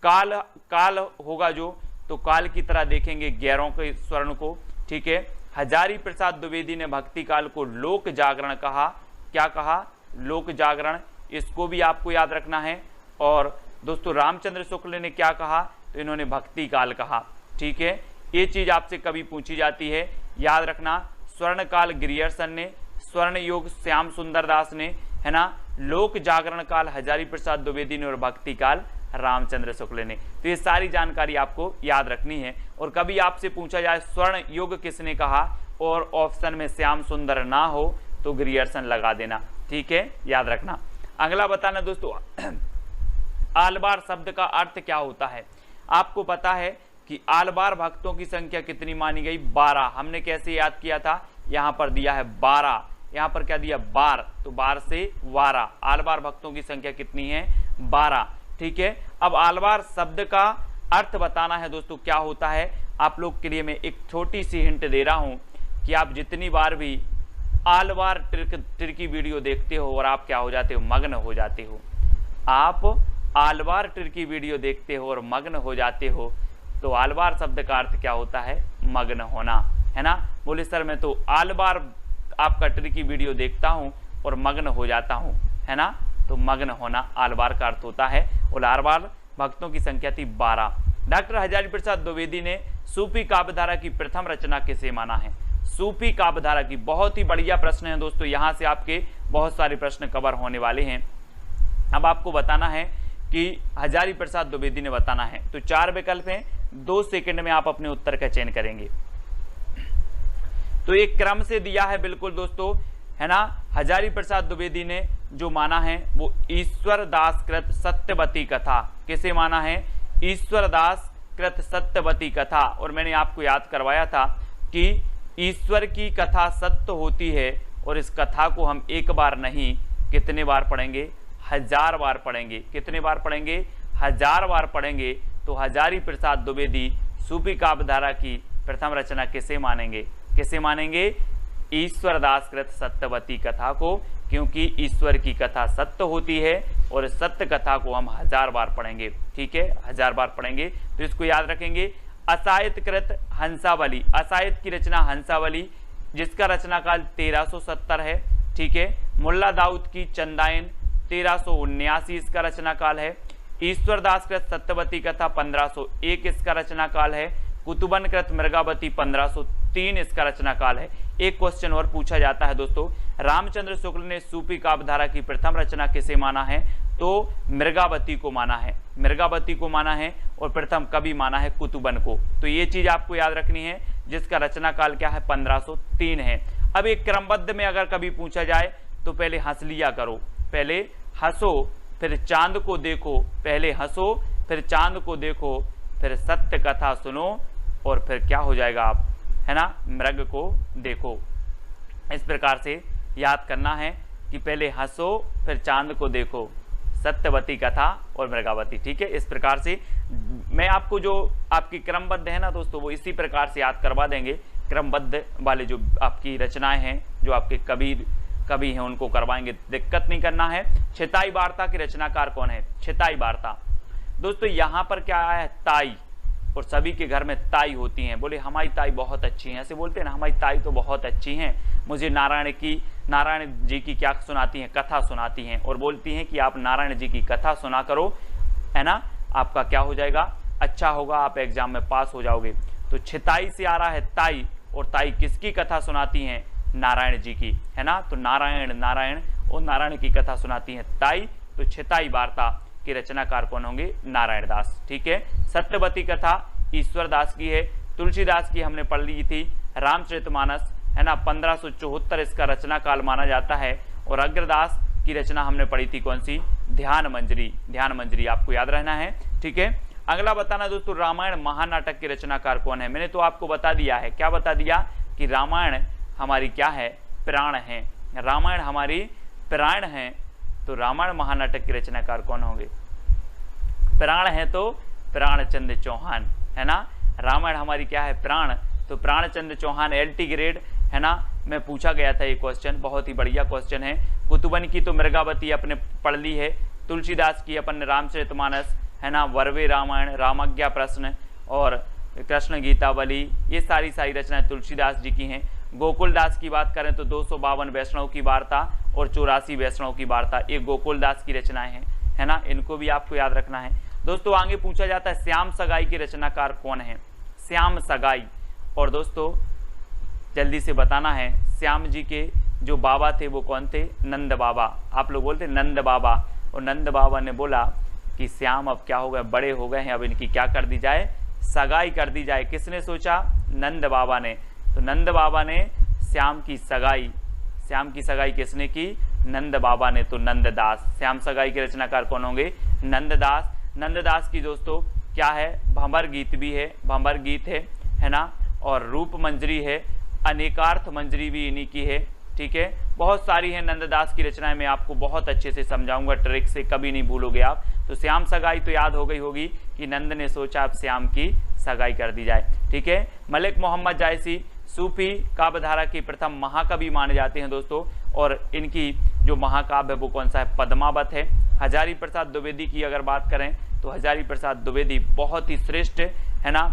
काल होगा जो, तो काल की तरह देखेंगे गैरों के स्वर्ण को, ठीक है। हजारी प्रसाद द्विवेदी ने भक्ति काल को लोक जागरण कहा। क्या कहा? लोक जागरण। इसको भी आपको याद रखना है। और दोस्तों रामचंद्र शुक्ल ने क्या कहा? तो इन्होंने भक्ति काल कहा, ठीक है। ये चीज आपसे कभी पूछी जाती है, याद रखना। स्वर्ण काल गिरियर्सन ने, स्वर्ण युग श्याम सुंदर दास ने, है ना। लोक जागरण काल हजारी प्रसाद द्विवेदी ने और भक्ति काल रामचंद्र शुक्ल ने। तो ये सारी जानकारी आपको याद रखनी है। और कभी आपसे पूछा जाए स्वर्ण युग किसने कहा और ऑप्शन में श्याम सुंदर ना हो तो गिरियर्सन लगा देना, ठीक है, याद रखना। अगला बताना दोस्तों, आलवार शब्द का अर्थ क्या होता है? आपको पता है कि आलवार भक्तों की संख्या कितनी मानी गई? 12। हमने कैसे याद किया था? यहाँ पर दिया है 12, यहाँ पर क्या दिया? 12, तो 12 से 12। आलवार भक्तों की संख्या कितनी है? 12, ठीक है। अब आलवार शब्द का अर्थ बताना है दोस्तों, क्या होता है। आप लोग के लिए मैं एक छोटी सी हिंट दे रहा हूं कि आप जितनी बार भी आलवार ट्रिकी वीडियो देखते हो और आप क्या हो जाते हो? मग्न हो जाते हो। आप आलवार ट्रिकी वीडियो देखते हो और मग्न हो जाते हो, तो आलवार शब्द का अर्थ क्या होता है? मग्न होना, है ना। बोले सर मैं तो आलवार आपका ट्रिकी वीडियो देखता हूं और मग्न हो जाता हूं, है ना। तो मग्न होना आलवार का अर्थ होता है। और आलवार भक्तों की संख्या थी 12। डॉक्टर हजारी प्रसाद द्विवेदी ने सूफी काव्यधारा की प्रथम रचना किसे माना है? सूफी काव्यधारा की, बहुत ही बढ़िया प्रश्न है दोस्तों, यहाँ से आपके बहुत सारे प्रश्न कवर होने वाले हैं। अब आपको बताना है कि हजारी प्रसाद द्विवेदी ने बताना है। तो 4 विकल्प हैं, 2 सेकंड में आप अपने उत्तर का चयन करेंगे। तो एक क्रम से दिया है बिल्कुल दोस्तों, है ना। हजारी प्रसाद द्विवेदी ने जो माना है वो ईश्वर दास कृत सत्यवती कथा। किसे माना है? ईश्वर दास कृत सत्यवती कथा। और मैंने आपको याद करवाया था कि ईश्वर की कथा सत्य होती है और इस कथा को हम एक बार नहीं कितने बार पढ़ेंगे? 1000 बार पढ़ेंगे। कितने बार पढ़ेंगे? 1000 बार पढ़ेंगे। तो हजारी प्रसाद द्विवेदी सूफी काव्यधारा की प्रथम रचना किसे मानेंगे? किसे मानेंगे? ईश्वर दास कृत सत्यवती कथा को, क्योंकि ईश्वर की कथा सत्य होती है और सत्य कथा को हम 1000 बार पढ़ेंगे, ठीक है, 1000 बार पढ़ेंगे। तो इसको याद रखेंगे। असाहित कृत हंसावली, असाहित की रचना हंसावली, जिसका रचना काल 1370 है, ठीक है। मुल्ला दाऊद की चंदायन 1379 इसका रचना काल है। ईश्वर दास कृत सत्यवती कथा 1501 इसका रचना काल है। कुतुबन कृत मृगावती 1503 इसका रचना काल है। एक क्वेश्चन और पूछा जाता है दोस्तों, रामचंद्र शुक्ल ने सूफी काव्यधारा की प्रथम रचना किसे माना है? तो मृगावती को माना है, मृगावती को माना है, और प्रथम कवि माना है कुतुबन को। तो ये चीज आपको याद रखनी है, जिसका रचना काल क्या है? 1503 है। अब एक क्रमबद्ध में अगर कभी पूछा जाए तो पहले हंस लिया करो, पहले हंसो फिर चांद को देखो, पहले हंसो फिर चांद को देखो, फिर सत्य कथा सुनो, और फिर क्या हो जाएगा आप, है ना, मृग को देखो। इस प्रकार से याद करना है कि पहले हंसो फिर चांद को देखो, सत्यवती कथा और मृगावती। ठीक है, इस प्रकार से मैं आपको जो आपकी क्रमबद्ध है ना दोस्तों, वो इसी प्रकार से याद करवा देंगे। क्रमबद्ध वाले जो आपकी रचनाएं हैं, जो आपके कवि हैं, उनको करवाएंगे, दिक्कत नहीं करना है। छिताई वार्ता की रचनाकार कौन है? छिताई वार्ता दोस्तों, यहाँ पर क्या आया है? ताई, और सभी के घर में ताई होती हैं। बोले हमारी ताई बहुत अच्छी हैं, ऐसे बोलते हैं ना, हमारी ताई तो बहुत अच्छी हैं, मुझे नारायण जी की क्या सुनाती हैं? कथा सुनाती हैं, और बोलती हैं कि आप नारायण जी की कथा सुना करो, है ना, आपका क्या हो जाएगा? अच्छा होगा, आप एग्जाम में पास हो जाओगे। तो छिताई से आ रहा है ताई, और ताई किसकी कथा सुनाती हैं? नारायण जी की, है ना। तो नारायण और नारायण की कथा सुनाती हैं ताई। तो छिताई वार्ता के रचनाकार कौन होंगे? नारायण दास। ठीक है, सत्यवती कथा ईश्वर दास की है। तुलसीदास की हमने पढ़ ली थी, रामचरितमानस, है ना, 1574 इसका रचना काल माना जाता है। और अग्रदास की रचना हमने पढ़ी थी कौन सी? ध्यान मंजरी, आपको याद रहना है। ठीक है, अगला बताना दोस्तों, रामायण महानाटक के रचनाकार कौन है? मैंने तो आपको बता दिया है, क्या बता दिया? कि रामायण हमारी क्या है? प्राण है, रामायण हमारी प्राण है। तो रामायण महानाटक के रचनाकार कौन होंगे? प्राण है तो प्राणचंद्र चौहान, है ना। रामायण हमारी क्या है? प्राण, तो प्राणचंद्र चौहान, LT ग्रेड, है ना, में पूछा गया था ये क्वेश्चन, बहुत ही बढ़िया क्वेश्चन है। कुतुबन की तो मृगावती अपने पढ़ ली है, तुलसीदास की अपन रामचरितमानस, है ना, वर्वे रामायण, रामाज्ञा प्रश्न और कृष्ण गीतावली, ये सारी रचनाएं तुलसीदास जी की हैं। गोकुलदास की बात करें तो 252 वैष्णव की वार्ता और 84 वैष्णव की वार्ता, ये गोकुलदास की रचनाएं हैं, है ना, इनको भी आपको याद रखना है। दोस्तों आगे पूछा जाता है श्याम सगाई के रचनाकार कौन है? श्याम सगाई, और दोस्तों जल्दी से बताना है, श्याम जी के जो बाबा थे वो कौन थे? नंद बाबा। आप लोग बोलते नंद बाबा, और नंद बाबा ने बोला कि श्याम अब क्या हो गए, बड़े हो गए हैं, अब इनकी क्या कर दी जाए? सगाई कर दी जाए। किसने सोचा? नंद बाबा ने। तो नंद बाबा ने श्याम की सगाई किसने की? नंद बाबा ने। तो नंददास, श्याम सगाई के रचनाकार कौन होंगे? नंददास। नंददास की दोस्तों क्या है? भंवर गीत भी है, भंवर गीत है ना, और रूप मंजरी है, अनेकार्थ मंजरी भी इन्हीं की है। ठीक है, बहुत सारी है नंददास की रचनाएं, मैं आपको बहुत अच्छे से समझाऊंगा, ट्रिक से कभी नहीं भूलोगे आप। तो श्याम सगाई तो याद हो गई होगी कि नंद ने सोचा अब श्याम की सगाई कर दी जाए। ठीक है, मलिक मोहम्मद जायसी सूफी काव्यधारा की प्रथम महाकवि माने जाते हैं दोस्तों, और इनकी जो महाकाव्य है वो कौन सा है? पद्मावत है। हजारी प्रसाद द्विवेदी की अगर बात करें तो हजारी प्रसाद द्विवेदी बहुत ही श्रेष्ठ, है ना,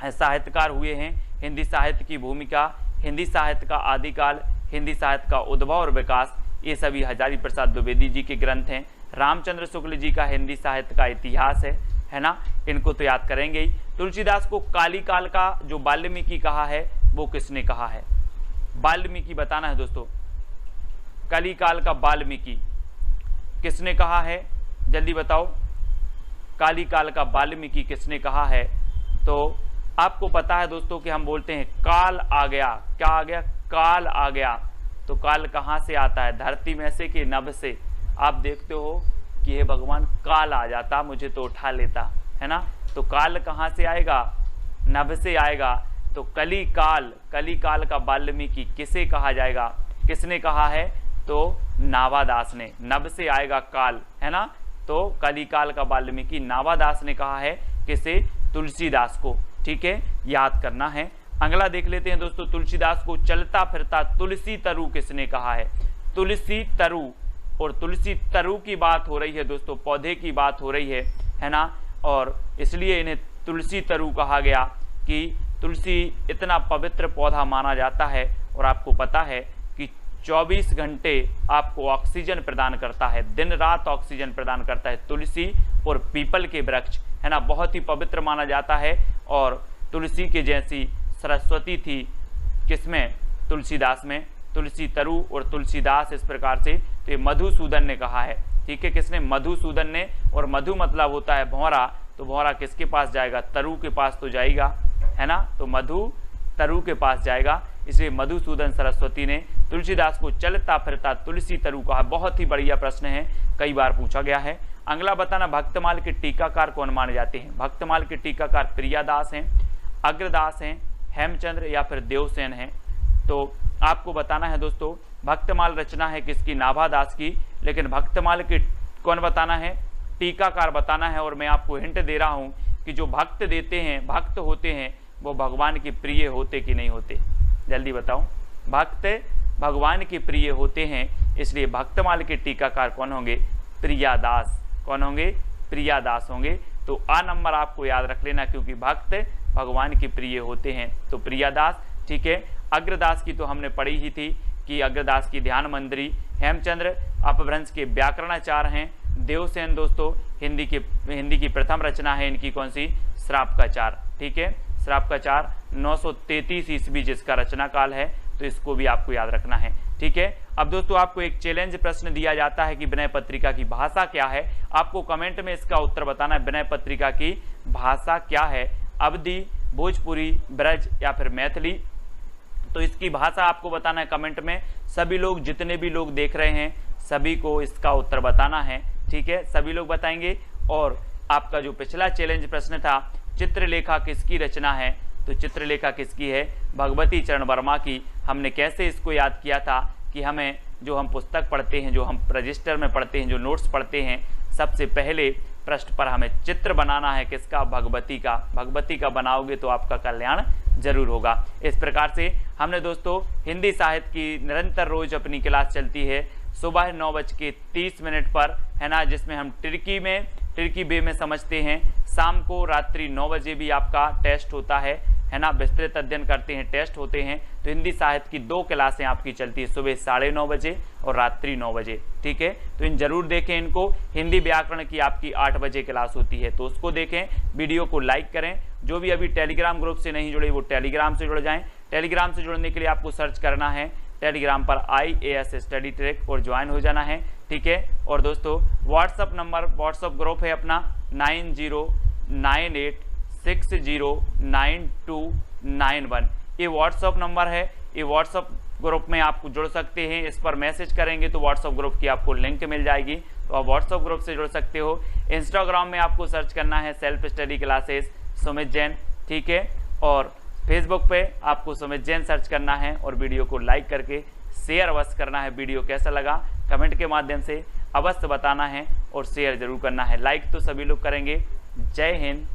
साहित्यकार हुए हैं। हिंदी साहित्य की भूमिका, हिंदी साहित्य का आदिकाल, हिंदी साहित्य का उद्भव और विकास, ये सभी हजारी प्रसाद द्विवेदी जी के ग्रंथ हैं। रामचंद्र शुक्ल जी का हिंदी साहित्य का इतिहास है ना, इनको तो याद करेंगे ही। तुलसीदास को काली काल का जो वाल्मीकि कहा है वो किसने कहा है? वाल्मीकि बताना है दोस्तों, काली काल का वाल्मीकि किसने कहा है? जल्दी बताओ, काली काल का वाल्मीकि किसने कहा है? तो आपको पता है दोस्तों कि हम बोलते हैं काल आ गया। क्या आ गया? काल आ गया। तो काल कहाँ से आता है? धरती में से कि नभ से? आप देखते हो कि हे भगवान काल आ जाता, मुझे तो उठा लेता, है ना। तो काल कहाँ से आएगा? नभ से आएगा। तो कली काल का वाल्मीकि किसे कहा जाएगा? किसने कहा है? तो नावादास ने। नभ से आएगा काल, है ना। तो कली काल का वाल्मीकि नावादास ने कहा है। किसे? तुलसीदास को। ठीक है, याद करना है। अगला देख लेते हैं दोस्तों, तुलसीदास को चलता फिरता तुलसी तरु किसने कहा है? तुलसी तरु, और तुलसी तरु की बात हो रही है दोस्तों, पौधे की बात हो रही है ना, और इसलिए इन्हें तुलसी तरु कहा गया कि तुलसी इतना पवित्र पौधा माना जाता है। और आपको पता है कि 24 घंटे आपको ऑक्सीजन प्रदान करता है, दिन रात ऑक्सीजन प्रदान करता है तुलसी और पीपल के वृक्ष, है ना, बहुत ही पवित्र माना जाता है। और तुलसी के जैसी सरस्वती थी किसमें, तुलसीदास में, तुलसी तरु और तुलसीदास इस प्रकार से, तो ये मधुसूदन ने कहा है। ठीक है, किसने, मधुसूदन ने। और मधु मतलब होता है भौरा, तो भौरा किसके पास जाएगा, तरु के पास तो जाएगा, है ना, तो मधु तरु के पास जाएगा, इसलिए मधुसूदन सरस्वती ने तुलसीदास को चलता फिरता तुलसी तरु कहा। बहुत ही बढ़िया प्रश्न है, कई बार पूछा गया है। अगला बताना, भक्तमाल के टीकाकार कौन माने जाते हैं। भक्तमाल के टीकाकार प्रियादास हैं, अग्रदास हैं, हेमचंद्र या फिर देवसेन हैं। तो आपको बताना है दोस्तों, भक्तमाल रचना है किसकी, नाभादास की, लेकिन भक्तमाल के कौन बताना है, टीकाकार बताना है। और मैं आपको हिंट दे रहा हूं कि जो भक्त देते हैं, भक्त होते हैं, वो भगवान के प्रिय होते कि नहीं होते, जल्दी बताओ। भक्त भगवान के प्रिय होते हैं, इसलिए भक्तमाल के टीकाकार कौन होंगे, प्रियादास। कौन होंगे, प्रियादास होंगे। तो आ नंबर आपको याद रख लेना, क्योंकि भक्त भगवान के प्रिय होते हैं, तो प्रियादास। ठीक है, अग्रदास की तो हमने पढ़ी ही थी कि अग्रदास की ध्यान मंदिरी। हेमचंद्र अपभ्रंश के व्याकरणाचार्य हैं। देवसेन दोस्तों हिंदी की प्रथम रचना है इनकी कौन सी, श्राप का चार। ठीक है, श्राप का चार 933 ईस्वी जिसका रचना काल है, तो इसको भी आपको याद रखना है। ठीक है, अब दोस्तों आपको एक चैलेंज प्रश्न दिया जाता है कि विनय पत्रिका की भाषा क्या है। आपको कमेंट में इसका उत्तर बताना है, विनय पत्रिका की भाषा क्या है, अवधी, भोजपुरी, ब्रज या फिर मैथिली। तो इसकी भाषा आपको बताना है कमेंट में। सभी लोग, जितने भी लोग देख रहे हैं, सभी को इसका उत्तर बताना है। ठीक है, सभी लोग बताएंगे। और आपका जो पिछला चैलेंज प्रश्न था, चित्रलेखा किसकी रचना है, तो चित्रलेखा किसकी है, भगवती चरण वर्मा की। हमने कैसे इसको याद किया था कि हमें जो हम पुस्तक पढ़ते हैं, जो हम रजिस्टर में पढ़ते हैं, जो नोट्स पढ़ते हैं, सबसे पहले पृष्ठ पर हमें चित्र बनाना है किसका, भगवती का। भगवती का बनाओगे तो आपका कल्याण जरूर होगा। इस प्रकार से हमने दोस्तों हिंदी साहित्य की निरंतर रोज अपनी क्लास चलती है सुबह 9:30 पर, है ना, जिसमें हम टिर्की बे में समझते हैं। शाम को रात्रि 9 बजे भी आपका टेस्ट होता है ना, विस्तृत अध्ययन करते हैं, टेस्ट होते हैं। तो हिंदी साहित्य की 2 क्लासें आपकी चलती है, सुबह 9:30 बजे और रात्रि 9 बजे। ठीक है, तो इन जरूर देखें इनको। हिंदी व्याकरण की आपकी 8 बजे क्लास होती है, तो उसको देखें। वीडियो को लाइक करें। जो भी अभी टेलीग्राम ग्रुप से नहीं जुड़े वो टेलीग्राम से जुड़ जाएं। टेलीग्राम से जुड़ने के लिए आपको सर्च करना है टेलीग्राम पर IAS स्टडी ट्रैक और ज्वाइन हो जाना है। ठीक है, और दोस्तों व्हाट्सअप ग्रुप है अपना 9098609291। ये व्हाट्सअप नंबर है। ये व्हाट्सअप ग्रुप में आप जुड़ सकते हैं। इस पर मैसेज करेंगे तो व्हाट्सअप ग्रुप की आपको लिंक मिल जाएगी, तो आप व्हाट्सअप ग्रुप से जुड़ सकते हो। इंस्टाग्राम में आपको सर्च करना है self study classes Sumit Jain. ठीक है, और फेसबुक पे आपको सुमित जैन सर्च करना है और वीडियो को लाइक करके शेयर अवश्य करना है। वीडियो कैसा लगा कमेंट के माध्यम से अवश्य बताना है और शेयर जरूर करना है। लाइक तो सभी लोग करेंगे। जय हिंद।